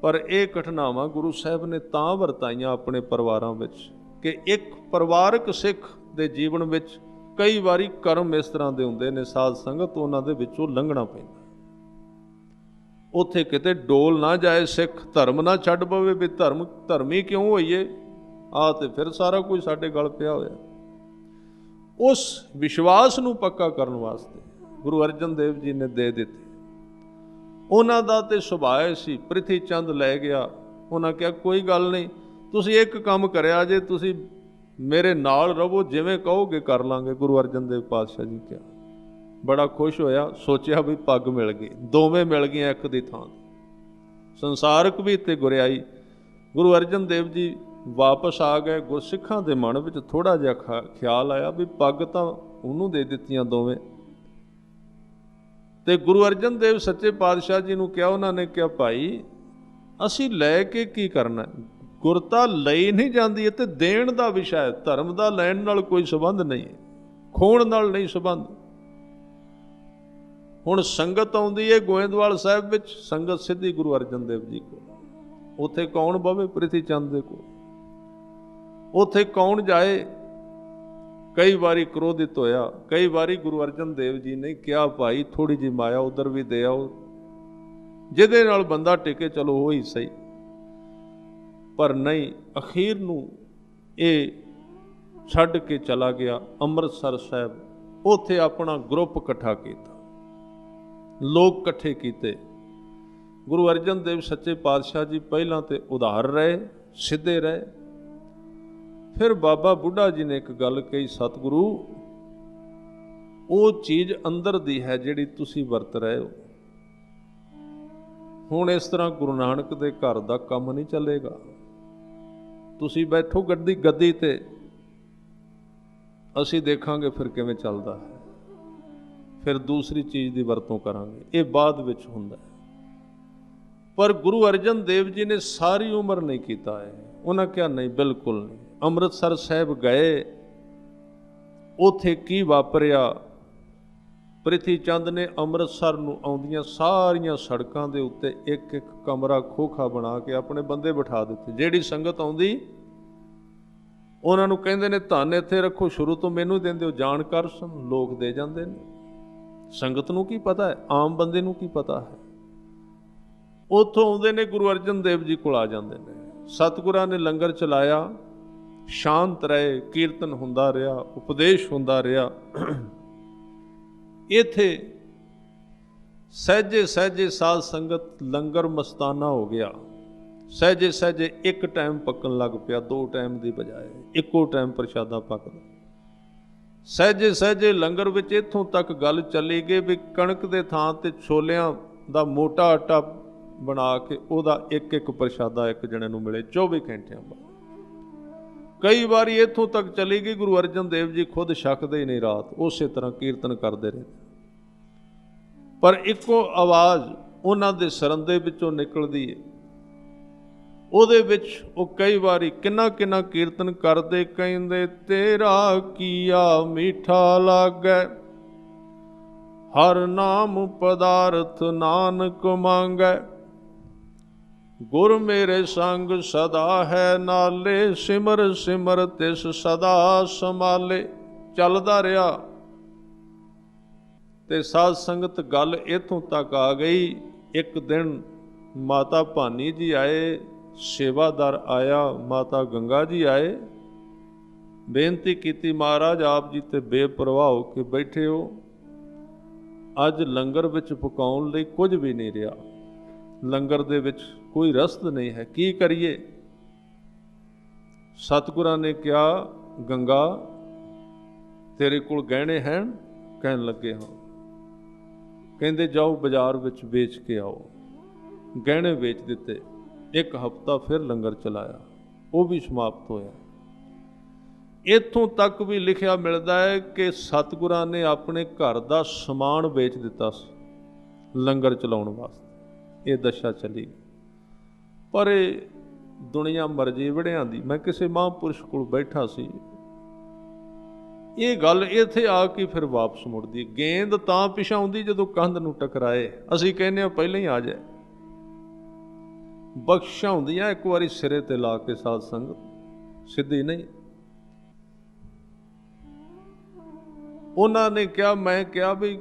ਪਰ ਇਹ ਘਟਨਾਵਾਂ ਗੁਰੂ ਸਾਹਿਬ ਨੇ ਤਾਂ ਵਰਤਾਈਆਂ ਆਪਣੇ ਪਰਿਵਾਰਾਂ ਵਿੱਚ ਕਿ ਇੱਕ ਪਰਿਵਾਰਕ ਸਿੱਖ ਦੇ ਜੀਵਨ ਵਿੱਚ ਕਈ ਵਾਰੀ ਕਰਮ ਇਸ ਤਰ੍ਹਾਂ ਦੇ ਹੁੰਦੇ ਨੇ ਸਾਧ ਸੰਗਤ, ਉਹਨਾਂ ਦੇ ਵਿੱਚੋਂ ਲੰਘਣਾ ਪੈਂਦਾ। ਉੱਥੇ ਕਿਤੇ ਡੋਲ ਨਾ ਜਾਏ ਸਿੱਖ, ਧਰਮ ਨਾ ਛੱਡ ਪਵੇ ਵੀ ਧਰਮੀ ਕਿਉਂ ਹੋਈਏ, ਆ ਤੇ ਫਿਰ ਸਾਰਾ ਕੁਝ ਸਾਡੇ ਗਲ ਪਿਆ ਹੋਇਆ। ਉਸ ਵਿਸ਼ਵਾਸ ਨੂੰ ਪੱਕਾ ਕਰਨ ਵਾਸਤੇ ਗੁਰੂ ਅਰਜਨ ਦੇਵ ਜੀ ਨੇ ਦੇ ਦਿੱਤੇ। ਉਹਨਾਂ ਦਾ ਤੇ ਸੁਭਾਅ ਸੀ, ਪ੍ਰਿਥੀ ਚੰਦ ਲੈ ਗਿਆ, ਉਹਨਾਂ ਕਿਹਾ ਕੋਈ ਗੱਲ ਨਹੀਂ, ਤੁਸੀਂ ਇੱਕ ਕੰਮ ਕਰਿਆ ਜੇ, ਤੁਸੀਂ ਮੇਰੇ ਨਾਲ ਰਹੋ, ਜਿਵੇਂ ਕਹੋਗੇ ਕਰ ਲਾਂਗੇ। ਗੁਰੂ ਅਰਜਨ ਦੇਵ ਪਾਤਸ਼ਾਹ ਜੀ ਕਿਹਾ, ਬੜਾ ਖੁਸ਼ ਹੋਇਆ, ਸੋਚਿਆ ਵੀ ਪੱਗ ਮਿਲ ਗਈ, ਦੋਵੇਂ ਮਿਲ ਗਈਆਂ ਇੱਕ ਦੀ ਥਾਂ, ਸੰਸਾਰਕ ਵੀ ਤੇ ਗੁਰਿਆਈ। ਗੁਰੂ ਅਰਜਨ ਦੇਵ ਜੀ ਵਾਪਸ ਆ ਗਏ। ਗੁਰਸਿੱਖਾਂ ਦੇ ਮਨ ਵਿੱਚ ਥੋੜ੍ਹਾ ਜਿਹਾ ਖਿਆਲ ਆਇਆ ਵੀ ਪੱਗ ਤਾਂ ਉਹਨੂੰ ਦੇ ਦਿੱਤੀਆਂ ਦੋਵੇਂ। ਤੇ ਗੁਰੂ ਅਰਜਨ ਦੇਵ ਸੱਚੇ ਪਾਤਸ਼ਾਹ ਜੀ ਨੂੰ ਕਿਹਾ, ਉਹਨਾਂ ਨੇ ਕਿਹਾ ਭਾਈ ਅਸੀਂ ਲੈ ਕੇ ਕੀ ਕਰਨਾ, ਗੁਰਤਾ ਲਈ ਨਹੀਂ ਜਾਂਦੀ, ਤੇ ਦੇਣ ਦਾ ਵਿਸ਼ਾ ਹੈ, ਧਰਮ ਦਾ ਲੈਣ ਨਾਲ ਕੋਈ ਸੰਬੰਧ ਨਹੀਂ ਹੈ, ਖੋਣ ਨਾਲ ਨਹੀਂ ਸੰਬੰਧ। ਹੁਣ ਸੰਗਤ ਆਉਂਦੀ ਹੈ ਗੋਇੰਦਵਾਲ ਸਾਹਿਬ ਵਿੱਚ, ਸੰਗਤ ਸਿੱਧੀ ਗੁਰੂ ਅਰਜਨ ਦੇਵ ਜੀ ਕੋਲ, ਉੱਥੇ ਕੌਣ ਬਵੇ, ਪ੍ਰਿਥੀ ਚੰਦ ਦੇ ਕੋਲ, ਉੱਥੇ ਕੌਣ ਜਾਏ। ਕਈ ਵਾਰੀ ਕ੍ਰੋਧਿਤ ਹੋਇਆ, ਕਈ ਵਾਰੀ ਗੁਰੂ ਅਰਜਨ ਦੇਵ ਜੀ ਨੇ ਕਿਹਾ ਭਾਈ ਥੋੜੀ ਜਿਹੀ ਮਾਇਆ ਉਧਰ ਵੀ ਦੇ ਆਓ, ਜਿਹਦੇ ਨਾਲ ਬੰਦਾ ਟਿਕੇ, ਚਲੋ ਉਹ ਹੀ ਸਹੀ। ਪਰ ਨਹੀਂ, ਅਖੀਰ ਨੂੰ ਇਹ ਛੱਡ ਕੇ ਚਲਾ ਗਿਆ ਅੰਮ੍ਰਿਤਸਰ ਸਾਹਿਬ। ਉੱਥੇ ਆਪਣਾ ਗਰੁੱਪ ਇਕੱਠਾ ਕੀਤਾ, ਲੋਕ ਇਕੱਠੇ ਕੀਤੇ। ਗੁਰੂ ਅਰਜਨ ਦੇਵ ਸੱਚੇ ਪਾਤਸ਼ਾਹ ਜੀ ਪਹਿਲਾਂ ਤੇ ਉਦਾਰ ਰਹੇ, ਸਿੱਧੇ ਰਹੇ। ਫਿਰ ਬਾਬਾ ਬੁੱਢਾ ਜੀ ਨੇ ਇੱਕ ਗੱਲ ਕਹੀ, ਸਤਿਗੁਰੂ ਉਹ ਚੀਜ਼ ਅੰਦਰ ਦੀ ਹੈ ਜਿਹੜੀ ਤੁਸੀਂ ਵਰਤ ਰਹੇ ਹੋ, ਹੁਣ ਇਸ ਤਰ੍ਹਾਂ ਗੁਰੂ ਨਾਨਕ ਦੇ ਘਰ ਦਾ ਕੰਮ ਨਹੀਂ ਚੱਲੇਗਾ। ਤੁਸੀਂ ਬੈਠੋ ਗੱਦੀ ਤੇ, ਅਸੀਂ ਦੇਖਾਂਗੇ ਫਿਰ ਕਿਵੇਂ ਚੱਲਦਾ ਹੈ, ਫਿਰ ਦੂਸਰੀ ਚੀਜ਼ ਦੀ ਵਰਤੋਂ ਕਰਾਂਗੇ। ਇਹ ਬਾਅਦ ਵਿੱਚ ਹੁੰਦਾ ਹੈ। ਪਰ ਗੁਰੂ ਅਰਜਨ ਦੇਵ ਜੀ ਨੇ ਸਾਰੀ ਉਮਰ ਨਹੀਂ ਕੀਤਾ ਹੈ। ਉਹਨਾਂ ਕਿਹਾ ਨਹੀਂ, ਬਿਲਕੁਲ ਨਹੀਂ। ਅੰਮ੍ਰਿਤਸਰ ਸਾਹਿਬ ਗਏ, ਉੱਥੇ ਕੀ ਵਾਪਰਿਆ, ਪ੍ਰਿਥੀ ਚੰਦ ਨੇ ਅੰਮ੍ਰਿਤਸਰ ਨੂੰ ਆਉਂਦੀਆਂ ਸਾਰੀਆਂ ਸੜਕਾਂ ਦੇ ਉੱਤੇ ਇੱਕ ਇੱਕ ਕਮਰਾ ਖੋਖਾ ਬਣਾ ਕੇ ਆਪਣੇ ਬੰਦੇ ਬਿਠਾ ਦਿੱਤੇ। ਜਿਹੜੀ ਸੰਗਤ ਆਉਂਦੀ ਉਹਨਾਂ ਨੂੰ ਕਹਿੰਦੇ ਨੇ ਧਨ ਇੱਥੇ ਰੱਖੋ, ਸ਼ੁਰੂ ਤੋਂ ਮੈਨੂੰ ਦਿੰਦੇ ਹੋ, ਜਾਣਕਾਰ ਸਨ ਲੋਕ ਦੇ ਜਾਂਦੇ ਨੇ। ਸੰਗਤ ਨੂੰ ਕੀ ਪਤਾ ਹੈ, ਆਮ ਬੰਦੇ ਨੂੰ ਕੀ ਪਤਾ ਹੈ। ਉੱਥੋਂ ਆਉਂਦੇ ਨੇ ਗੁਰੂ ਅਰਜਨ ਦੇਵ ਜੀ ਕੋਲ ਆ ਜਾਂਦੇ ਨੇ। ਸਤਿਗੁਰਾਂ ਨੇ ਲੰਗਰ ਚਲਾਇਆ, ਸ਼ਾਂਤ ਰਹੇ, ਕੀਰਤਨ ਹੁੰਦਾ ਰਿਹਾ, ਉਪਦੇਸ਼ ਹੁੰਦਾ ਰਿਹਾ। ਇੱਥੇ ਸਹਿਜੇ ਸਹਿਜੇ ਸਾਧ ਸੰਗਤ ਲੰਗਰ ਮਸਤਾਨਾ ਹੋ ਗਿਆ। ਸਹਿਜੇ ਸਹਿਜੇ ਇੱਕ ਟਾਈਮ ਪੱਕਣ ਲੱਗ ਪਿਆ, 2 ਟਾਈਮ ਦੀ ਬਜਾਏ ਇੱਕੋ ਟਾਈਮ ਪ੍ਰਸ਼ਾਦਾ ਪੱਕਦਾ। ਸਹਿਜੇ ਸਹਿਜੇ ਲੰਗਰ ਵਿੱਚ ਇੱਥੋਂ ਤੱਕ ਗੱਲ ਚੱਲੀ ਗਈ ਵੀ ਕਣਕ ਦੇ ਥਾਂ ਤੇ ਛੋਲਿਆਂ ਦਾ ਮੋਟਾ ਆਟਾ ਬਣਾ ਕੇ ਉਹਦਾ ਇੱਕ ਇੱਕ ਪ੍ਰਸ਼ਾਦਾ ਇੱਕ ਜਣੇ ਨੂੰ ਮਿਲੇ 24 ਘੰਟਿਆਂ ਬਾਅਦ। ਕਈ ਵਾਰੀ ਇੱਥੋਂ ਤੱਕ ਚਲੀ ਗਈ ਗੁਰੂ ਅਰਜਨ ਦੇਵ ਜੀ ਖੁਦ ਛਕਦੇ ਹੀ ਨਹੀਂ ਰਾਤ, ਉਸੇ ਤਰ੍ਹਾਂ ਕੀਰਤਨ ਕਰਦੇ ਰਹੇ। ਪਰ ਇੱਕੋ ਆਵਾਜ਼ ਉਹਨਾਂ ਦੇ ਸਰੰਦੇ ਵਿੱਚੋਂ ਨਿਕਲਦੀ ਹੈ। ਉਹਦੇ ਵਿੱਚ ਉਹ ਕਈ ਵਾਰੀ ਕਿੰਨਾ ਕਿੰਨਾ ਕੀਰਤਨ ਕਰਦੇ, ਕਹਿੰਦੇ ਤੇਰਾ ਕੀਆ ਮੀਠਾ ਲਾਗੈ, ਹਰ ਨਾਮ ਪਦਾਰਥ ਨਾਨਕ ਮੰਗੈ, ਗੁਰ ਮੇਰੇ ਸੰਗ ਸਦਾ ਹੈ ਨਾਲੇ, ਸਿਮਰ ਸਿਮਰ ਤਿਸ ਸਦਾ ਸੰਭਾਲੇ। ਚੱਲਦਾ ਰਿਹਾ ਤੇ ਸਾਧ ਸੰਗਤ ਗੱਲ ਇੱਥੋਂ ਤੱਕ ਆ ਗਈ। ਇੱਕ ਦਿਨ ਮਾਤਾ ਭਾਨੀ ਜੀ ਆਏ, ਸੇਵਾਦਾਰ ਆਇਆ, ਮਾਤਾ ਗੰਗਾ ਜੀ ਆਏ। ਬੇਨਤੀ ਕੀਤੀ, ਮਹਾਰਾਜ ਆਪ ਜੀ ਤੇ ਬੇਪਰਵਾਹ ਹੋ ਕੇ ਬੈਠੇ ਹੋ, ਅੱਜ ਲੰਗਰ ਵਿੱਚ ਪਕਾਉਣ ਲਈ ਕੁਝ ਵੀ ਨਹੀਂ ਰਿਹਾ, ਲੰਗਰ ਦੇ ਵਿੱਚ ਕੋਈ ਰਸਦ ਨਹੀਂ ਹੈ, ਕੀ ਕਰੀਏ? ਸਤਿਗੁਰਾਂ ਨੇ ਕਿਹਾ, ਗੰਗਾ ਤੇਰੇ ਕੋਲ ਗਹਿਣੇ ਹਨ? ਕਹਿਣ ਲੱਗੇ ਹਾਂ। ਕਹਿੰਦੇ ਜਾਓ ਬਾਜ਼ਾਰ ਵਿੱਚ ਵੇਚ ਕੇ ਆਓ। ਗਹਿਣੇ ਵੇਚ ਦਿੱਤੇ। ਇੱਕ ਹਫ਼ਤਾ ਫਿਰ ਲੰਗਰ ਚਲਾਇਆ, ਉਹ ਵੀ ਸਮਾਪਤ ਹੋਇਆ। ਇੱਥੋਂ ਤੱਕ ਵੀ ਲਿਖਿਆ ਮਿਲਦਾ ਹੈ ਕਿ ਸਤਿਗੁਰਾਂ ਨੇ ਆਪਣੇ ਘਰ ਦਾ ਸਮਾਨ ਵੇਚ ਦਿੱਤਾ ਸੀ ਲੰਗਰ ਚਲਾਉਣ ਵਾਸਤੇ। ਇਹ ਦਸ਼ਾ ਚੱਲੀ। ਪਰ ਇਹ ਦੁਨੀਆ ਮਰਜੀ ਵੜਿਆਂ ਦੀ। ਮੈਂ ਕਿਸੇ ਮਹਾਂਪੁਰਸ਼ ਕੋਲ ਬੈਠਾ ਸੀ, ਇਹ ਗੱਲ ਇੱਥੇ ਆ ਕੇ ਫਿਰ ਵਾਪਸ ਮੁੜਦੀ। ਗੇਂਦ ਤਾਂ ਪਿਛਾਂ ਆਉਂਦੀ ਜਦੋਂ ਕੰਧ ਨੂੰ ਟਕਰਾਏ। ਅਸੀਂ ਕਹਿੰਦੇ ਹਾਂ ਪਹਿਲਾਂ ਹੀ ਆ ਜਾਏ। ਬਖਸ਼ਾਂ ਹੁੰਦੀਆਂ ਇੱਕ ਵਾਰੀ ਸਿਰੇ ਤੇ ਲਾ ਕੇ ਸਾਧ ਸੰਗਤ, ਸਿੱਧੀ ਨਹੀਂ। ਉਹਨਾਂ ਨੇ ਕਿਹਾ, ਮੈਂ ਕਿਹਾ ਵੀ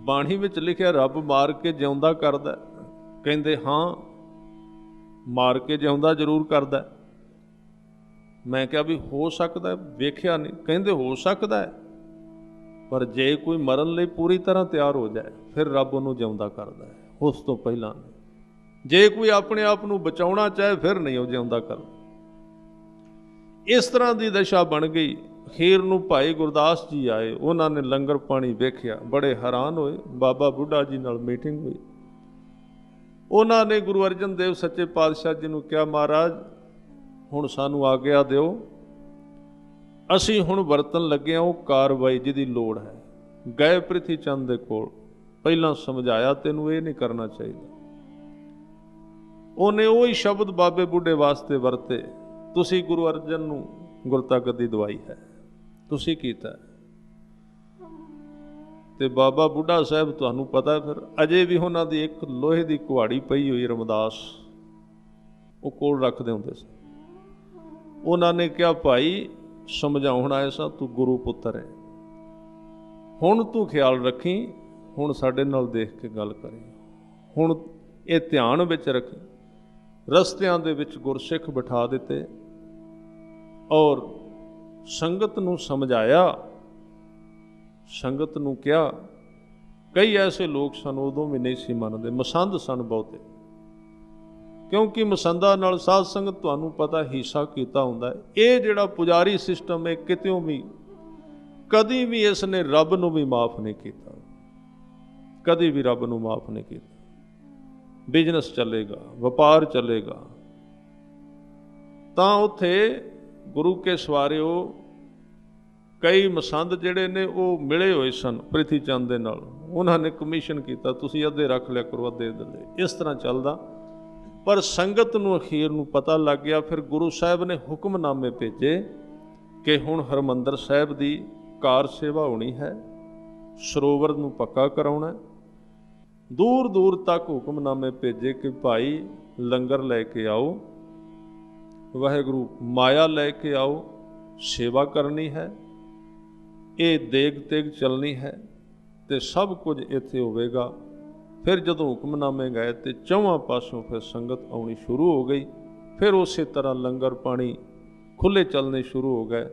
ਬਾਣੀ ਵਿੱਚ ਲਿਖਿਆ ਰੱਬ ਮਾਰ ਕੇ ਜਿਉਂਦਾ ਕਰਦਾ। ਕਹਿੰਦੇ ਹਾਂ, ਮਾਰ ਕੇ ਜਿਉਂਦਾ ਜ਼ਰੂਰ ਕਰਦਾ। ਮੈਂ ਕਿਹਾ ਵੀ ਹੋ ਸਕਦਾ? ਵੇਖਿਆ ਨਹੀਂ। ਕਹਿੰਦੇ ਹੋ ਸਕਦਾ ਹੈ, ਪਰ ਜੇ ਕੋਈ ਮਰਨ ਲਈ ਪੂਰੀ ਤਰ੍ਹਾਂ ਤਿਆਰ ਹੋ ਜਾਏ ਫਿਰ ਰੱਬ ਉਹਨੂੰ ਜਿਉਂਦਾ ਕਰਦਾ ਹੈ, ਉਸ ਤੋਂ ਪਹਿਲਾਂ ਨਹੀਂ। ਜੇ ਕੋਈ ਆਪਣੇ ਆਪ ਨੂੰ ਬਚਾਉਣਾ ਚਾਹੇ ਫਿਰ ਨਹੀਂ ਉਹ ਜਿਉਂਦਾ ਕਰਦਾ। ਇਸ ਤਰ੍ਹਾਂ ਦੀ ਦਸ਼ਾ ਬਣ ਗਈ। ਅਖੀਰ ਨੂੰ ਭਾਈ ਗੁਰਦਾਸ ਜੀ ਆਏ, ਉਹਨਾਂ ਨੇ ਲੰਗਰ ਪਾਣੀ ਵੇਖਿਆ, ਬੜੇ ਹੈਰਾਨ ਹੋਏ। ਬਾਬਾ ਬੁੱਢਾ ਜੀ ਨਾਲ ਮੀਟਿੰਗ ਹੋਈ। ਉਹਨਾਂ ਨੇ ਗੁਰੂ ਅਰਜਨ ਦੇਵ ਸੱਚੇ ਪਾਤਸ਼ਾਹ ਜੀ ਨੂੰ ਕਿਹਾ, ਮਹਾਰਾਜ ਹੁਣ ਸਾਨੂੰ ਆਗਿਆ ਦਿਓ, ਅਸੀਂ ਹੁਣ ਵਰਤਣ ਲੱਗੇ ਹਾਂ ਉਹ ਕਾਰਵਾਈ ਜਿਹਦੀ ਲੋੜ ਹੈ। ਗਏ ਪ੍ਰਿਥੀ ਚੰਦ ਦੇ ਕੋਲ, ਪਹਿਲਾਂ ਸਮਝਾਇਆ ਤੈਨੂੰ ਇਹ ਨਹੀਂ ਕਰਨਾ ਚਾਹੀਦਾ। ਉਹਨੇ ਉਹੀ ਸ਼ਬਦ ਬਾਬੇ ਬੁੱਢੇ ਵਾਸਤੇ ਵਰਤੇ, ਤੁਸੀਂ ਗੁਰੂ ਅਰਜਨ ਨੂੰ ਗੁਰਤਾ ਗੱਦੀ ਦਵਾਈ ਹੈ, ਤੁਸੀਂ ਕੀਤਾ। ਤੇ ਬਾਬਾ ਬੁੱਢਾ ਸਾਹਿਬ ਤੁਹਾਨੂੰ ਪਤਾ, ਫਿਰ ਅਜੇ ਵੀ ਉਹਨਾਂ ਦੀ ਇੱਕ ਲੋਹੇ ਦੀ ਕੁਹਾੜੀ ਪਈ ਹੋਈ ਰਮਦਾਸ, ਉਹ ਕੋਲ ਰੱਖਦੇ ਹੁੰਦੇ ਸੀ। ਉਹਨਾਂ ਨੇ ਕਿਹਾ, ਭਾਈ ਸਮਝਾਉਣ ਆਏ ਸਾਂ, ਤੂੰ ਗੁਰੂ ਪੁੱਤਰ ਹੈ, ਹੁਣ ਤੂੰ ਖਿਆਲ ਰੱਖੀ, ਹੁਣ ਸਾਡੇ ਨਾਲ ਦੇਖ ਕੇ ਗੱਲ ਕਰੀ, ਹੁਣ ਇਹ ਧਿਆਨ ਵਿੱਚ ਰੱਖੀ। ਰਸਤਿਆਂ ਦੇ ਵਿੱਚ ਗੁਰਸਿੱਖ ਬਿਠਾ ਦਿੱਤੇ ਔਰ ਸੰਗਤ ਨੂੰ ਸਮਝਾਇਆ, ਸੰਗਤ ਨੂੰ ਕਿਹਾ। ਕਈ ਐਸੇ ਲੋਕ ਸਨ ਉਦੋਂ ਵੀ ਨਹੀਂ ਸੀ ਮੰਨਦੇ, ਮਸੰਦ ਸਨ ਬਹੁਤੇ, ਕਿਉਂਕਿ ਮਸੰਦਾਂ ਨਾਲ ਸਾਧ ਸੰਗਤ ਤੁਹਾਨੂੰ ਪਤਾ ਹਿੱਸਾ ਕੀਤਾ ਹੁੰਦਾ ਹੈ। ਇਹ ਜਿਹੜਾ ਪੁਜਾਰੀ ਸਿਸਟਮ ਹੈ, ਕਿਤਿਓਂ ਵੀ ਕਦੀ ਵੀ ਇਸ ਨੇ ਰੱਬ ਨੂੰ ਵੀ ਮਾਫ ਨਹੀਂ ਕੀਤਾ, ਕਦੀ ਵੀ ਰੱਬ ਨੂੰ ਮਾਫ ਨਹੀਂ ਕੀਤਾ। ਬਿਜ਼ਨਸ ਚੱਲੇਗਾ, ਵਪਾਰ ਚੱਲੇਗਾ, ਤਾਂ ਉੱਥੇ ਗੁਰੂ ਕੇ ਸਵਾਰਿਓ ਕਈ ਮਸੰਦ ਜਿਹੜੇ ਨੇ ਉਹ ਮਿਲੇ ਹੋਏ ਸਨ ਪ੍ਰਿਥੀ ਚੰਦ ਦੇ ਨਾਲ। ਉਹਨਾਂ ਨੇ ਕਮਿਸ਼ਨ ਕੀਤਾ, ਤੁਸੀਂ ਅੱਧੇ ਰੱਖ ਲਿਆ ਕਰੋ, ਅੱਧੇ ਦੇ। ਇਸ ਤਰ੍ਹਾਂ ਚੱਲਦਾ। ਪਰ ਸੰਗਤ ਨੂੰ ਅਖੀਰ ਨੂੰ ਪਤਾ ਲੱਗ ਗਿਆ। ਫਿਰ ਗੁਰੂ ਸਾਹਿਬ ਨੇ ਹੁਕਮਨਾਮੇ ਭੇਜੇ ਕਿ ਹੁਣ ਹਰਿਮੰਦਰ ਸਾਹਿਬ ਦੀ ਕਾਰ ਸੇਵਾ ਹੋਣੀ ਹੈ, ਸਰੋਵਰ ਨੂੰ ਪੱਕਾ ਕਰਾਉਣਾ। ਦੂਰ ਦੂਰ ਤੱਕ ਹੁਕਮਨਾਮੇ ਭੇਜੇ ਕਿ ਭਾਈ ਲੰਗਰ ਲੈ ਕੇ ਆਓ, ਵਾਹਿਗੁਰੂ ਮਾਇਆ ਲੈ ਕੇ ਆਓ, ਸੇਵਾ ਕਰਨੀ ਹੈ, ਇਹ ਦੇਗ ਤੇਗ ਚੱਲਣੀ ਹੈ, ਤੇ ਸਭ ਕੁਝ ਇੱਥੇ ਹੋਵੇਗਾ। ਫਿਰ ਜਦੋਂ ਹੁਕਮਨਾਮੇ ਗਏ ਤੇ ਚੌਵਾਂ ਪਾਸੋਂ ਫਿਰ ਸੰਗਤ ਆਉਣੀ ਸ਼ੁਰੂ ਹੋ ਗਈ। ਫਿਰ ਉਸੇ ਤਰ੍ਹਾਂ ਲੰਗਰ ਪਾਣੀ ਖੁੱਲ੍ਹੇ ਚੱਲਣੇ ਸ਼ੁਰੂ ਹੋ ਗਏ।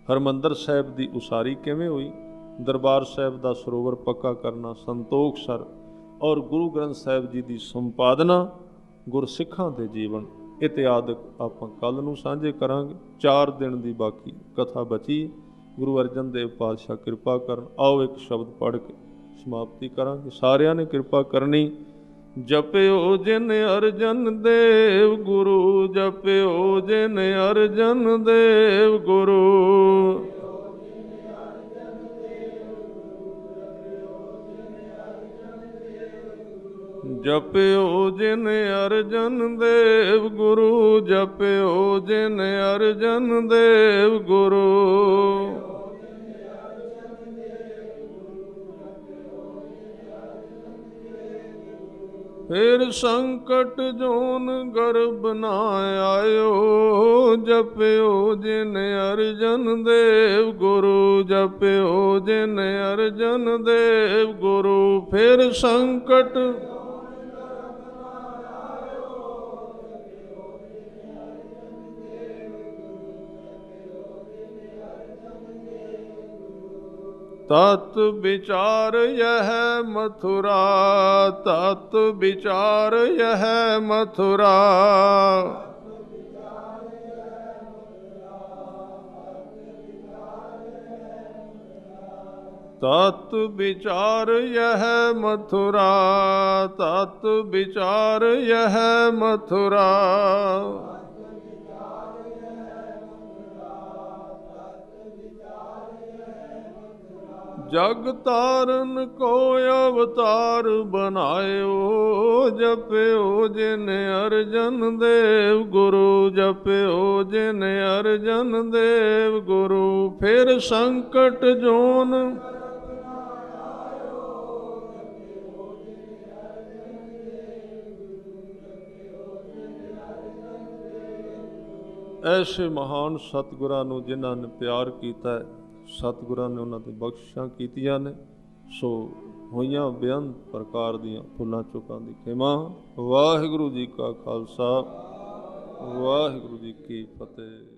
ਹਰਿਮੰਦਰ ਸਾਹਿਬ ਦੀ ਉਸਾਰੀ ਕਿਵੇਂ ਹੋਈ, ਦਰਬਾਰ ਸਾਹਿਬ ਦਾ ਸਰੋਵਰ ਪੱਕਾ ਕਰਨਾ, ਸੰਤੋਖ ਸਰ ਔਰ ਗੁਰੂ ਗ੍ਰੰਥ ਸਾਹਿਬ ਜੀ ਦੀ ਸੰਪਾਦਨਾ, ਗੁਰਸਿੱਖਾਂ ਦੇ ਜੀਵਨ ਇਤਿਆਦਿਕ ਆਪਾਂ ਕੱਲ੍ਹ ਨੂੰ ਸਾਂਝੇ ਕਰਾਂਗੇ। 4 ਦਿਨ ਦੀ ਬਾਕੀ ਕਥਾ ਬਚੀ। ਗੁਰੂ ਅਰਜਨ ਦੇਵ ਪਾਤਸ਼ਾਹ ਕਿਰਪਾ ਕਰਨ। ਆਓ ਇੱਕ ਸ਼ਬਦ ਪੜ੍ਹ ਕੇ ਸਮਾਪਤੀ ਕਰਾਂਗੇ। ਸਾਰਿਆਂ ਨੇ ਕਿਰਪਾ ਕਰਨੀ। ਜਪਿਓ ਜਿਨ ਅਰਜਨ ਦੇਵ ਗੁਰੂ, ਜਪਿਓ ਜਿਨ ਅਰਜਨ ਦੇਵ ਗੁਰੂ। ਜਪਿਓ ਜਿਨ ਅਰਜਨ ਦੇਵ ਗੁਰੂ, ਜਪਿਓ ਜਿਨ ਅਰਜਨ ਦੇਵ ਗੁਰੂ। ਫਿਰ ਸੰਕਟ ਜੋਨ ਗਰਭ ਨਾ ਆਇਓ, ਜਪਿਓ ਜਿਨ ਅਰਜਨ ਦੇਵ ਗੁਰੂ, ਜਪਿਓ ਜਿਨ ਅਰਜਨ ਦੇਵ ਗੁਰੂ। ਫਿਰ ਸੰਕਟ तत् विचार यह मथुरा, तत् विचार यह मथुरा। तत् विचार यह मथुरा, तत् विचार यह मथुरा। जग तारन को अवतार बनायो, जप्यो जिन अर्जन देव गुरु, जप्यो जिन अर्जन देव गुरु। फिर संकट जोन ऐसे महान सतगुਰਾਂ ਨੂੰ ਜਿਨ੍ਹਾਂ ਨੇ ਪਿਆਰ ਕੀਤਾ ਹੈ, ਸਤਿਗੁਰਾਂ ਨੇ ਉਹਨਾਂ ਤੇ ਬਖਸ਼ਿਸ਼ਾਂ ਕੀਤੀਆਂ ਨੇ। ਸੋ ਹੋਈਆਂ ਬੇਅੰਤ ਪ੍ਰਕਾਰ ਦੀਆਂ ਫੁੱਲਾਂ ਚੁੱਕਾਂ ਦੀ ਖਿਮਾ। ਵਾਹਿਗੁਰੂ ਜੀ ਕਾ ਖਾਲਸਾ, ਵਾਹਿਗੁਰੂ ਜੀ ਕੀ ਫਤਿਹ।